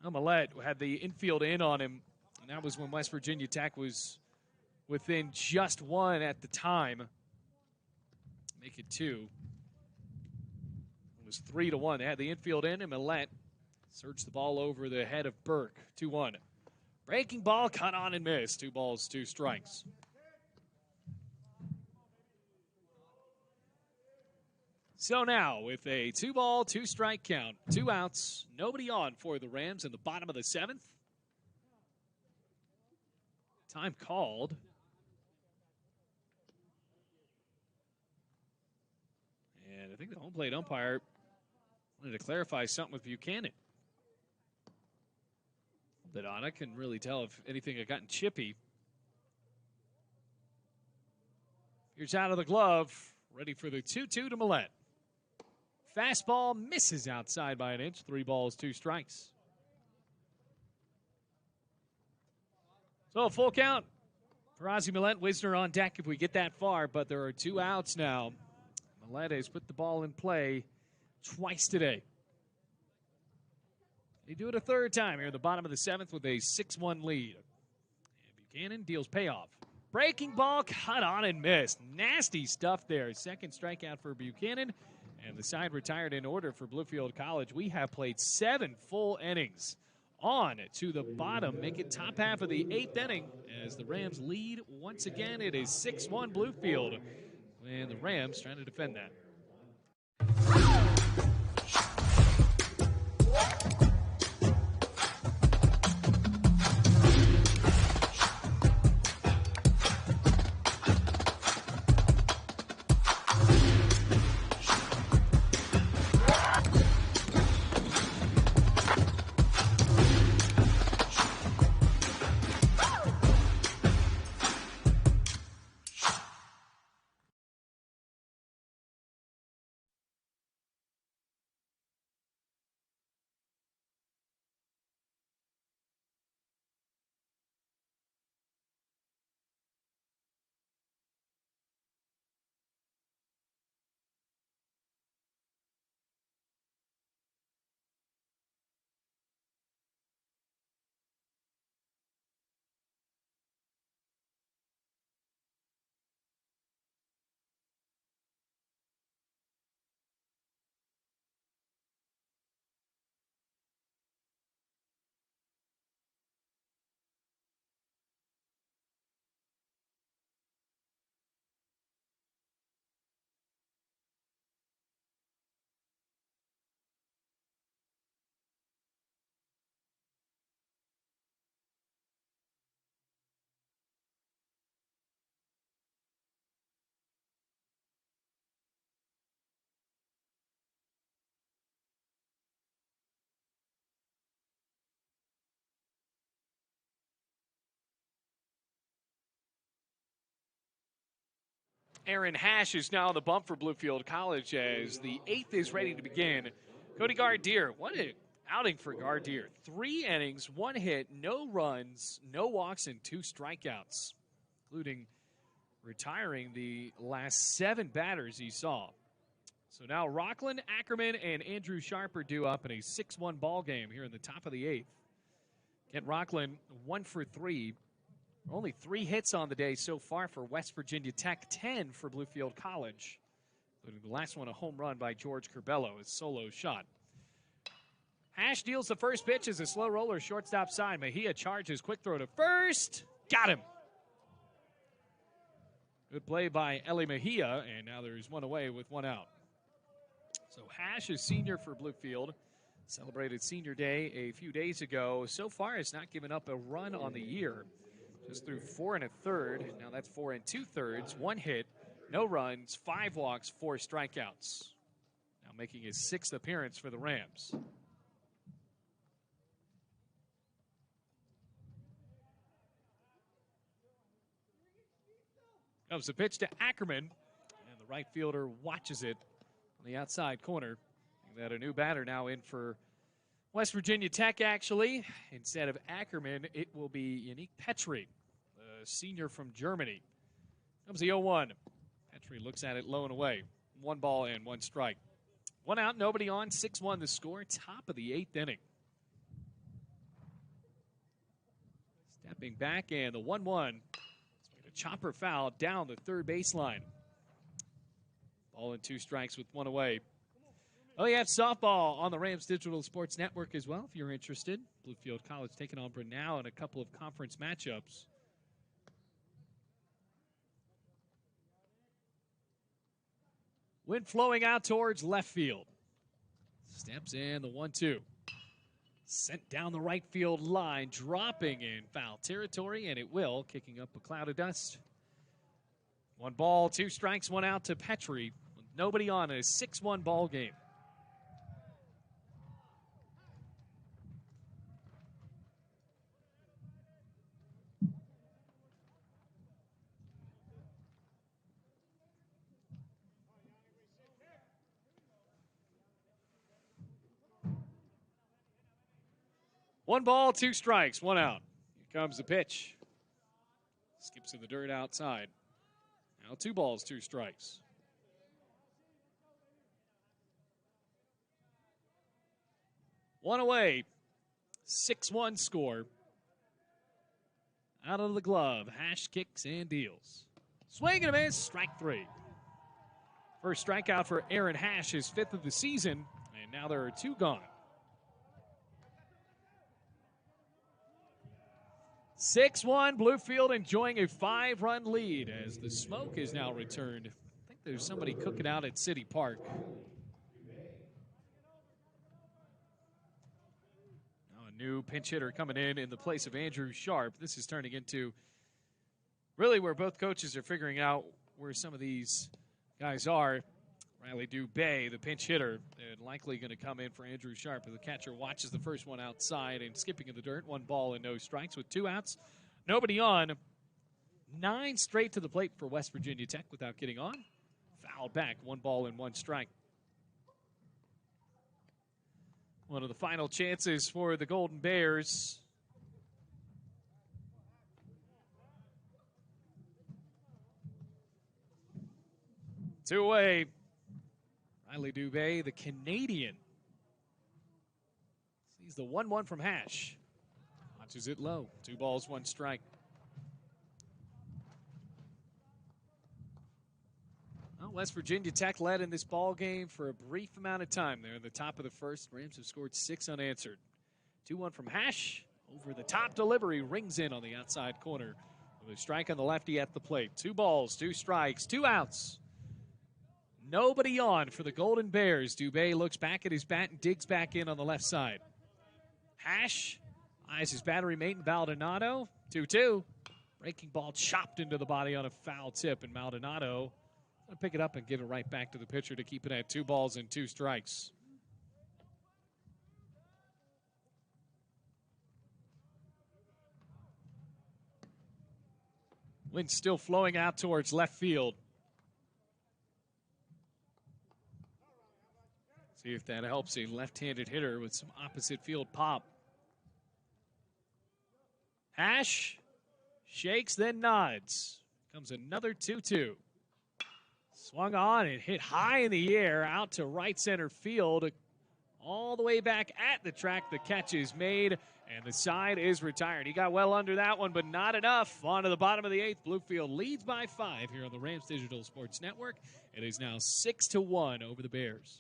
Millette had the infield in on him, and that was when West Virginia Tech was within just 1 at the time. Make it 2. It was 3-1. They had the infield in, and Millette surged the ball over the head of Burke. 2-1. Breaking ball, cut on and missed. 2 balls, 2 strikes. So now, with a 2-ball, 2-strike count, 2 outs, nobody on for the Rams in the bottom of the 7th. Time called. And I think the home plate umpire wanted to clarify something with Buchanan. But I couldn't really tell if anything had gotten chippy. Here's out of the glove, ready for the 2-2 to Millette. Fastball misses outside by an inch. 3 balls, 2 strikes. So a full count for Ozzie Millette. Wisner on deck if we get that far, but there are 2 outs now. Millette has put the ball in play twice today. They do it a 3rd time here in the bottom of the 7th with a 6-1 lead. And Buchanan deals payoff. Breaking ball, cut on and missed. Nasty stuff there. 2nd strikeout for Buchanan. And the side retired in order for Bluefield College. We have played 7 full innings. On to the bottom, make it top half of the 8th inning as the Rams lead once again. It is 6-1 Bluefield, and the Rams trying to defend that. Aaron Hash is now on the bump for Bluefield College as the 8th is ready to begin. Cody Gardier, what an outing for Gardier. 3 innings, 1 hit, no runs, no walks, and 2 strikeouts, including retiring the last 7 batters he saw. So now Rockland, Ackerman, and Andrew Sharp are due up in a 6-1 ball game here in the top of the 8th. Kent Rockland 1 for 3. Only 3 hits on the day so far for West Virginia Tech, 10 for Bluefield College, including the last one a home run by George Curbelo, his solo shot. Hash deals the first pitch as a slow roller shortstop side. Mejia charges, quick throw to first. Got him. Good play by Eli Mejia, and now there's 1 away with 1 out. So Hash is senior for Bluefield. Celebrated senior day a few days ago. So far has not given up a run on the year. Just threw 4 1/3. Now that's 4 2/3. 1 hit, no runs, 5 walks, 4 strikeouts. Now making his 6th appearance for the Rams. Comes the pitch to Ackerman, and the right fielder watches it on the outside corner. We've got a new batter now in for West Virginia Tech, actually. Instead of Ackerman, it will be Yannick Petry, the senior from Germany. Comes the 0-1. Petry looks at it low and away. 1 ball and 1 strike. 1 out, nobody on. 6-1 the score. Top of the 8th inning. Stepping back, and the 1-1. A chopper foul down the third baseline. Ball and 2 strikes with 1 away. Oh, you have softball on the Rams Digital Sports Network as well if you're interested. Bluefield College taking on Brunel in a couple of conference matchups. Wind flowing out towards left field. Steps in the 1-2. Sent down the right field line, dropping in foul territory, and it will, kicking up a cloud of dust. 1 ball, 2 strikes, 1 out to Petry. With nobody on, a 6-1 ball game. One ball, 2 strikes, 1 out. Here comes the pitch. Skips to the dirt outside. Now 2 balls, 2 strikes. One away. 6-1 score. Out of the glove. Hash kicks and deals. Swing and a miss. Strike 3. First strikeout for Aaron Hash, his 5th of the season. And now there are 2 gone. 6-1, Bluefield enjoying a 5-run lead as the smoke is now returned. I think there's somebody cooking out at City Park. Now a new pinch hitter coming in the place of Andrew Sharp. This is turning into really where both coaches are figuring out where some of these guys are. Riley Dubé, the pinch hitter, and likely going to come in for Andrew Sharp. The catcher watches the first one outside and skipping in the dirt. 1 ball and no strikes with 2 outs. Nobody on. 9 straight to the plate for West Virginia Tech without getting on. Fouled back. 1 ball and 1 strike. One of the final chances for the Golden Bears. Two away. Riley Dubé, the Canadian, sees the 1-1 from Hash. Watches it low. 2 balls, 1 strike. Well, West Virginia Tech led in this ball game for a brief amount of time there in the top of the first. Rams have scored 6 unanswered. 2-1 from Hash. Over the top delivery, rings in on the outside corner. With a strike on the lefty at the plate. 2 balls, 2 strikes, 2 outs. Nobody on for the Golden Bears. Dubé looks back at his bat and digs back in on the left side. Hash eyes his battery mate in Maldonado. 2-2. Breaking ball chopped into the body on a foul tip, and Maldonado going to pick it up and give it right back to the pitcher to keep it at 2 balls and 2 strikes. Wind still flowing out towards left field. See if that helps a left-handed hitter with some opposite field pop. Hash shakes, then nods. Comes another 2-2. Swung on and hit high in the air out to right center field. All the way back at the track, the catch is made, and the side is retired. He got well under that one, but not enough. On to the bottom of the 8th. Bluefield leads by 5 here on the Rams Digital Sports Network. It is now 6-1 over the Bears.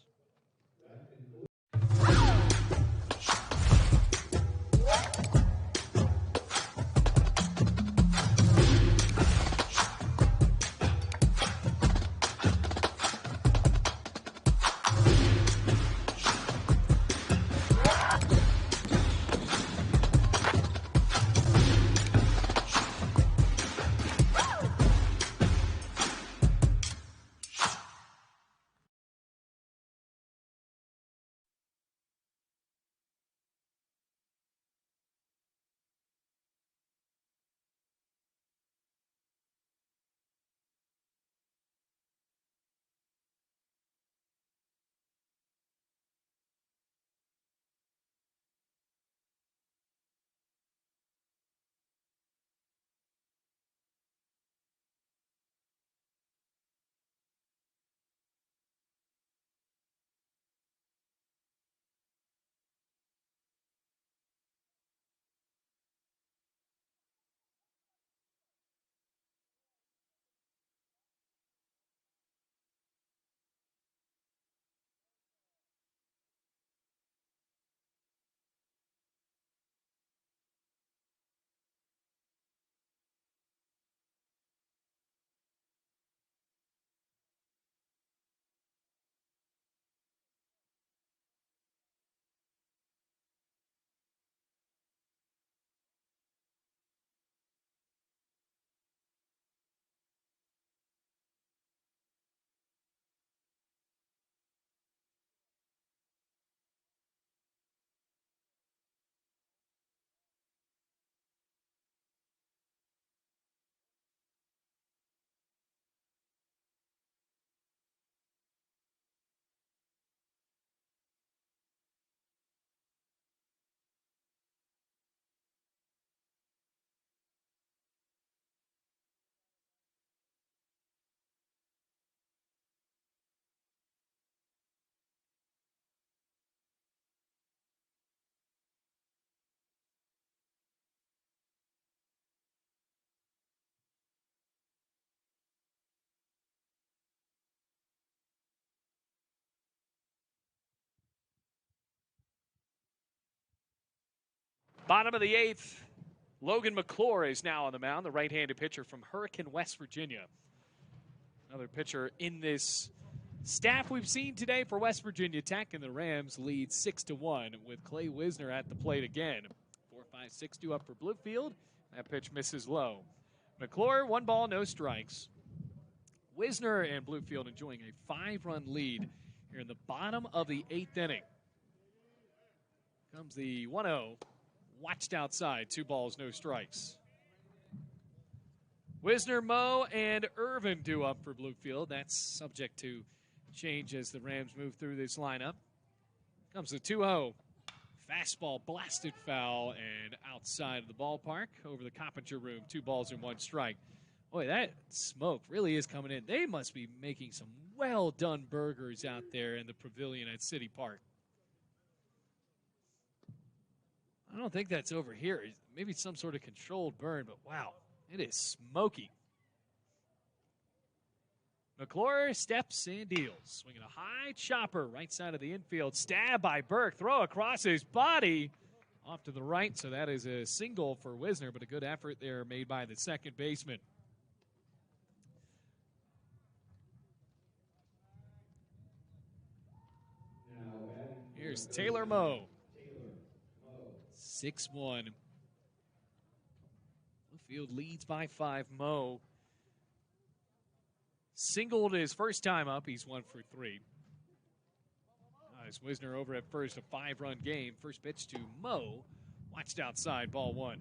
Bottom of the 8th. Logan McClure is now on the mound, the right-handed pitcher from Hurricane, West Virginia. Another pitcher in this staff we've seen today for West Virginia Tech, and the Rams lead 6-1 with Clay Wisner at the plate again. 4-5-6-2 up for Bluefield. That pitch misses low. McClure, 1 ball, no strikes. Wisner and Bluefield enjoying a 5-run lead here in the bottom of the 8th inning. Comes the 1-0. Watched outside, 2 balls, no strikes. Wisner, Moe, and Irvin due up for Bluefield. That's subject to change as the Rams move through this lineup. Comes the 2-0. Fastball blasted foul and outside of the ballpark over the Coppinger room. 2 balls and 1 strike. Boy, that smoke really is coming in. They must be making some well-done burgers out there in the pavilion at City Park. I don't think that's over here. Maybe some sort of controlled burn, but wow, it is smoky. McClure steps and deals. Swinging a high chopper right side of the infield. Stab by Burke. Throw across his body. Off to the right, so that is a single for Wisner, but a good effort there made by the second baseman. Here's Taylor Moe. 6-1. Bluefield leads by 5. Moe singled his first time up. He's 1 for 3. As Wisner over at first, a 5-run game. First pitch to Moe. Watched outside, ball 1.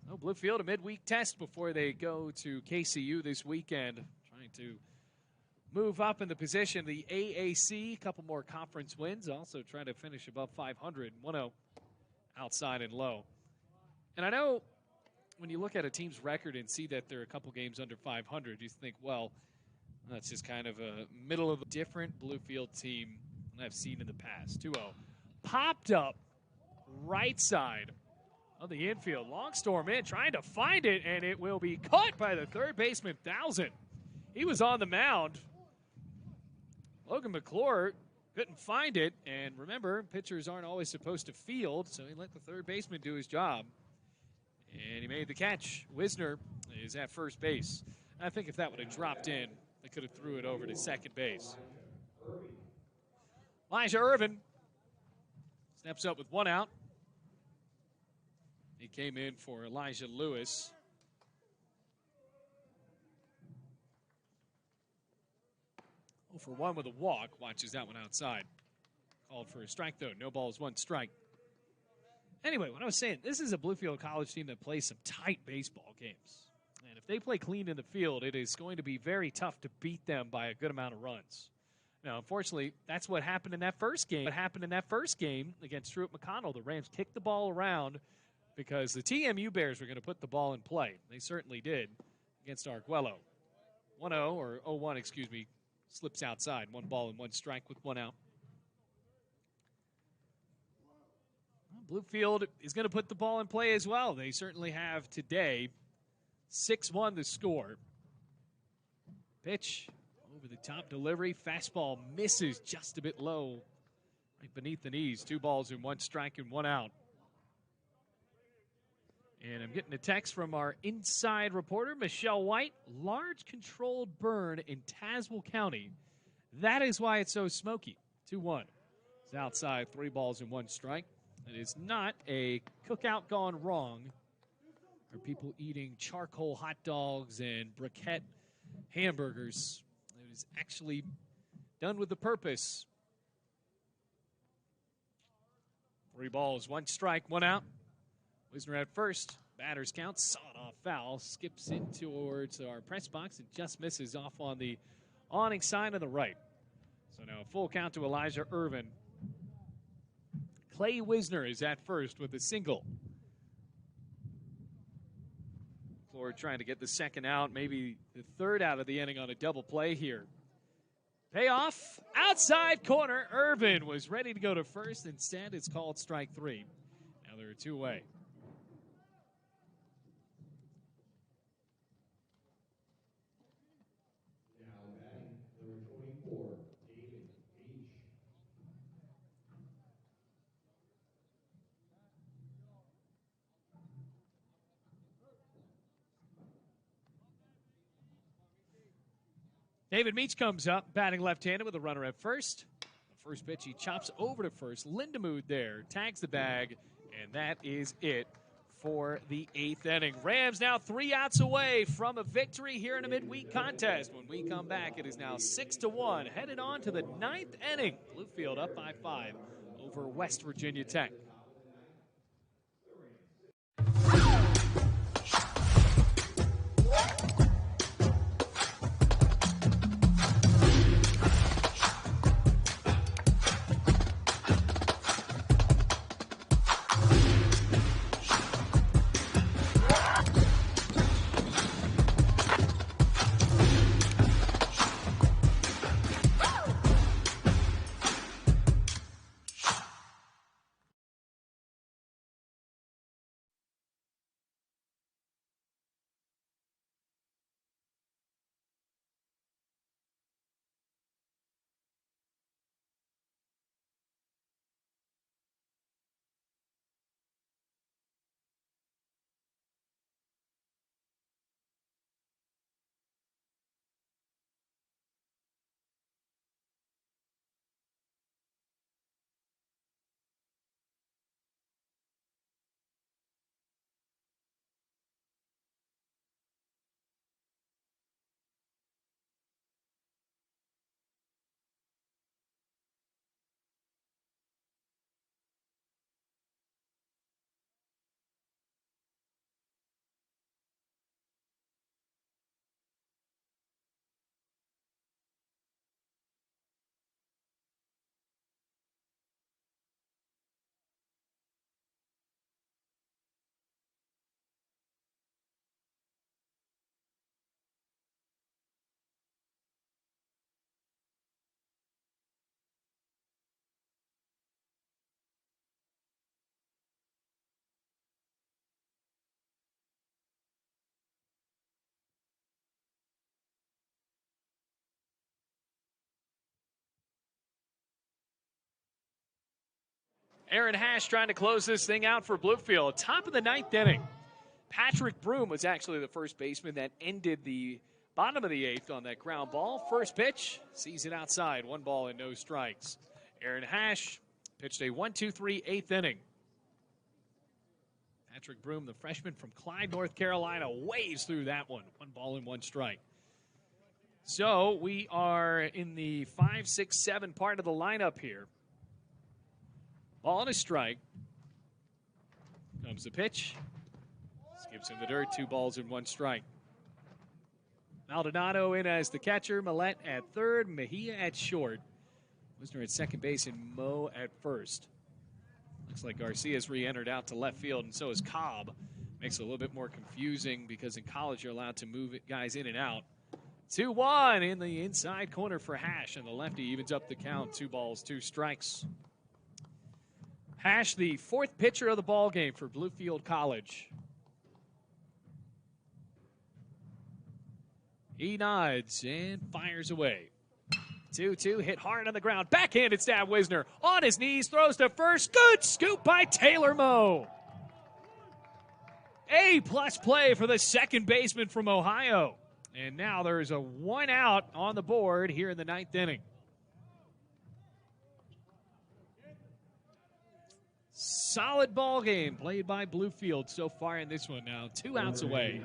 So Bluefield, a midweek test before they go to KCU this weekend. Trying to move up in the position. The AAC, a couple more conference wins, also trying to finish above 500. 1-0 outside and low. And I know when you look at a team's record and see that they're a couple games under 500, you think, well, that's just kind of a middle of a different Bluefield team I've seen in the past. 2-0. Popped up right side of the infield. Longstorm in, trying to find it, and it will be caught by the third baseman, Thousand. He was on the mound. Logan McClure couldn't find it, and remember, pitchers aren't always supposed to field, so he let the third baseman do his job. And he made the catch. Wisner is at first base. I think if that would have dropped in, they could have threw it over to second base. Elijah Irvin steps up with 1 out. He came in for Elijah Lewis. Oh, for 1 with a walk. Watches that one outside. Called for a strike, though. No balls, 1 strike. Anyway, what I was saying, this is a Bluefield College team that plays some tight baseball games. And if they play clean in the field, it is going to be very tough to beat them by a good amount of runs. Now, unfortunately, that's what happened in that first game. What happened in that first game against Truett McConnell, the Rams kicked the ball around because the TMU Bears were going to put the ball in play. They certainly did against Arguello. 1-0, or 0-1, excuse me, slips outside. 1 ball and 1 strike with 1 out. Bluefield is going to put the ball in play as well. They certainly have today. 6-1 the score. Pitch over the top delivery. Fastball misses just a bit low, right beneath the knees. 2 balls and 1 strike and 1 out. And I'm getting a text from our inside reporter, Michelle White. Large controlled burn in Tazewell County. That is why it's so smoky. 2-1. It's outside, 3 balls and 1 strike. It is not a cookout gone wrong, or people eating charcoal hot dogs and briquette hamburgers. It is actually done with a purpose. 3 balls, 1 strike, 1 out. Wisner at first. Batters count, sawed-off foul. Skips in towards our press box and just misses off on the awning side on the right. So now a full count to Elijah Irvin. Clay Wisner is at first with a single. McClure trying to get the second out, maybe the third out of the inning on a double play here. Payoff, outside corner. Irvin was ready to go to first. Instead, it's called strike 3. Now they're 2 away. David Meach comes up, batting left-handed with a runner at first. The first pitch, he chops over to first. Lindemood there, tags the bag, and that is it for the 8th inning. Rams now 3 outs away from a victory here in a midweek contest. When we come back, it is now 6-1, headed on to the 9th inning. Bluefield up by 5 over West Virginia Tech. Aaron Hash trying to close this thing out for Bluefield. Top of the ninth inning. Patrick Broom was actually the first baseman that ended the bottom of the eighth on that ground ball. First pitch, sees it outside. 1 ball and no strikes. Aaron Hash pitched a 1-2-3 eighth inning. Patrick Broom, the freshman from Clyde, North Carolina, waves through that one. 1 ball and 1 strike. So we are in the 5, 6, 7 part of the lineup here. Ball and a strike. Comes the pitch. Skips in the dirt. 2 balls and 1 strike. Maldonado in as the catcher. Millette at third. Mejia at short. Wisner at second base and Moe at first. Looks like Garcia's re-entered out to left field, and so is Cobb. Makes it a little bit more confusing because in college you're allowed to move guys in and out. 2-1 in the inside corner for Hash, and the lefty evens up the count. 2 balls, 2 strikes. Hash, the 4th pitcher of the ball game for Bluefield College. He nods and fires away. 2-2, hit hard on the ground. Backhanded stab, Wisner. On his knees, throws to first. Good scoop by Taylor Moe. A-plus play for the second baseman from Ohio. And now there's a 1 out on the board here in the 9th inning. Solid ball game played by Bluefield so far in this one now. 2 outs away.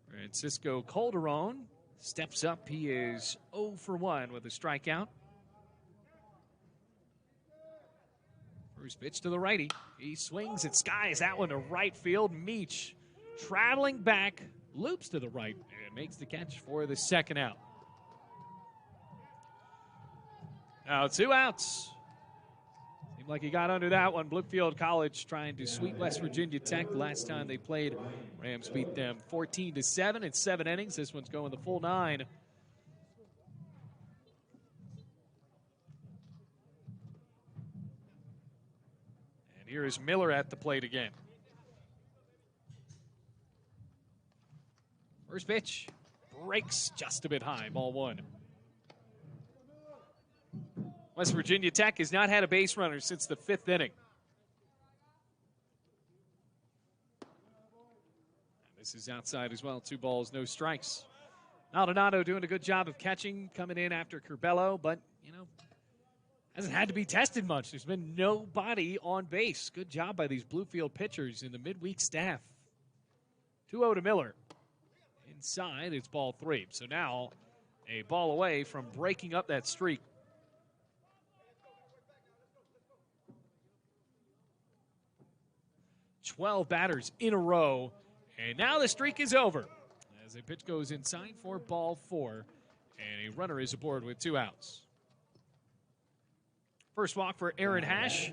Francisco Calderon steps up. He is 0 for 1 with a strikeout. First pitch to the righty. He swings and skies that one to right field. Meach traveling back, loops to the right, and makes the catch for the 2nd out. Now 2 outs. Seemed like he got under that one. Bluefield College trying to sweep West Virginia Tech. Last time they played, Rams beat them 14-7 in 7 innings. This one's going the full 9. And here is Miller at the plate again. First pitch breaks just a bit high. Ball 1. West Virginia Tech has not had a base runner since the 5th inning. And this is outside as well. 2 balls, no strikes. Maldonado doing a good job of catching, coming in after Curbelo, but, hasn't had to be tested much. There's been nobody on base. Good job by these Bluefield pitchers in the midweek staff. 2-0 to Miller. Inside, it's ball 3. So now a ball away from breaking up that streak. 12 batters in a row, and now the streak is over as a pitch goes inside for ball 4, and a runner is aboard with 2 outs. First walk for Aaron Hash.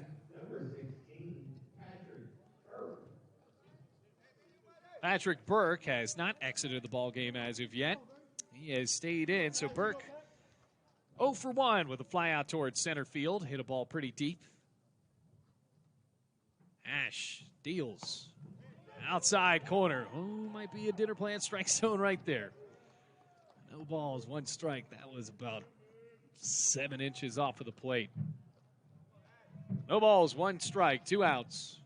Patrick Burke has not exited the ball game as of yet. He has stayed in, so Burke 0 for 1 with a fly out towards center field. Hit a ball pretty deep. Hash deals. Outside corner. Oh, might be a dinner plan strike zone right there. No balls, 1 strike. That was about 7 inches off of the plate. No balls, 1 strike, 2 outs.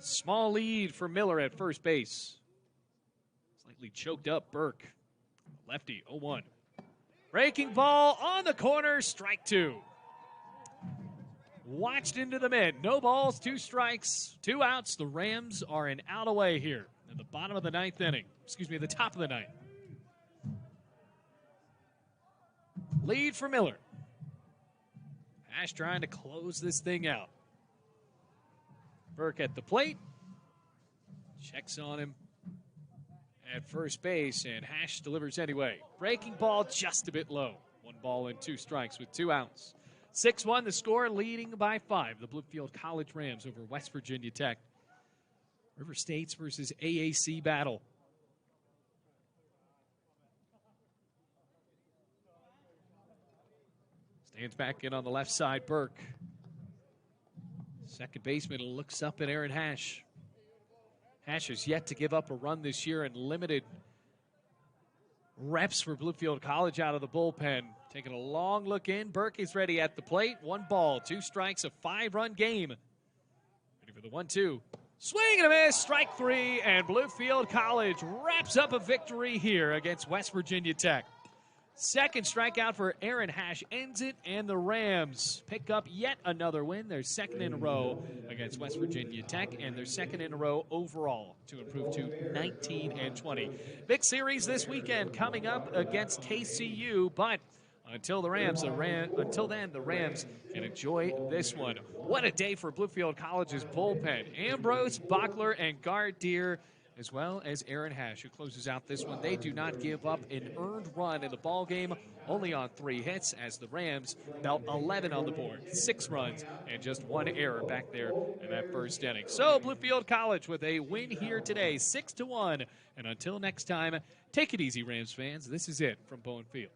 Small lead for Miller at first base. Slightly choked up Burke. Lefty, 0-1. Breaking ball on the corner, strike 2. Watched into the mid. No balls, 2 strikes, 2 outs. The Rams are an out away here at the bottom of the 9th inning. Excuse me, the top of the 9th. Lead for Miller. Hash trying to close this thing out. Burke at the plate. Checks on him at first base, and Hash delivers anyway. Breaking ball just a bit low. 1 ball and 2 strikes with 2 outs. 6-1 the score, leading by 5. The Bluefield College Rams over West Virginia Tech. River States versus AAC battle. Stands back in on the left side, Burke. Second baseman looks up at Aaron Hash. Hash has yet to give up a run this year and limited reps for Bluefield College out of the bullpen. Taking a long look in. Burke is ready at the plate. 1 ball, 2 strikes, a 5-run game. Ready for the 1-2. Swing and a miss, strike 3, and Bluefield College wraps up a victory here against West Virginia Tech. Second strikeout for Aaron Hash ends it, and the Rams pick up yet another win. Their second in a row against West Virginia Tech, and their second in a row overall to improve to 19-20. Big series this weekend coming up against KCU, but until then, the Rams can enjoy this one. What a day for Bluefield College's bullpen. Ambrose, Bachler, and Gardier, as well as Aaron Hash, who closes out this one. They do not give up an earned run in the ball game, only on 3 hits, as the Rams dealt 11 on the board, 6 runs, and just 1 error back there in that first inning. So Bluefield College with a win here today, 6-1. And until next time, take it easy, Rams fans. This is it from Bowen Field.